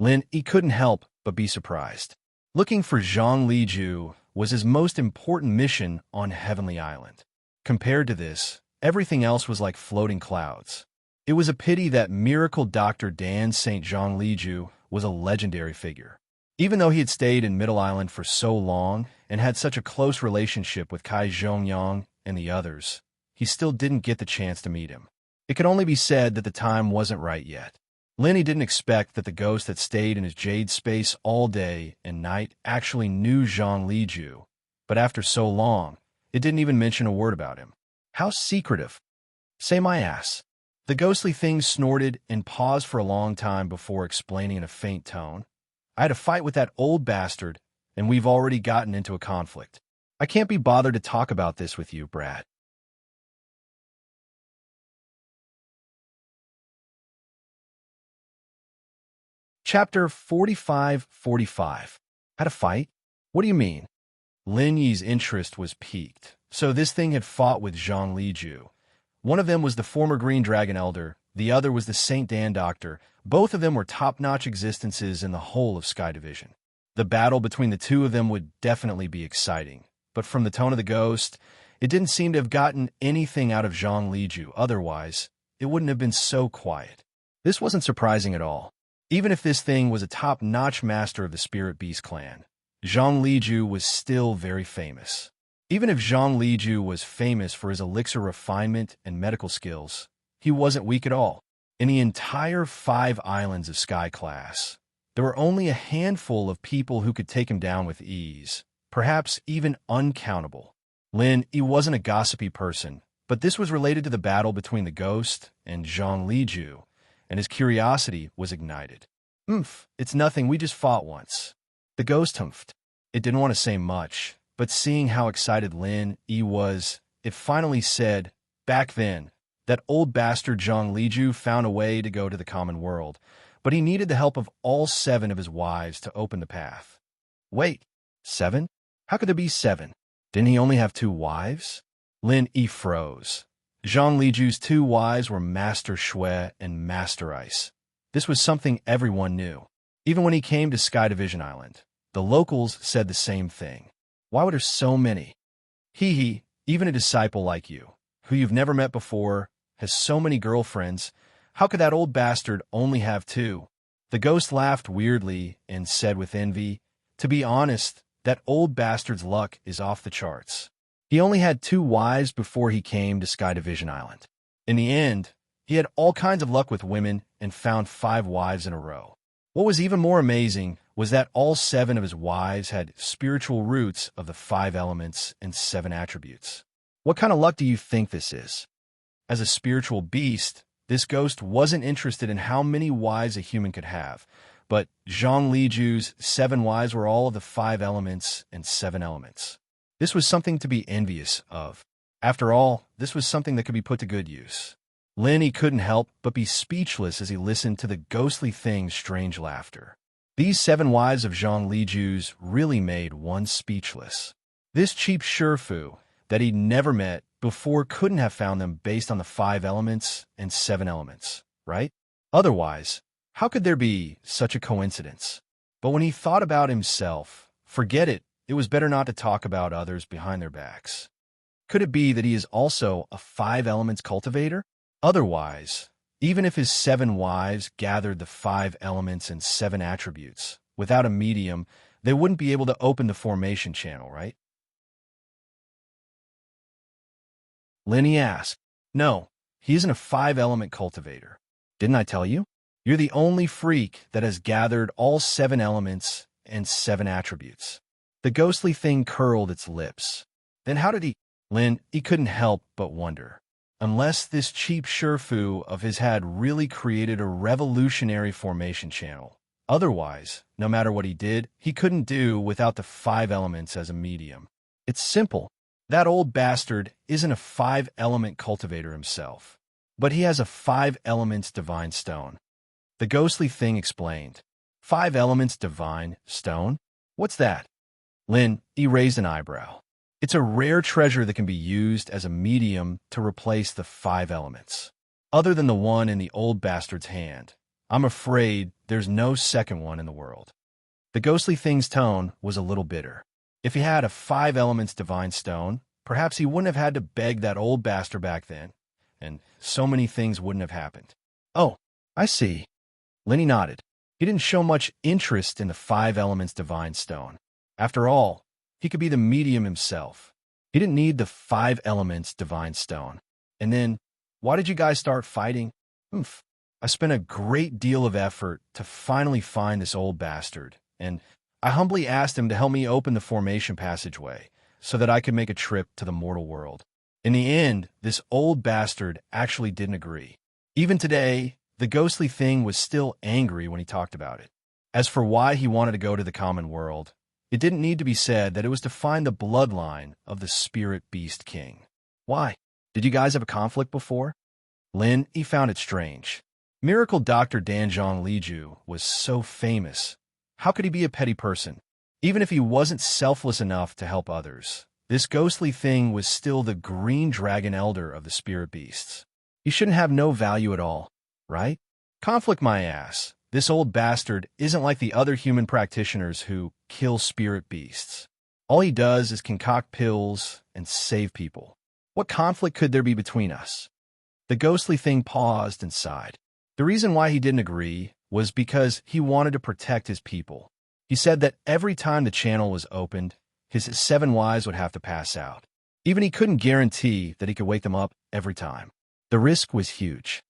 Lin, he couldn't help but be surprised. Looking for Zhang Liju was his most important mission on Heavenly Island. Compared to this, everything else was like floating clouds. It was a pity that miracle Dr. Dan St. Zhang Liju was a legendary figure. Even though he had stayed in Middle Island for so long and had such a close relationship with Kai Zhongyang and the others, he still didn't get the chance to meet him. It could only be said that the time wasn't right yet. Lenny didn't expect that the ghost that stayed in his jade space all day and night actually knew Zhang Liju, but after so long, it didn't even mention a word about him. How secretive. Say my ass. The ghostly thing snorted and paused for a long time before explaining in a faint tone. I had a fight with that old bastard, and we've already gotten into a conflict. I can't be bothered to talk about this with you, Brad. Chapter 45-45. Had a fight? What do you mean? Lin Yi's interest was piqued. So this thing had fought with Zhang Liju. One of them was the former Green Dragon Elder, the other was the St. Dan Doctor. Both of them were top-notch existences in the whole of Sky Division. The battle between the two of them would definitely be exciting, but from the tone of the ghost, it didn't seem to have gotten anything out of Zhang Liju. Otherwise, it wouldn't have been so quiet. This wasn't surprising at all. Even if this thing was a top-notch master of the Spirit Beast clan, Zhang Liju was still very famous. Even if Zhang Liju was famous for his elixir refinement and medical skills, he wasn't weak at all. In the entire 5 islands of Sky Class, there were only a handful of people who could take him down with ease, perhaps even uncountable. Lin, he wasn't a gossipy person, but this was related to the battle between the ghost and Zhang Liju, and his curiosity was ignited. It's nothing, we just fought once. The ghost humphed. It didn't want to say much, but seeing how excited Lin Yi was, it finally said, back then, that old bastard Zhang Liju found a way to go to the common world, but he needed the help of all 7 of his wives to open the path. Wait, 7? How could there be 7? Didn't he only have 2 wives? Lin Yi froze. Zhang Liju's 2 wives were Master Shui and Master Ice. This was something everyone knew. Even when he came to Sky Division Island, the locals said the same thing. Why were there so many? Even a disciple like you, who you've never met before, has so many girlfriends. How could that old bastard only have 2? The ghost laughed weirdly and said with envy, to be honest, that old bastard's luck is off the charts. He only had 2 wives before he came to Sky Division Island. In the end, he had all kinds of luck with women and found 5 wives in a row. What was even more amazing was that all 7 of his wives had spiritual roots of the 5 elements and 7 attributes. What kind of luck do you think this is? As a spiritual beast, this ghost wasn't interested in how many wives a human could have, but Zhang Liju's 7 wives were all of the 5 elements and 7 elements. This was something to be envious of. After all, this was something that could be put to good use. Lin Yi couldn't help but be speechless as he listened to the ghostly thing's strange laughter. These 7 wives of Zhang Liju's really made one speechless. This cheap Shifu that he'd never met before couldn't have found them based on the 5 elements and 7 elements, right? Otherwise, how could there be such a coincidence? But when he thought about himself, forget it, it was better not to talk about others behind their backs. Could it be that he is also a 5 elements cultivator? Otherwise, even if his 7 wives gathered the 5 elements and 7 attributes, without a medium, they wouldn't be able to open the formation channel, right? Lin Yi asked. No, he isn't a 5-element cultivator. Didn't I tell you? You're the only freak that has gathered all 7 elements and 7 attributes. The ghostly thing curled its lips. Then how did he? Lin, he couldn't help but wonder. Unless this cheap Sherfu of his had really created a revolutionary formation channel. Otherwise, no matter what he did, he couldn't do without the 5 elements as a medium. It's simple. That old bastard isn't a 5-element cultivator himself, but he has a 5 elements divine stone. The ghostly thing explained. 5 elements divine stone? What's that? Lin, he raised an eyebrow. It's a rare treasure that can be used as a medium to replace the 5 elements. Other than the one in the old bastard's hand, I'm afraid there's no second one in the world. The ghostly thing's tone was a little bitter. If he had a 5 elements divine stone, perhaps he wouldn't have had to beg that old bastard back then, and so many things wouldn't have happened. Oh, I see. Lenny nodded. He didn't show much interest in the 5 elements divine stone. After all, he could be the medium himself. He didn't need the 5 elements divine stone. And then, why did you guys start fighting? I spent a great deal of effort to finally find this old bastard, and I humbly asked him to help me open the formation passageway so that I could make a trip to the mortal world. In the end, this old bastard actually didn't agree. Even today, the ghostly thing was still angry when he talked about it. As for why he wanted to go to the common world, it didn't need to be said that it was to find the bloodline of the Spirit Beast King. Why? Did you guys have a conflict before? Lin, he found it strange. Miracle Dr. Danzhong Liju was so famous. How could he be a petty person? Even if he wasn't selfless enough to help others, this ghostly thing was still the green dragon elder of the spirit beasts. He shouldn't have no value at all, right? Conflict my ass. This old bastard isn't like the other human practitioners who kill spirit beasts. All he does is concoct pills and save people. What conflict could there be between us? The ghostly thing paused and sighed. The reason why he didn't agree was because he wanted to protect his people. He said that every time the channel was opened, his 7 wives would have to pass out. Even he couldn't guarantee that he could wake them up every time. The risk was huge.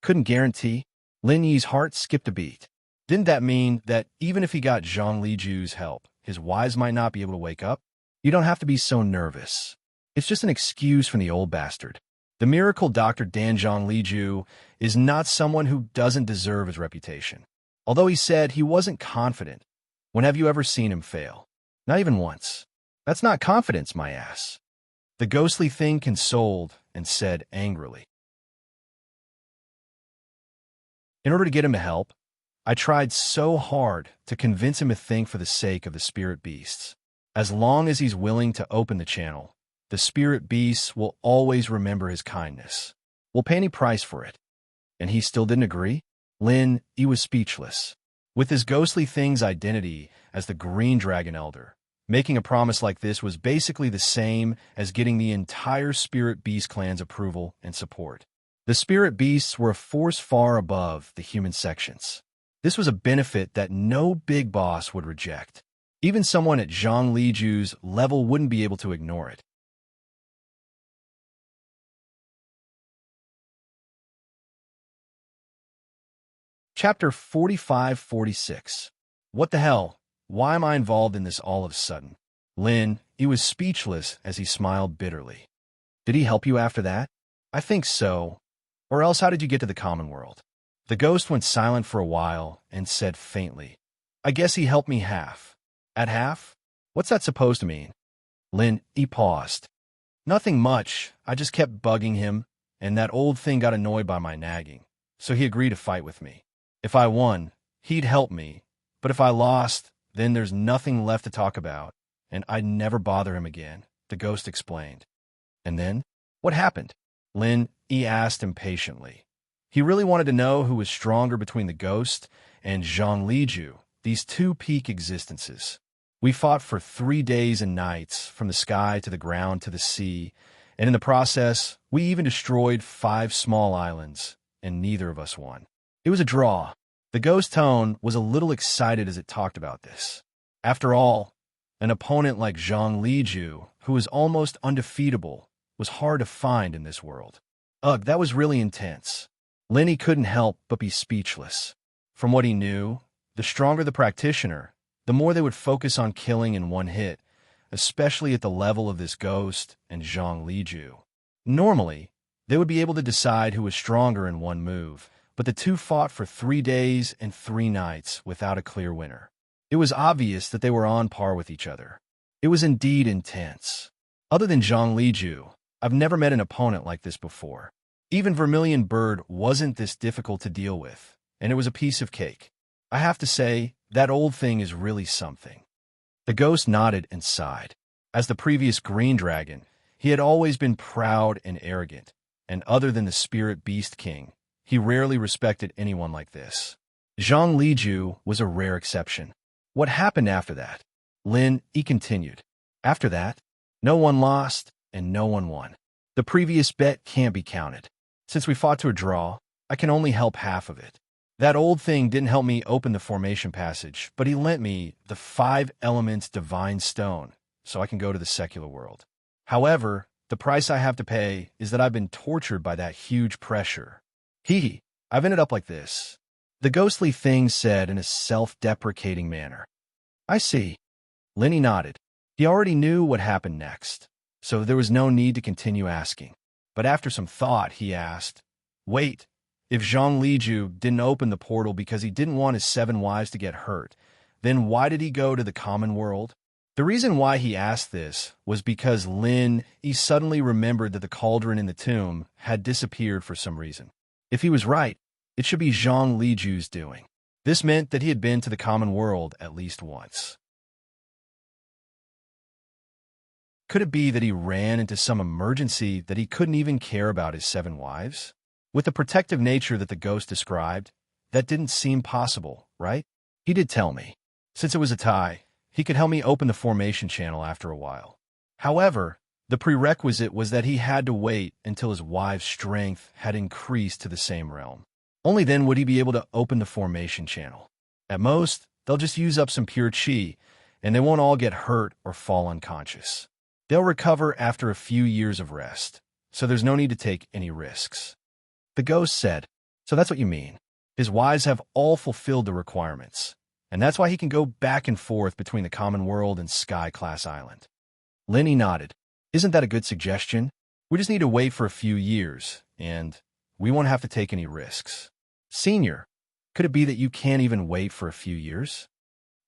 Couldn't guarantee? Lin Yi's heart skipped a beat. Didn't that mean that even if he got Zhang Liju's help, his wives might not be able to wake up? You don't have to be so nervous. It's just an excuse from the old bastard. The miracle Dr. Danzhong Liju is not someone who doesn't deserve his reputation. Although he said he wasn't confident. When have you ever seen him fail? Not even once. That's not confidence, my ass. The ghostly thing consoled and said angrily. In order to get him to help, I tried so hard to convince him to think for the sake of the spirit beasts. As long as he's willing to open the channel, the spirit beasts will always remember his kindness. We'll pay any price for it. And he still didn't agree? Lin, he was speechless. With his ghostly thing's identity as the Green Dragon Elder, making a promise like this was basically the same as getting the entire Spirit Beast clan's approval and support. The Spirit Beasts were a force far above the human sections. This was a benefit that no big boss would reject. Even someone at Zhang Liju's level wouldn't be able to ignore it. Chapter 45-46. What the hell? Why am I involved in this all of a sudden? Lin, he was speechless as he smiled bitterly. Did he help you after that? I think so. Or else how did you get to the common world? The ghost went silent for a while and said faintly, I guess he helped me half. At half? What's that supposed to mean? Lin, he paused. Nothing much. I just kept bugging him, and that old thing got annoyed by my nagging, so he agreed to fight with me. If I won, he'd help me, but if I lost, then there's nothing left to talk about, and I'd never bother him again, the ghost explained. And then? What happened? Lin, he asked impatiently. He really wanted to know who was stronger between the ghost and Zhang Liju, these two peak existences. We fought for 3 days and nights, from the sky to the ground to the sea, and in the process, we even destroyed 5 small islands, and neither of us won. It was a draw. The ghost tone was a little excited as it talked about this. After all, an opponent like Zhang Liju, who was almost undefeatable, was hard to find in this world. Ugh, that was really intense. Lenny couldn't help but be speechless. From what he knew, the stronger the practitioner, the more they would focus on killing in one hit, especially at the level of this ghost and Zhang Liju. Normally, they would be able to decide who was stronger in one move, but the two fought for 3 days and 3 nights without a clear winner. It was obvious that they were on par with each other. It was indeed intense. Other than Zhang Liju, I've never met an opponent like this before. Even Vermilion Bird wasn't this difficult to deal with, and it was a piece of cake. I have to say, that old thing is really something. The ghost nodded and sighed. As the previous green dragon, he had always been proud and arrogant, and other than the Spirit Beast King, he rarely respected anyone like this. Zhang Liju was a rare exception. What happened after that? He continued. After that, no one lost and no one won. The previous bet can't be counted. Since we fought to a draw, I can only help half of it. That old thing didn't help me open the formation passage, but he lent me the 5 elements divine stone, so I can go to the secular world. However, the price I have to pay is that I've been tortured by that huge pressure. I've ended up like this. The ghostly thing said in a self-deprecating manner. I see. Lenny nodded. He already knew what happened next, so there was no need to continue asking. But after some thought, he asked, wait, if Zhang Liju didn't open the portal because he didn't want his 7 wives to get hurt, then why did he go to the common world? The reason why he asked this was because he suddenly remembered that the cauldron in the tomb had disappeared for some reason. If he was right, it should be Zhang Liju's doing. This meant that he had been to the common world at least once. Could it be that he ran into some emergency that he couldn't even care about his 7 wives? With the protective nature that the ghost described, that didn't seem possible, right? He did tell me. Since it was a tie, he could help me open the formation channel after a while. However, the prerequisite was that he had to wait until his wives' strength had increased to the same realm. Only then would he be able to open the formation channel. At most, they'll just use up some pure chi, and they won't all get hurt or fall unconscious. They'll recover after a few years of rest, so there's no need to take any risks. The ghost said, so that's what you mean. His wives have all fulfilled the requirements, and that's why he can go back and forth between the common world and Sky-class island. Lenny nodded. Isn't that a good suggestion? We just need to wait for a few years, and we won't have to take any risks. Senior, could it be that you can't even wait for a few years?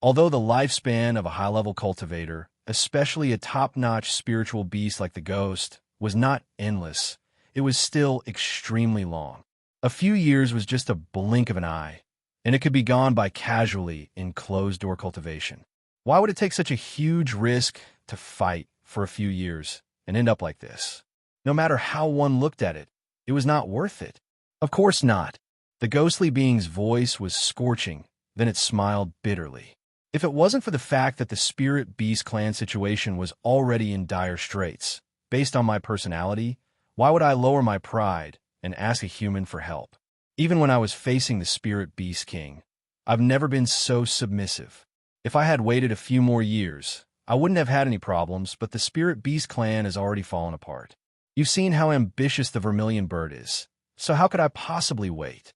Although the lifespan of a high-level cultivator, especially a top-notch spiritual beast like the ghost, was not endless, it was still extremely long. A few years was just a blink of an eye, and it could be gone by casually in closed-door cultivation. Why would it take such a huge risk to fight for a few years and end up like this? No matter how one looked at it, it was not worth it. Of course not. The ghostly being's voice was scorching, then it smiled bitterly. If it wasn't for the fact that the Spirit Beast clan situation was already in dire straits, based on my personality, why would I lower my pride and ask a human for help? Even when I was facing the Spirit Beast King, I've never been so submissive. If I had waited a few more years, I wouldn't have had any problems, but the Spirit Beast clan has already fallen apart. You've seen how ambitious the Vermilion Bird is, so how could I possibly wait?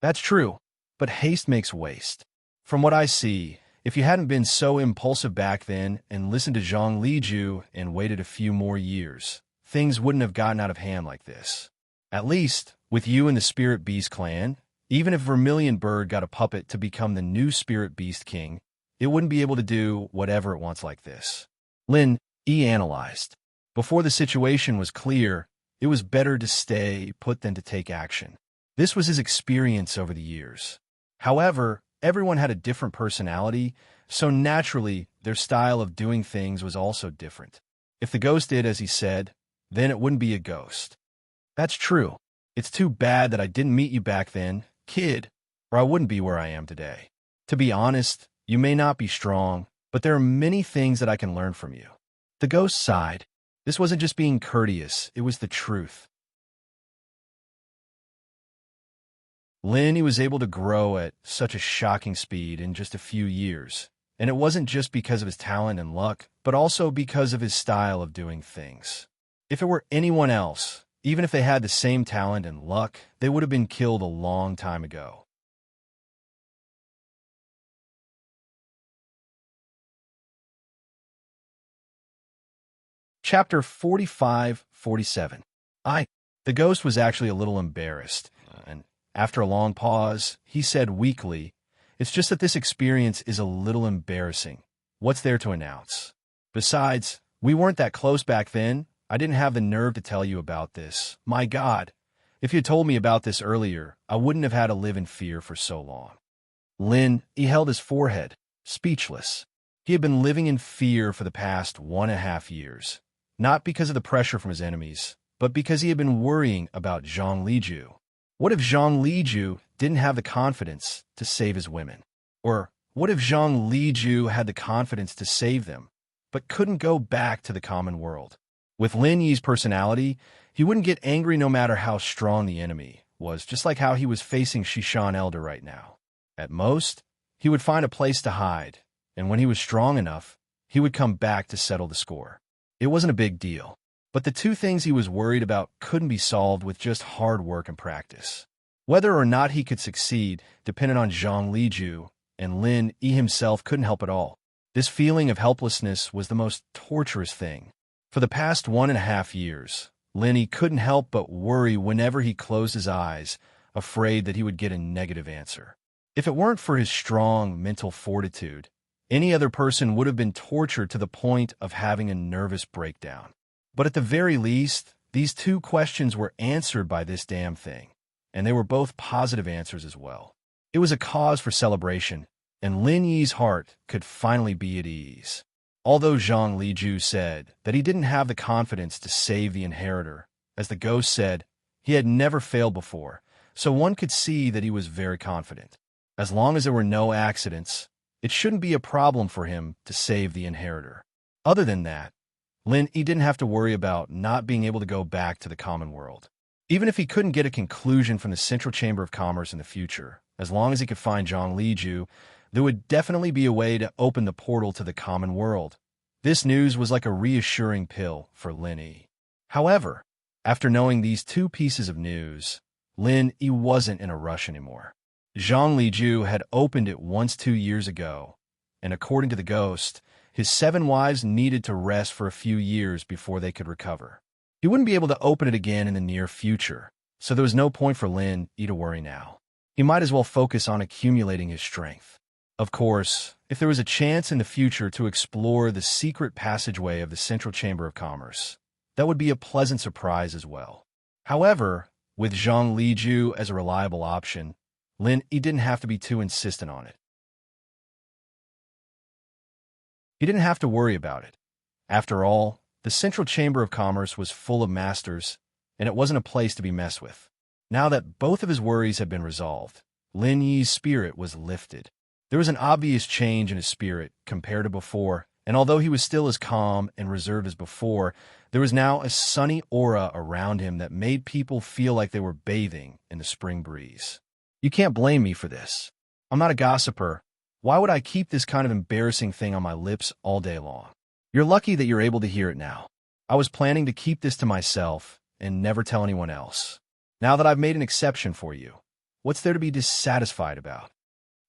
That's true, but haste makes waste. From what I see, if you hadn't been so impulsive back then and listened to Zhang Liju and waited a few more years, things wouldn't have gotten out of hand like this. At least, with you and the Spirit Beast clan, even if Vermilion Bird got a puppet to become the new Spirit Beast King, it wouldn't be able to do whatever it wants like this. Analyzed. Before the situation was clear, it was better to stay put than to take action. This was his experience over the years. However, everyone had a different personality, so naturally, their style of doing things was also different. If the ghost did as he said, then it wouldn't be a ghost. That's true. It's too bad that I didn't meet you back then, kid, or I wouldn't be where I am today. To be honest, you may not be strong, but there are many things that I can learn from you. The ghost sighed. This wasn't just being courteous, it was the truth. He was able to grow at such a shocking speed in just a few years, and it wasn't just because of his talent and luck, but also because of his style of doing things. If it were anyone else, even if they had the same talent and luck, they would have been killed a long time ago. Chapter 45-47. The ghost was actually a little embarrassed, and after a long pause, he said weakly, "It's just that this experience is a little embarrassing. What's there to announce? Besides, we weren't that close back then. I didn't have the nerve to tell you about this. My God, if you had told me about this earlier, I wouldn't have had to live in fear for so long." He held his forehead, speechless. He had been living in fear for the past 1.5 years, not because of the pressure from his enemies, but because he had been worrying about Zhang Liju. What if Zhang Liju didn't have the confidence to save his women? Or what if Zhang Liju had the confidence to save them, but couldn't go back to the common world? With Lin Yi's personality, he wouldn't get angry no matter how strong the enemy was, just like how he was facing Shishan Elder right now. At most, he would find a place to hide, and when he was strong enough, he would come back to settle the score. It wasn't a big deal, but the two things he was worried about couldn't be solved with just hard work and practice. Whether or not he could succeed depended on Zhang Liju, and Lin Yi himself couldn't help at all. This feeling of helplessness was the most torturous thing. For the past 1.5 years, Lin Yi couldn't help but worry whenever he closed his eyes, afraid that he would get a negative answer. If it weren't for his strong mental fortitude, any other person would have been tortured to the point of having a nervous breakdown. But at the very least, these two questions were answered by this damn thing, and they were both positive answers as well. It was a cause for celebration, and Lin Yi's heart could finally be at ease. Although Zhang Liju said that he didn't have the confidence to save the inheritor, as the ghost said, he had never failed before, so one could see that he was very confident. As long as there were no accidents, it shouldn't be a problem for him to save the inheritor. Other than that, Lin Yi didn't have to worry about not being able to go back to the common world. Even if he couldn't get a conclusion from the Central Chamber of Commerce in the future, as long as he could find Zhang Liju, there would definitely be a way to open the portal to the common world. This news was like a reassuring pill for Lin Yi. However, after knowing these two pieces of news, Lin Yi wasn't in a rush anymore. Zhang Liju had opened it once 2 years ago, and according to the ghost, his 7 wives needed to rest for a few years before they could recover. He wouldn't be able to open it again in the near future, so there was no point for Lin Yi to worry now. He might as well focus on accumulating his strength. Of course, if there was a chance in the future to explore the secret passageway of the Central Chamber of Commerce, that would be a pleasant surprise as well. However, with Zhang Liju as a reliable option, Lin Yi didn't have to be too insistent on it. He didn't have to worry about it. After all, the Central Chamber of Commerce was full of masters, and it wasn't a place to be messed with. Now that both of his worries had been resolved, Lin Yi's spirit was lifted. There was an obvious change in his spirit compared to before, and although he was still as calm and reserved as before, there was now a sunny aura around him that made people feel like they were bathing in the spring breeze. You can't blame me for this. I'm not a gossiper. Why would I keep this kind of embarrassing thing on my lips all day long? You're lucky that you're able to hear it now. I was planning to keep this to myself and never tell anyone else. Now that I've made an exception for you, what's there to be dissatisfied about?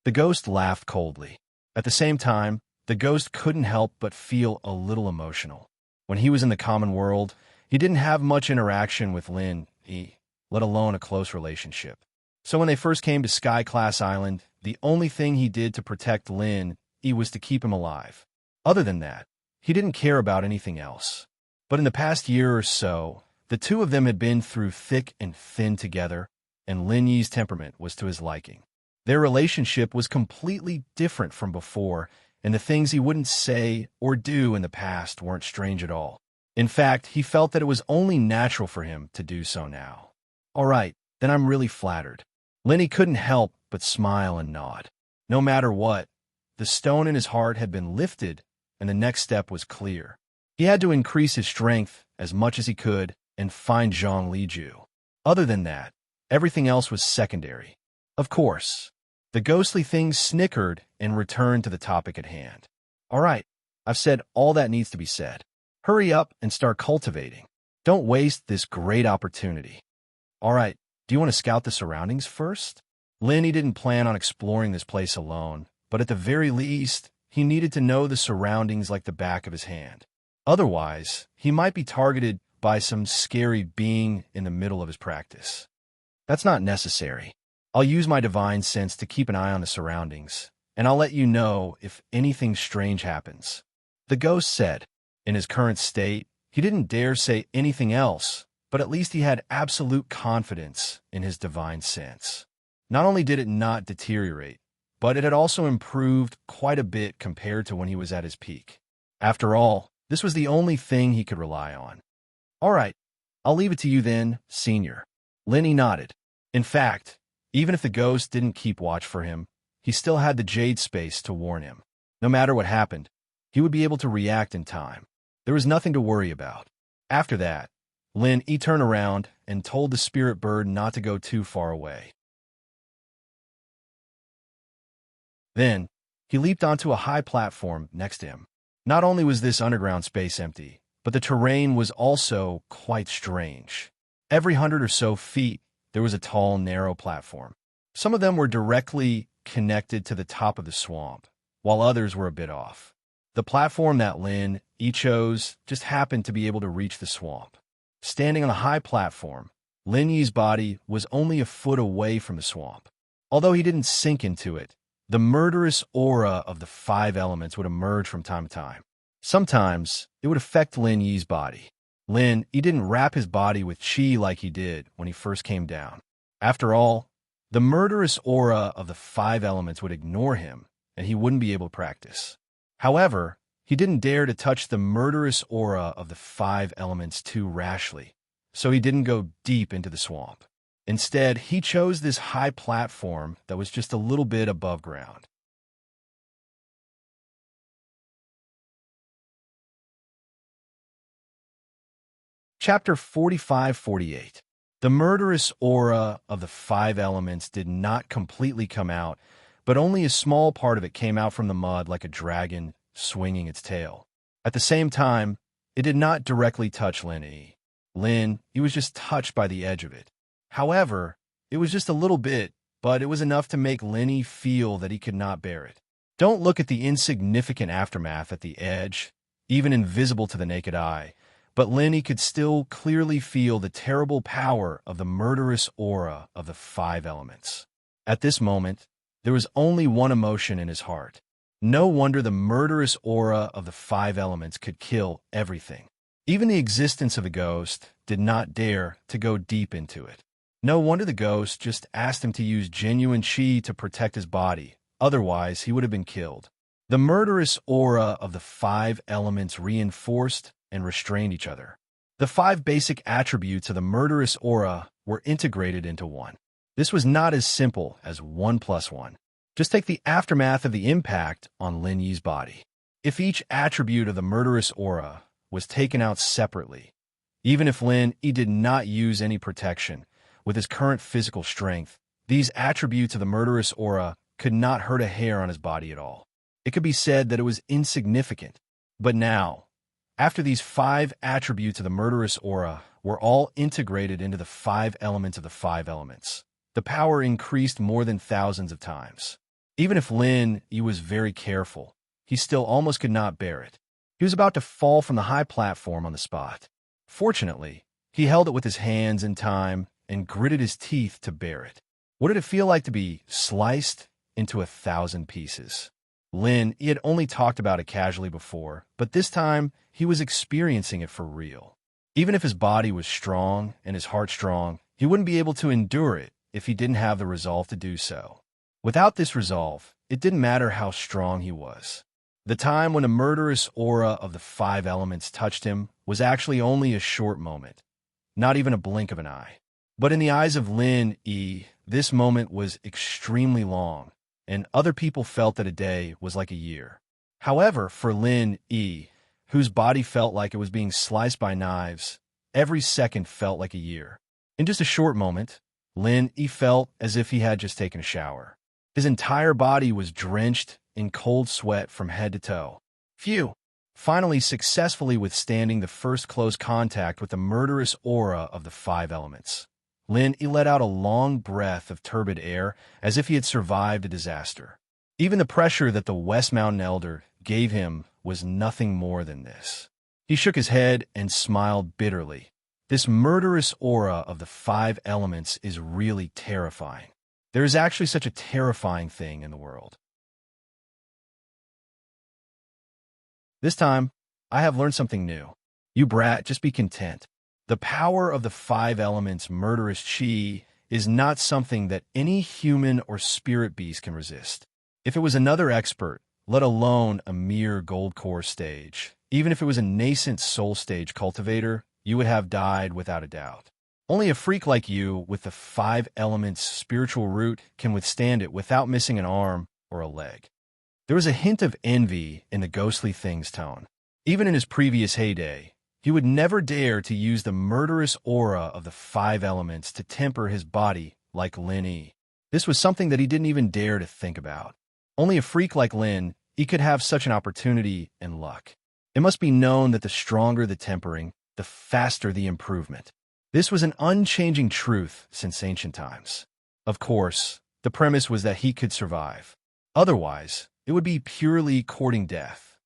The ghost laughed coldly. At the same time, the ghost couldn't help but feel a little emotional. When he was in the common world, he didn't have much interaction with Lin Yi, let alone a close relationship. So when they first came to Sky Class Island, the only thing he did to protect Lin Yi was to keep him alive. Other than that, he didn't care about anything else. But in the past year or so, the two of them had been through thick and thin together, and Lin Yi's temperament was to his liking. Their relationship was completely different from before, and the things he wouldn't say or do in the past weren't strange at all. In fact, he felt that it was only natural for him to do so now. All right, then I'm really flattered. Lin Yi couldn't help but smile and nod. No matter what, the stone in his heart had been lifted, and the next step was clear. He had to increase his strength as much as he could and find Zhang Liju. Other than that, everything else was secondary. Of course, the ghostly thing snickered and returned to the topic at hand. All right, I've said all that needs to be said. Hurry up and start cultivating. Don't waste this great opportunity. All right, do you want to scout the surroundings first? Lin Yi didn't plan on exploring this place alone, but at the very least, he needed to know the surroundings like the back of his hand. Otherwise, he might be targeted by some scary being in the middle of his practice. That's not necessary. I'll use my divine sense to keep an eye on the surroundings, and I'll let you know if anything strange happens. The ghost said. In his current state, he didn't dare say anything else, but at least he had absolute confidence in his divine sense. Not only did it not deteriorate, but it had also improved quite a bit compared to when he was at his peak. After all, this was the only thing he could rely on. All right, I'll leave it to you then, Senior. Lenny nodded. In fact, even if the ghost didn't keep watch for him, he still had the Jade Space to warn him. No matter what happened, he would be able to react in time. There was nothing to worry about. After that, Lenny turned around and told the spirit bird not to go too far away. Then, he leaped onto a high platform next to him. Not only was this underground space empty, but the terrain was also quite strange. Every 100 or so feet, there was a tall, narrow platform. Some of them were directly connected to the top of the swamp, while others were a bit off. The platform that Lenny chose just happened to be able to reach the swamp. Standing on a high platform, Lenny's body was only a foot away from the swamp. Although he didn't sink into it, the murderous aura of the 5 elements would emerge from time to time. Sometimes, it would affect Lenny's body. Lenny didn't wrap his body with chi like he did when he first came down. After all, the murderous aura of the 5 elements would ignore him, and he wouldn't be able to practice. However, he didn't dare to touch the murderous aura of the 5 elements too rashly, so he didn't go deep into the swamp. Instead, he chose this high platform that was just a little bit above ground. Chapter 45-48. The murderous aura of the 5 elements did not completely come out, but only a small part of it came out from the mud like a dragon swinging its tail. At the same time, it did not directly touch Lenny. He was just touched by the edge of it. However, it was just a little bit, but it was enough to make Lenny feel that he could not bear it. Don't look at the insignificant aftermath at the edge, even invisible to the naked eye, but Lenny could still clearly feel the terrible power of the murderous aura of the 5 elements. At this moment, there was only one emotion in his heart. No wonder the murderous aura of the 5 elements could kill everything. Even the existence of the ghost did not dare to go deep into it. No wonder the ghost just asked him to use genuine chi to protect his body, otherwise he would have been killed. The murderous aura of the 5 elements reinforced and restrained each other. The 5 basic attributes of the murderous aura were integrated into one. This was not as simple as 1 + 1. Just take the aftermath of the impact on Lenny's body. If each attribute of the murderous aura was taken out separately, even if Lenny did not use any protection, with his current physical strength, these attributes of the murderous aura could not hurt a hair on his body at all. It could be said that it was insignificant. But now, after these 5 attributes of the murderous aura were all integrated into the 5 elements of the 5 elements, the power increased more than thousands of times. Even if Lenny was very careful, he still almost could not bear it. He was about to fall from the high platform on the spot. Fortunately, he held it with his hands in time and gritted his teeth to bear it. What did it feel like to be sliced into 1,000 pieces? Lenny had only talked about it casually before, but this time he was experiencing it for real. Even if his body was strong and his heart strong, he wouldn't be able to endure it if he didn't have the resolve to do so. Without this resolve, it didn't matter how strong he was. The time when the murderous aura of the 5 elements touched him was actually only a short moment, not even a blink of an eye. But in the eyes of Lenny, this moment was extremely long, and other people felt that a day was like a year. However, for Lenny, whose body felt like it was being sliced by knives, every second felt like a year. In just a short moment, Lenny felt as if he had just taken a shower. His entire body was drenched in cold sweat from head to toe. Phew! Finally successfully withstanding the first close contact with the murderous aura of the 5 elements, Lenny let out a long breath of turbid air as if he had survived a disaster. Even the pressure that the West Mountain Elder gave him was nothing more than this. He shook his head and smiled bitterly. This murderous aura of the 5 elements is really terrifying. There is actually such a terrifying thing in the world. This time, I have learned something new. You brat, just be content. The power of the 5 elements murderous chi is not something that any human or spirit beast can resist. If it was another expert, let alone a mere gold core stage, even if it was a nascent soul stage cultivator, you would have died without a doubt. Only a freak like you with the 5 elements spiritual root can withstand it without missing an arm or a leg. There was a hint of envy in the ghostly thing's tone. Even in his previous heyday, he would never dare to use the murderous aura of the 5 elements to temper his body like Lin Yi. This was something that he didn't even dare to think about. Only a freak like Lin Yi could have such an opportunity and luck. It must be known that the stronger the tempering, the faster the improvement. This was an unchanging truth since ancient times. Of course, the premise was that he could survive. Otherwise, it would be purely courting death.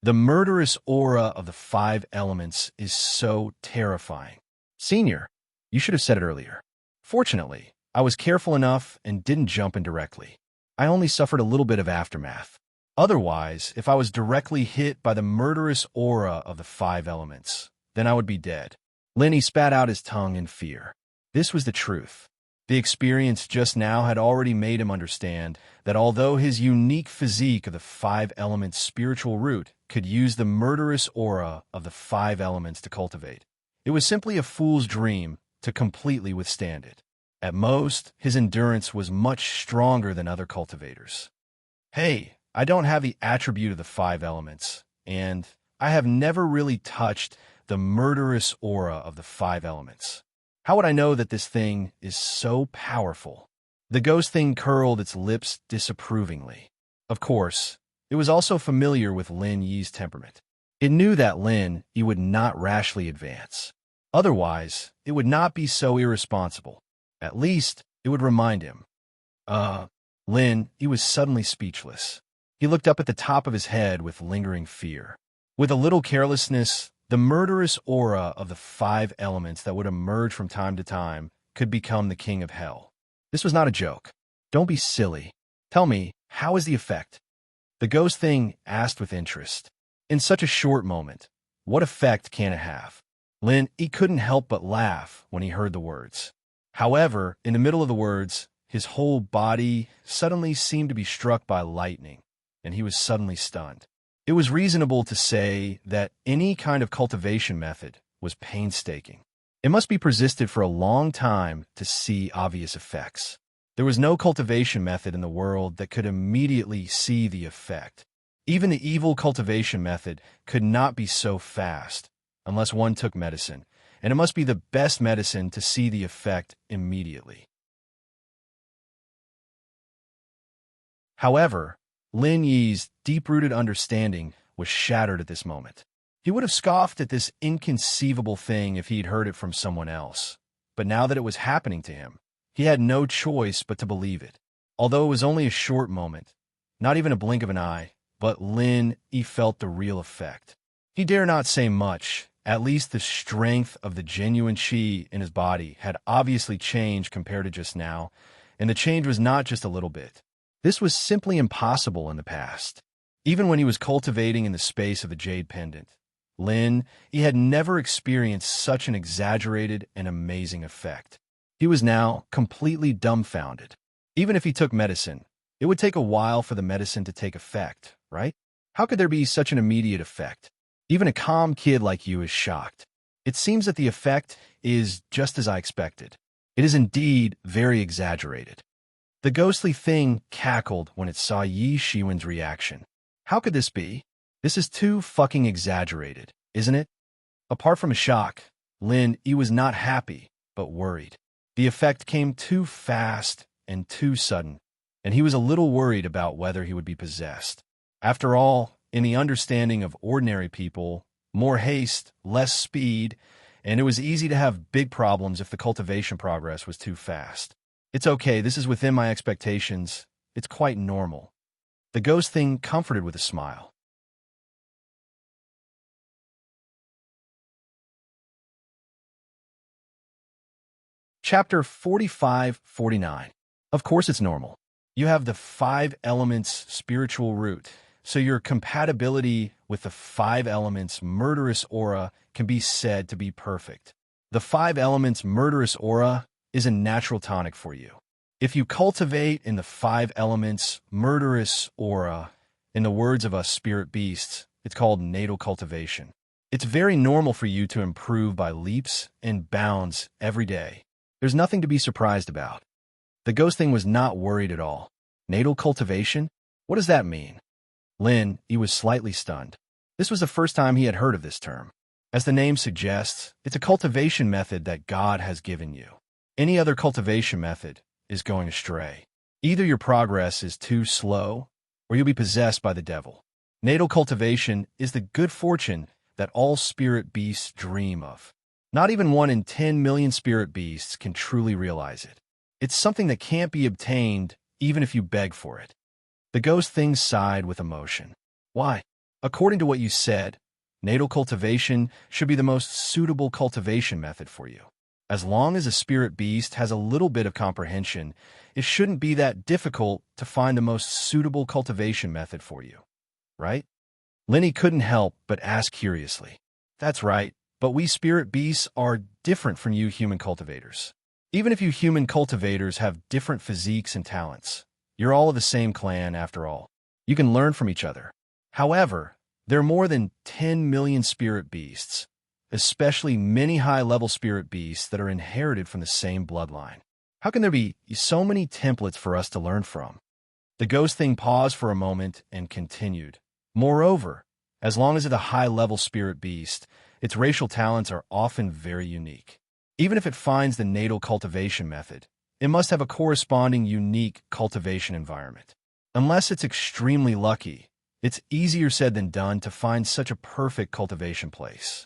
The murderous aura of the 5 elements is so terrifying. Senior, you should have said it earlier. Fortunately, I was careful enough and didn't jump in directly. I only suffered a little bit of aftermath. Otherwise, if I was directly hit by the murderous aura of the 5 elements, then I would be dead. Lin Yi spat out his tongue in fear. This was the truth. The experience just now had already made him understand that although his unique physique of the 5 elements spiritual root could use the murderous aura of the 5 elements to cultivate, it was simply a fool's dream to completely withstand it. At most, his endurance was much stronger than other cultivators. Hey, I don't have the attribute of the 5 elements, and I have never really touched the murderous aura of the 5 elements. How would I know that this thing is so powerful? The ghost thing curled its lips disapprovingly. Of course, it was also familiar with Lin Yi's temperament. It knew that Lin Yi would not rashly advance. Otherwise, it would not be so irresponsible. At least, it would remind him. Lin Yi was suddenly speechless. He looked up at the top of his head with lingering fear. With a little carelessness, the murderous aura of the 5 elements that would emerge from time to time could become the king of hell. This was not a joke. Don't be silly. Tell me, how is the effect? The ghost thing asked with interest. In such a short moment, what effect can it have? Lin Yi couldn't help but laugh when he heard the words. However, in the middle of the words, his whole body suddenly seemed to be struck by lightning, and he was suddenly stunned. It was reasonable to say that any kind of cultivation method was painstaking. It must be persisted for a long time to see obvious effects. There was no cultivation method in the world that could immediately see the effect. Even the evil cultivation method could not be so fast unless one took medicine, and it must be the best medicine to see the effect immediately. However, Lin Yi's deep-rooted understanding was shattered at this moment. He would have scoffed at this inconceivable thing if he'd heard it from someone else. But now that it was happening to him, he had no choice but to believe it. Although it was only a short moment, not even a blink of an eye, but Lin Yi felt the real effect. He dare not say much. At least the strength of the genuine chi in his body had obviously changed compared to just now, and the change was not just a little bit. This was simply impossible in the past. Even when he was cultivating in the space of the Jade Pendant, Lin Yi had never experienced such an exaggerated and amazing effect. He was now completely dumbfounded. Even if he took medicine, it would take a while for the medicine to take effect, right? How could there be such an immediate effect? Even a calm kid like you is shocked. It seems that the effect is just as I expected. It is indeed very exaggerated. The ghostly thing cackled when it saw Yi Shiwen's reaction. How could this be? This is too fucking exaggerated, isn't it? Apart from a shock, Lin Yi was not happy, but worried. The effect came too fast and too sudden, and he was a little worried about whether he would be possessed. After all, in the understanding of ordinary people, more haste, less speed, and it was easy to have big problems if the cultivation progress was too fast. It's okay, this is within my expectations. It's quite normal. The ghost thing comforted with a smile. Chapter 45-49. Of course it's normal. You have the 5 elements spiritual root, so your compatibility with the 5 elements murderous aura can be said to be perfect. The 5 elements murderous aura is a natural tonic for you. If you cultivate in the 5 elements murderous aura, in the words of us spirit beasts, it's called natal cultivation. It's very normal for you to improve by leaps and bounds every day. There's nothing to be surprised about. The ghost thing was not worried at all. Natal cultivation? What does that mean? Lin, he was slightly stunned. This was the first time he had heard of this term. As the name suggests, it's a cultivation method that God has given you. Any other cultivation method is going astray. Either your progress is too slow, or you'll be possessed by the devil. Natal cultivation is the good fortune that all spirit beasts dream of. Not even 1 in 10 million spirit beasts can truly realize it. It's something that can't be obtained even if you beg for it. The ghost thing sighed with emotion. Why? According to what you said, natal cultivation should be the most suitable cultivation method for you. As long as a spirit beast has a little bit of comprehension, it shouldn't be that difficult to find the most suitable cultivation method for you, right? Lenny couldn't help but ask curiously. That's right, but we spirit beasts are different from you human cultivators. Even if you human cultivators have different physiques and talents, you're all of the same clan after all. You can learn from each other. However, there are more than 10 million spirit beasts, especially many high-level spirit beasts that are inherited from the same bloodline. How can there be so many templates for us to learn from? The ghost thing paused for a moment and continued. Moreover, as long as it's a high-level spirit beast, its racial talents are often very unique. Even if it finds the natal cultivation method, it must have a corresponding unique cultivation environment. Unless it's extremely lucky, it's easier said than done to find such a perfect cultivation place.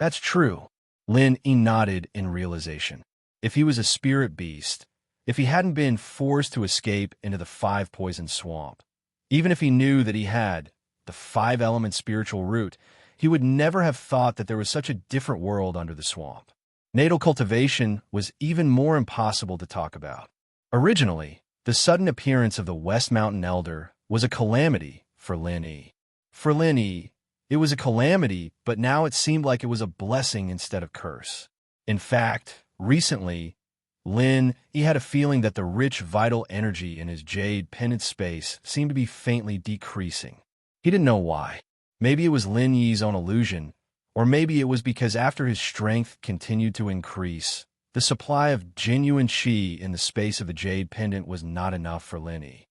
That's true. Lin nodded in realization. If he was a spirit beast, if he hadn't been forced to escape into the 5-poison swamp, even if he knew that he had the 5-element spiritual root, he would never have thought that there was such a different world under the swamp. Natal cultivation was even more impossible to talk about. Originally, the sudden appearance of the West Mountain Elder was a calamity for Lin E. For Lin E, it was a calamity, but now it seemed like it was a blessing instead of curse. In fact, recently, Lin E had a feeling that the rich, vital energy in his jade pendant space seemed to be faintly decreasing. He didn't know why. Maybe it was Lin Yi's own illusion, or maybe it was because after his strength continued to increase, the supply of genuine qi in the space of the jade pendant was not enough for Lin E.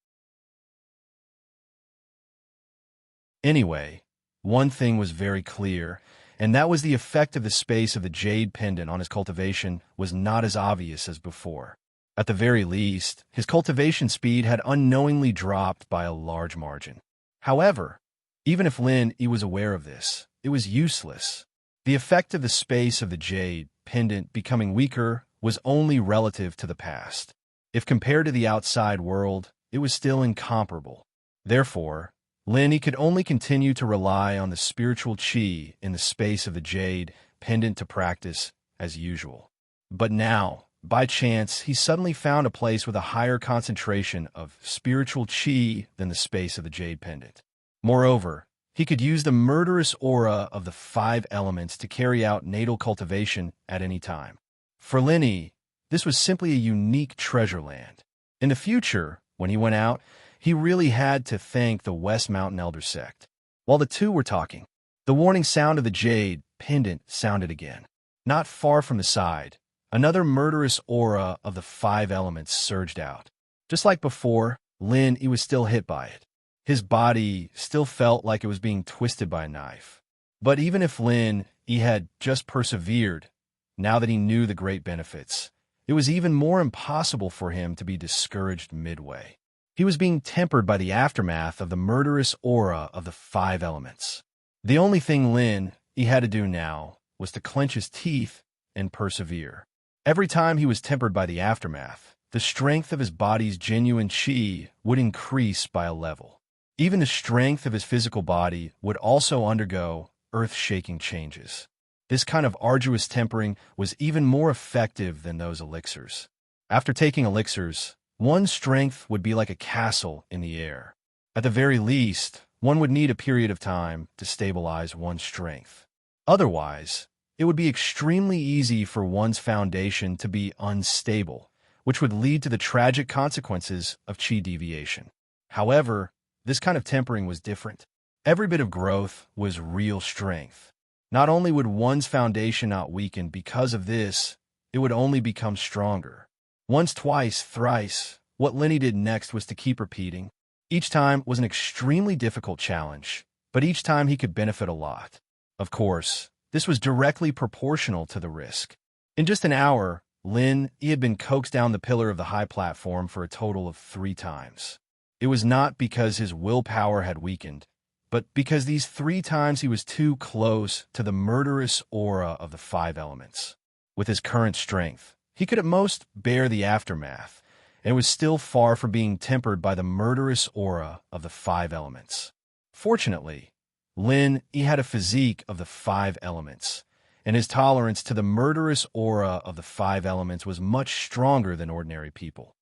Anyway, one thing was very clear, and that was the effect of the space of the jade pendant on his cultivation was not as obvious as before. At the very least, his cultivation speed had unknowingly dropped by a large margin. However, even if Lin E was aware of this, it was useless. The effect of the space of the jade pendant becoming weaker was only relative to the past. If compared to the outside world, it was still incomparable. Therefore, Lin E could only continue to rely on the spiritual qi in the space of the jade pendant to practice as usual. But now, by chance, he suddenly found a place with a higher concentration of spiritual qi than the space of the jade pendant. Moreover, he could use the murderous aura of the 5 elements to carry out natal cultivation at any time. For Lin E, this was simply a unique treasure land. In the future, when he went out, he really had to thank the West Mountain Elder Sect. While the two were talking, the warning sound of the jade pendant sounded again. Not far from the side, another murderous aura of the 5 elements surged out. Just like before, Lin E was still hit by it. His body still felt like it was being twisted by a knife. But even if Lin E had just persevered, now that he knew the great benefits, it was even more impossible for him to be discouraged midway. He was being tempered by the aftermath of the murderous aura of the 5 elements. The only thing Lin E had to do now was to clench his teeth and persevere. Every time he was tempered by the aftermath, the strength of his body's genuine qi would increase by a level. Even the strength of his physical body would also undergo earth-shaking changes. This kind of arduous tempering was even more effective than those elixirs. After taking elixirs, one's strength would be like a castle in the air. At the very least, one would need a period of time to stabilize one's strength. Otherwise, it would be extremely easy for one's foundation to be unstable, which would lead to the tragic consequences of chi deviation. However, this kind of tempering was different. Every bit of growth was real strength. Not only would one's foundation not weaken because of this, it would only become stronger. Once, twice, thrice, what Lenny did next was to keep repeating. Each time was an extremely difficult challenge, but each time he could benefit a lot. Of course, this was directly proportional to the risk. In just an hour, he had been coaxed down the pillar of the high platform for a total of 3 times. It was not because his willpower had weakened, but because these 3 times he was too close to the murderous aura of the 5 elements. With his current strength, he could at most bear the aftermath, and was still far from being tempered by the murderous aura of the 5 elements. Fortunately, he had a physique of the 5 elements, and his tolerance to the murderous aura of the 5 elements was much stronger than ordinary people.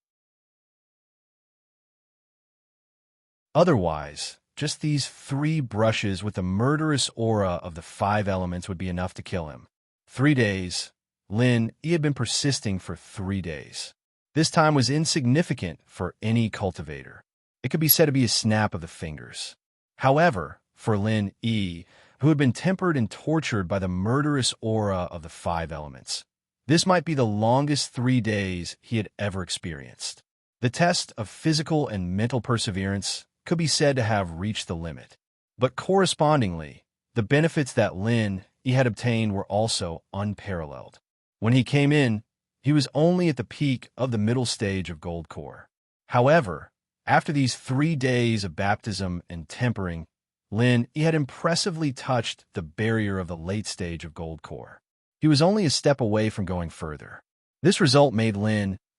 Otherwise, just these 3 brushes with the murderous aura of the 5 elements would be enough to kill him. 3 days. He had been persisting for 3 days. This time was insignificant for any cultivator. It could be said to be a snap of the fingers. However, for who had been tempered and tortured by the murderous aura of the 5 elements, this might be the longest 3 days he had ever experienced. The test of physical and mental perseverance could be said to have reached the limit. But correspondingly, the benefits that he had obtained were also unparalleled. When he came in, he was only at the peak of the middle stage of Gold Core. However, after these 3 days of baptism and tempering, he had impressively touched the barrier of the late stage of Gold Core. He was only a step away from going further. This result made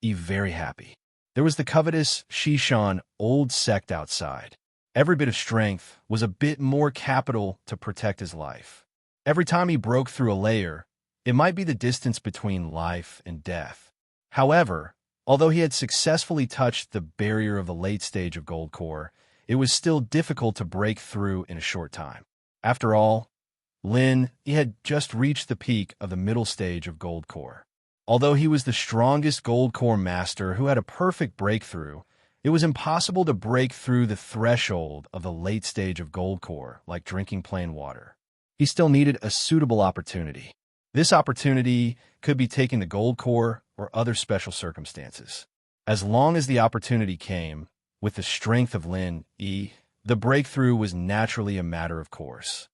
very happy. There was the covetous Shishan old sect outside. Every bit of strength was a bit more capital to protect his life. Every time he broke through a layer, it might be the distance between life and death. However, although he had successfully touched the barrier of the late stage of Gold Core, it was still difficult to break through in a short time. After all, he had just reached the peak of the middle stage of Gold Core. Although he was the strongest Gold Core master who had a perfect breakthrough, it was impossible to break through the threshold of the late stage of Gold Core like drinking plain water. He still needed a suitable opportunity. This opportunity could be taking the Gold Core or other special circumstances. As long as the opportunity came, with the strength of the breakthrough was naturally a matter of course.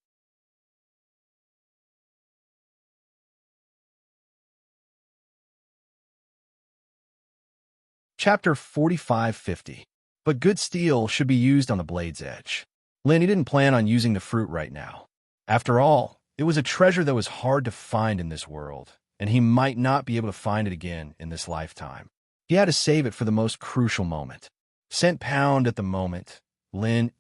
Chapter 4550. But good steel should be used on the blade's edge. He didn't plan on using the fruit right now. After all, it was a treasure that was hard to find in this world, and he might not be able to find it again in this lifetime. He had to save it for the most crucial moment. Cent pound at the moment,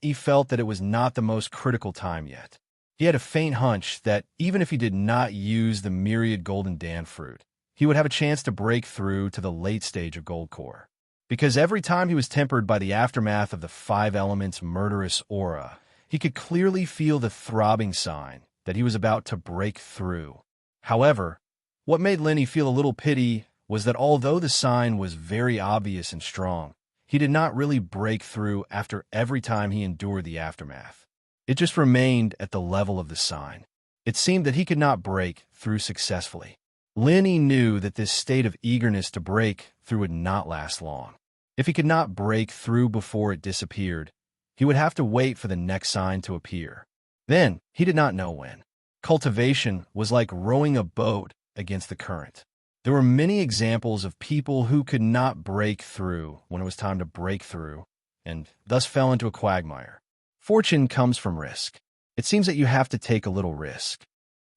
he felt that it was not the most critical time yet. He had a faint hunch that even if he did not use the myriad golden Dan fruit, he would have a chance to break through to the late stage of Gold Core. Because every time he was tempered by the aftermath of the 5 elements' murderous aura, he could clearly feel the throbbing sign that he was about to break through. However, what made Lenny feel a little pity was that although the sign was very obvious and strong, he did not really break through after every time he endured the aftermath. It just remained at the level of the sign. It seemed that he could not break through successfully. Lenny knew that this state of eagerness to break through would not last long. If he could not break through before it disappeared, he would have to wait for the next sign to appear. Then, he did not know when. Cultivation was like rowing a boat against the current. There were many examples of people who could not break through when it was time to break through, and thus fell into a quagmire. Fortune comes from risk. It seems that you have to take a little risk.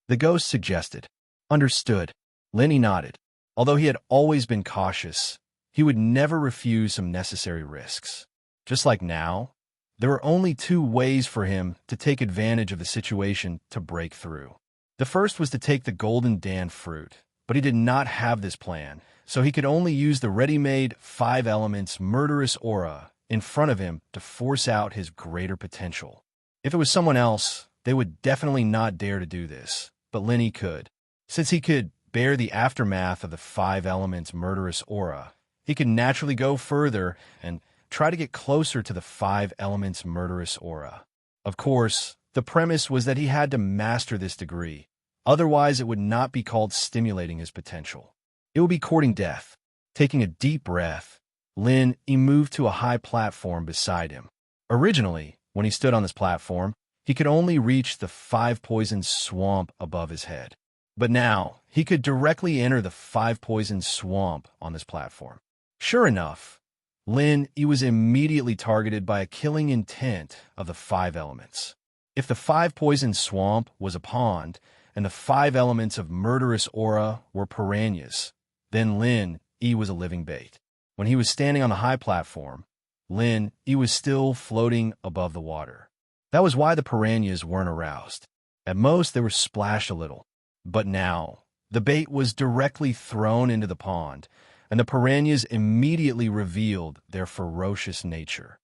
The ghost suggested. Understood. Lenny nodded. Although he had always been cautious, he would never refuse some necessary risks. Just like now, there were only 2 ways for him to take advantage of the situation to break through. The first was to take the golden Dan fruit, but he did not have this plan, so he could only use the ready-made 5 elements murderous aura in front of him to force out his greater potential. If it was someone else, they would definitely not dare to do this, but Lenny could. Since he could bear the aftermath of the 5 elements murderous aura, he could naturally go further and try to get closer to the 5 elements murderous aura. Of course, the premise was that he had to master this degree, otherwise it would not be called stimulating his potential. It would be courting death. Taking a deep breath, he moved to a high platform beside him. Originally, when he stood on this platform, he could only reach the 5 poison swamp above his head. But now, he could directly enter the 5 poison swamp on this platform. Sure enough, he was immediately targeted by a killing intent of the 5 elements. If the 5 poison swamp was a pond, and the 5 elements of murderous aura were piranhas, then he was a living bait. When he was standing on the high platform, he was still floating above the water. That was why the piranhas weren't aroused. At most, they were splashed a little. But now, the bait was directly thrown into the pond, and the piranhas immediately revealed their ferocious nature.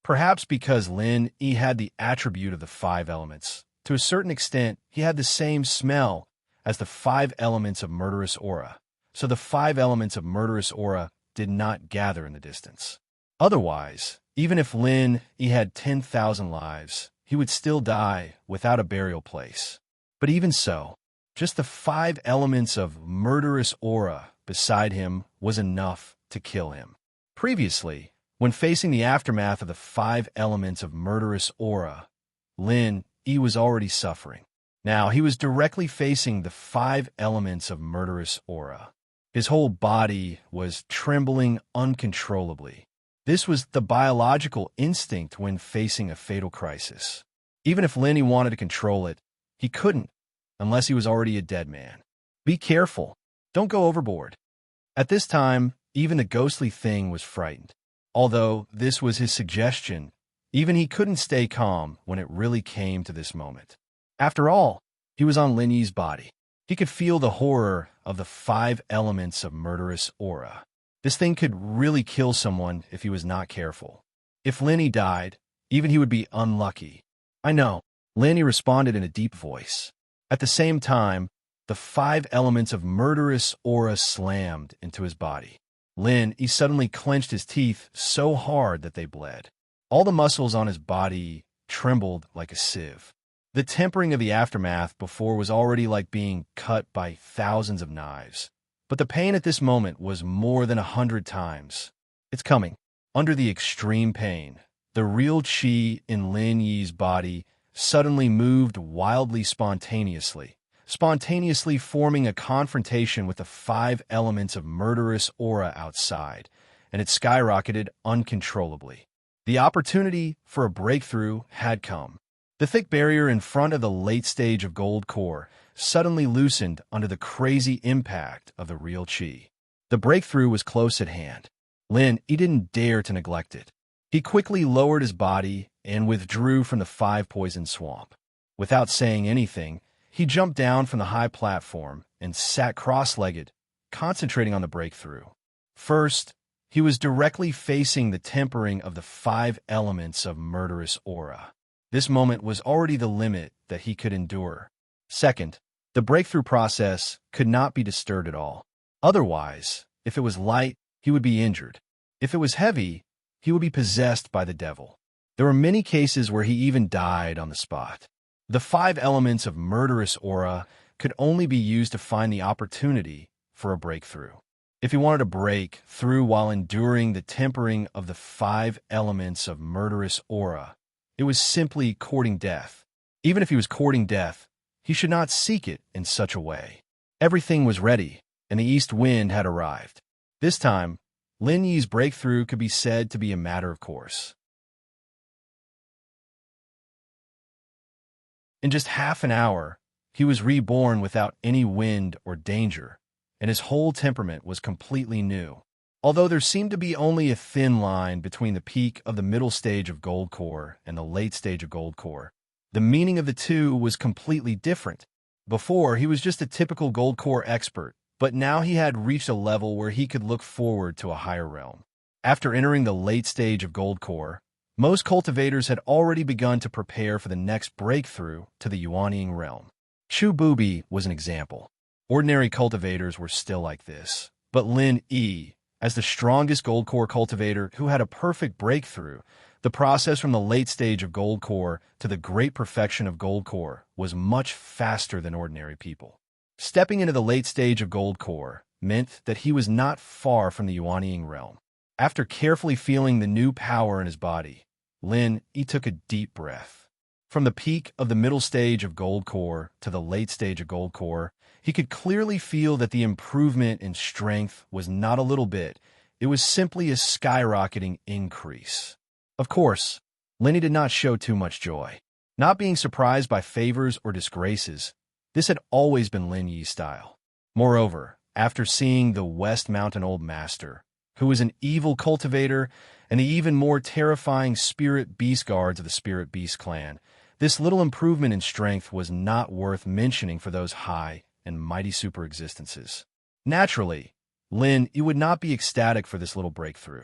Perhaps because he had the attribute of the 5 elements, to a certain extent, he had the same smell as the 5 elements of murderous aura, so the 5 elements of murderous aura did not gather in the distance. Otherwise, even if he had 10,000 lives, he would still die without a burial place. But even so, just the 5 elements of murderous aura beside him was enough to kill him. Previously, when facing the aftermath of the 5 elements of murderous aura, he was already suffering. Now he was directly facing the 5 elements of murderous aura. His whole body was trembling uncontrollably. This was the biological instinct when facing a fatal crisis. Even if Lenny wanted to control it, he couldn't, unless he was already a dead man. Be careful. Don't go overboard. At this time, even the ghostly thing was frightened. Although this was his suggestion, even he couldn't stay calm when it really came to this moment. After all, he was on Lenny's body. He could feel the horror of the 5 elements of murderous aura. This thing could really kill someone if he was not careful. If Lenny died, even he would be unlucky. I know, Lenny responded in a deep voice. At the same time, the 5 elements of murderous aura slammed into his body. He suddenly clenched his teeth so hard that they bled. All the muscles on his body trembled like a sieve. The tempering of the aftermath before was already like being cut by thousands of knives. But the pain at this moment was more than 100 times. It's coming. Under the extreme pain, the real chi in Lin Yi's body suddenly moved wildly spontaneously forming a confrontation with the 5 elements of murderous aura outside, and it skyrocketed uncontrollably. The opportunity for a breakthrough had come. The thick barrier in front of the late stage of gold core suddenly loosened under the crazy impact of the real chi. The breakthrough was close at hand. He didn't dare to neglect it. He quickly lowered his body and withdrew from the 5 poison swamp. Without saying anything, he jumped down from the high platform and sat cross-legged, concentrating on the breakthrough. First, he was directly facing the tempering of the 5 elements of murderous aura. This moment was already the limit that he could endure. Second, the breakthrough process could not be disturbed at all. Otherwise, if it was light, he would be injured. If it was heavy, he would be possessed by the devil. There were many cases where he even died on the spot. The 5 elements of murderous aura could only be used to find the opportunity for a breakthrough. If he wanted to break through while enduring the tempering of the 5 elements of murderous aura, it was simply courting death. Even if he was courting death, he should not seek it in such a way. Everything was ready, and the east wind had arrived. This time, Lin Yi's breakthrough could be said to be a matter of course. In just half an hour, he was reborn without any wind or danger, and his whole temperament was completely new. Although there seemed to be only a thin line between the peak of the middle stage of gold core and the late stage of gold core, The meaning of the two was completely different. Before, he was just a typical gold core expert, but now he had reached a level where he could look forward to a higher realm. After entering the late stage of gold core, most cultivators had already begun to prepare for the next breakthrough to the Yuanying realm. Chu Bubi was an example. Ordinary cultivators were still like this, but Lin Yi, as the strongest gold core cultivator who had a perfect breakthrough, the process from the late stage of gold core to the great perfection of gold core was much faster than ordinary people. Stepping into the late stage of gold core meant that he was not far from the Yuanying realm. After carefully feeling the new power in his body, Lin Yi took a deep breath. From the peak of the middle stage of gold core to the late stage of gold core, he could clearly feel that the improvement in strength was not a little bit, it was simply a skyrocketing increase. Of course, Lin Yi did not show too much joy. Not being surprised by favors or disgraces, this had always been Lin Yi's style. Moreover, after seeing the West Mountain Old Master, who was an evil cultivator, and the even more terrifying Spirit Beast Guards of the Spirit Beast clan, this little improvement in strength was not worth mentioning for those high and mighty super existences. Naturally, Lin Yi would not be ecstatic for this little breakthrough.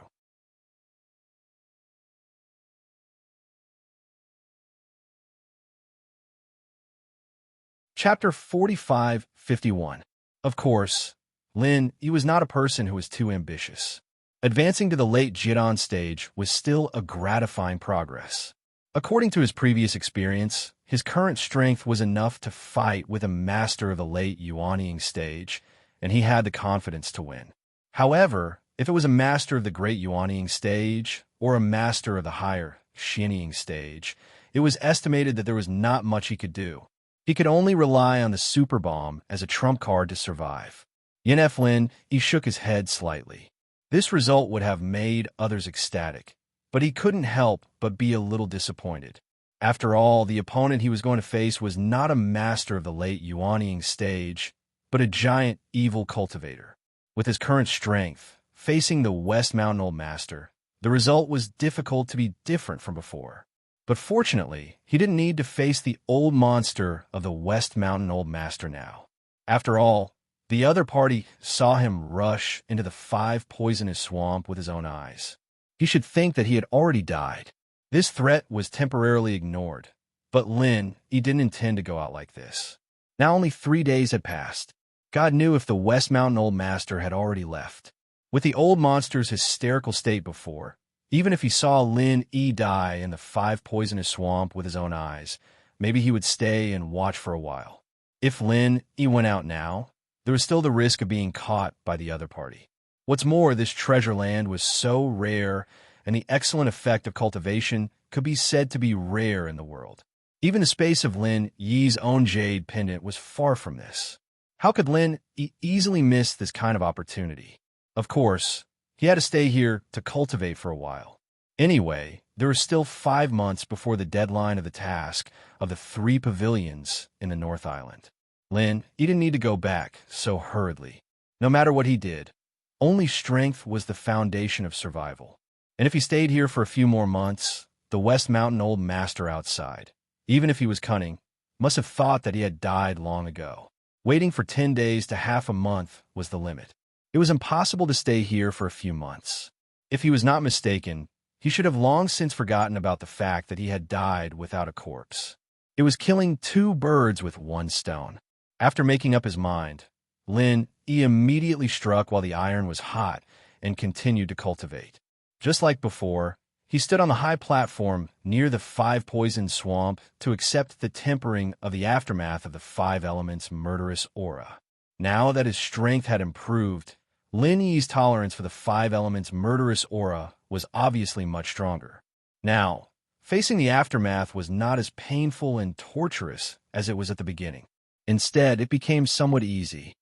Chapter 45-51. Of course, Lin Yi was not a person who was too ambitious. Advancing to the late Jidan stage was still a gratifying progress. According to his previous experience, his current strength was enough to fight with a master of the late Yuanying stage, and he had the confidence to win. However, if it was a master of the great Yuanying stage or a master of the higher Xianying stage, it was estimated that there was not much he could do. He could only rely on the super bomb as a trump card to survive. Yin Lin Yi shook his head slightly. This result would have made others ecstatic, but he couldn't help but be a little disappointed. After all, the opponent he was going to face was not a master of the late Yuanying stage, but a giant evil cultivator. With his current strength, facing the West Mountain Old Master, the result was difficult to be different from before. But fortunately, he didn't need to face the old monster of the West Mountain Old Master now. After all, the other party saw him rush into the 5 poisonous swamp with his own eyes. He should think that he had already died. This threat was temporarily ignored, but Lin Yi didn't intend to go out like this. Now only 3 days had passed. God knew if the West Mountain Old Master had already left. With the old monster's hysterical state before, even if he saw Lin Yi die in the 5 poisonous swamp with his own eyes, maybe he would stay and watch for a while. If Lin Yi went out now, there was still the risk of being caught by the other party. What's more, this treasure land was so rare, and the excellent effect of cultivation could be said to be rare in the world. Even the space of Lin Yi's own jade pendant was far from this. How could Lin Yi easily miss this kind of opportunity? Of course, he had to stay here to cultivate for a while. Anyway, there were still 5 months before the deadline of the task of the 3 pavilions in the North Island. Lin Yi didn't need to go back so hurriedly. No matter what he did, only strength was the foundation of survival. And if he stayed here for a few more months, the West Mountain Old Master outside, even if he was cunning, must have thought that he had died long ago. Waiting for 10 days to half a month was the limit. It was impossible to stay here for a few months. If he was not mistaken, he should have long since forgotten about the fact that he had died without a corpse. It was killing 2 birds with 1 stone. After making up his mind, Lin Yi immediately struck while the iron was hot and continued to cultivate. Just like before, he stood on the high platform near the 5 poisoned swamp to accept the tempering of the aftermath of the 5 elements' murderous aura. Now that his strength had improved, Lin Yi's tolerance for the 5 elements' murderous aura was obviously much stronger. Now, facing the aftermath was not as painful and torturous as it was at the beginning. Instead, it became somewhat easy.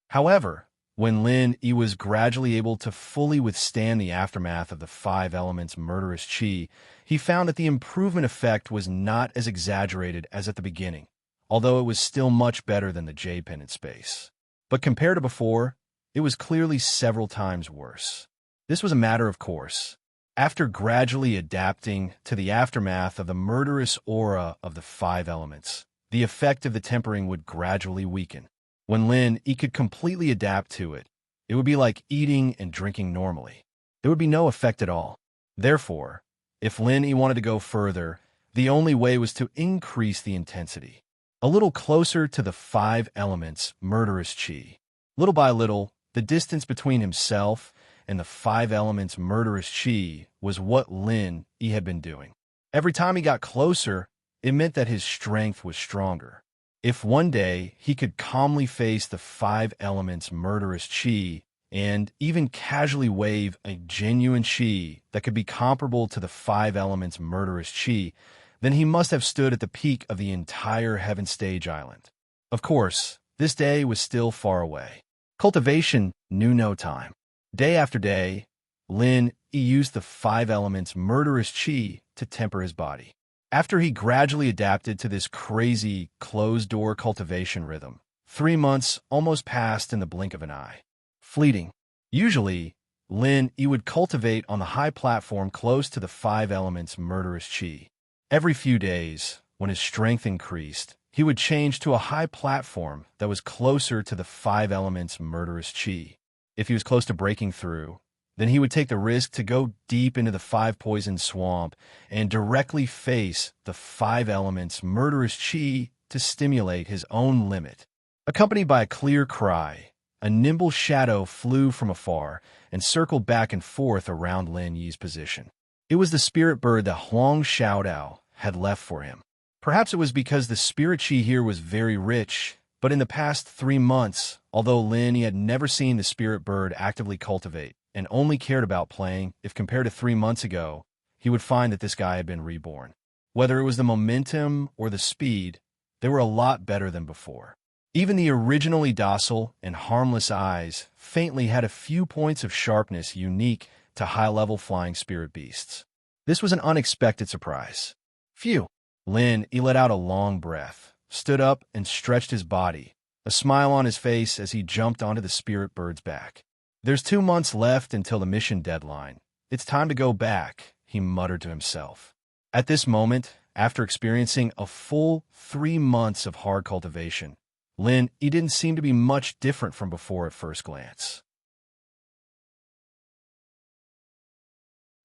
However, when Lin Yi was gradually able to fully withstand the aftermath of the 5 elements' murderous qi, he found that the improvement effect was not as exaggerated as at the beginning, although it was still much better than the jade pendant space. But compared to before, it was clearly several times worse. This was a matter of course. After gradually adapting to the aftermath of the murderous aura of the five elements, the effect of the tempering would gradually weaken. When Lin Yi could completely adapt to it, it would be like eating and drinking normally. There would be no effect at all. Therefore, if Lin Yi wanted to go further, the only way was to increase the intensity. A little closer to the five elements' murderous qi. Little by little, the distance between himself and the five elements' murderous qi was what Lin Yi had been doing. Every time he got closer, it meant that his strength was stronger. If one day he could calmly face the five elements' murderous qi and even casually wave a genuine qi that could be comparable to the five elements' murderous qi, then he must have stood at the peak of the entire Heaven Stage Island. Of course, this day was still far away. Cultivation knew no time. Day after day, Lin Yi used the five elements' murderous qi to temper his body. After he gradually adapted to this crazy, closed-door cultivation rhythm, 3 months almost passed in the blink of an eye. Fleeting. Usually, Lin Yi would cultivate on the high platform close to the five elements' murderous qi. Every few days, when his strength increased, he would change to a high platform that was closer to the five elements' murderous qi. If he was close to breaking through, then he would take the risk to go deep into the five-poison swamp and directly face the five elements' murderous qi to stimulate his own limit. Accompanied by a clear cry, a nimble shadow flew from afar and circled back and forth around Lin Yi's position. It was the spirit bird that Huang Xiaodao had left for him. Perhaps it was because the spirit qi here was very rich, but in the past 3 months, although Lin Yi had never seen the spirit bird actively cultivate and only cared about playing, if compared to 3 months ago, he would find that this guy had been reborn. Whether it was the momentum or the speed, they were a lot better than before. Even the originally docile and harmless eyes faintly had a few points of sharpness unique to high-level flying spirit beasts. This was an unexpected surprise. Phew! Lin Yi let out a long breath, stood up and stretched his body, a smile on his face as he jumped onto the spirit bird's back. There's 2 months left until the mission deadline. It's time to go back, he muttered to himself. At this moment, after experiencing a full 3 months of hard cultivation, Lin Yi didn't seem to be much different from before at first glance.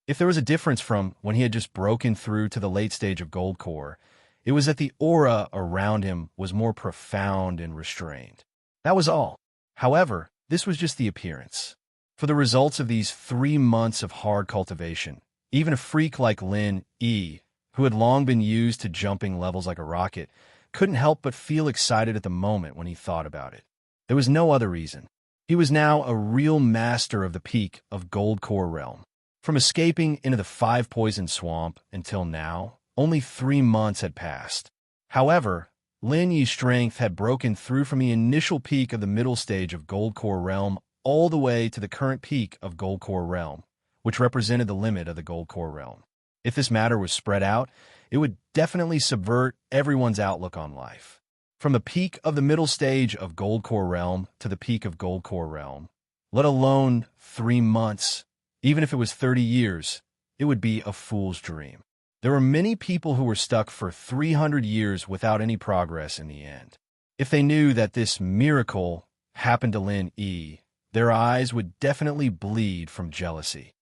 If there was a difference from when he had just broken through to the late stage of Gold Core, it was that the aura around him was more profound and restrained. That was all. However, this was just the appearance. For the results of these 3 months of hard cultivation, even a freak like Lin Yi, who had long been used to jumping levels like a rocket, couldn't help but feel excited at the moment when he thought about it. There was no other reason. He was now a real master of the peak of Gold Core realm. From escaping into the five-poison swamp until now, only 3 months had passed. However, Lin Yi's strength had broken through from the initial peak of the middle stage of Gold Core realm all the way to the current peak of Gold Core realm, which represented the limit of the Gold Core realm. If this matter was spread out, it would definitely subvert everyone's outlook on life. From the peak of the middle stage of Gold Core realm to the peak of Gold Core realm, let alone 3 months, even if it was 30 years, it would be a fool's dream. There were many people who were stuck for 300 years without any progress in the end. If they knew that this miracle happened to Lin Yi, their eyes would definitely bleed from jealousy.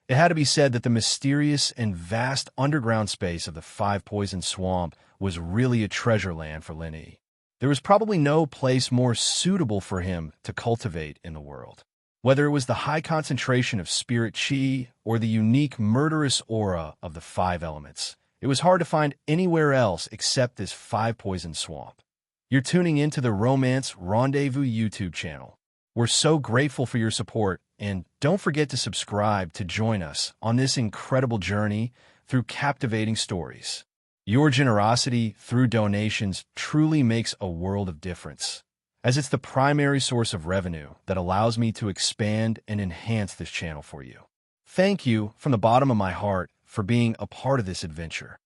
It had to be said that the mysterious and vast underground space of the five-poison swamp was really a treasure land for Lin Yi. There was probably no place more suitable for him to cultivate in the world. Whether it was the high concentration of spirit qi or the unique murderous aura of the five elements, it was hard to find anywhere else except this five-poison swamp. You're tuning into the Romance Rendezvous YouTube channel. We're so grateful for your support, and don't forget to subscribe to join us on this incredible journey through captivating stories. Your generosity through donations truly makes a world of difference, as it's the primary source of revenue that allows me to expand and enhance this channel for you. Thank you from the bottom of my heart for being a part of this adventure.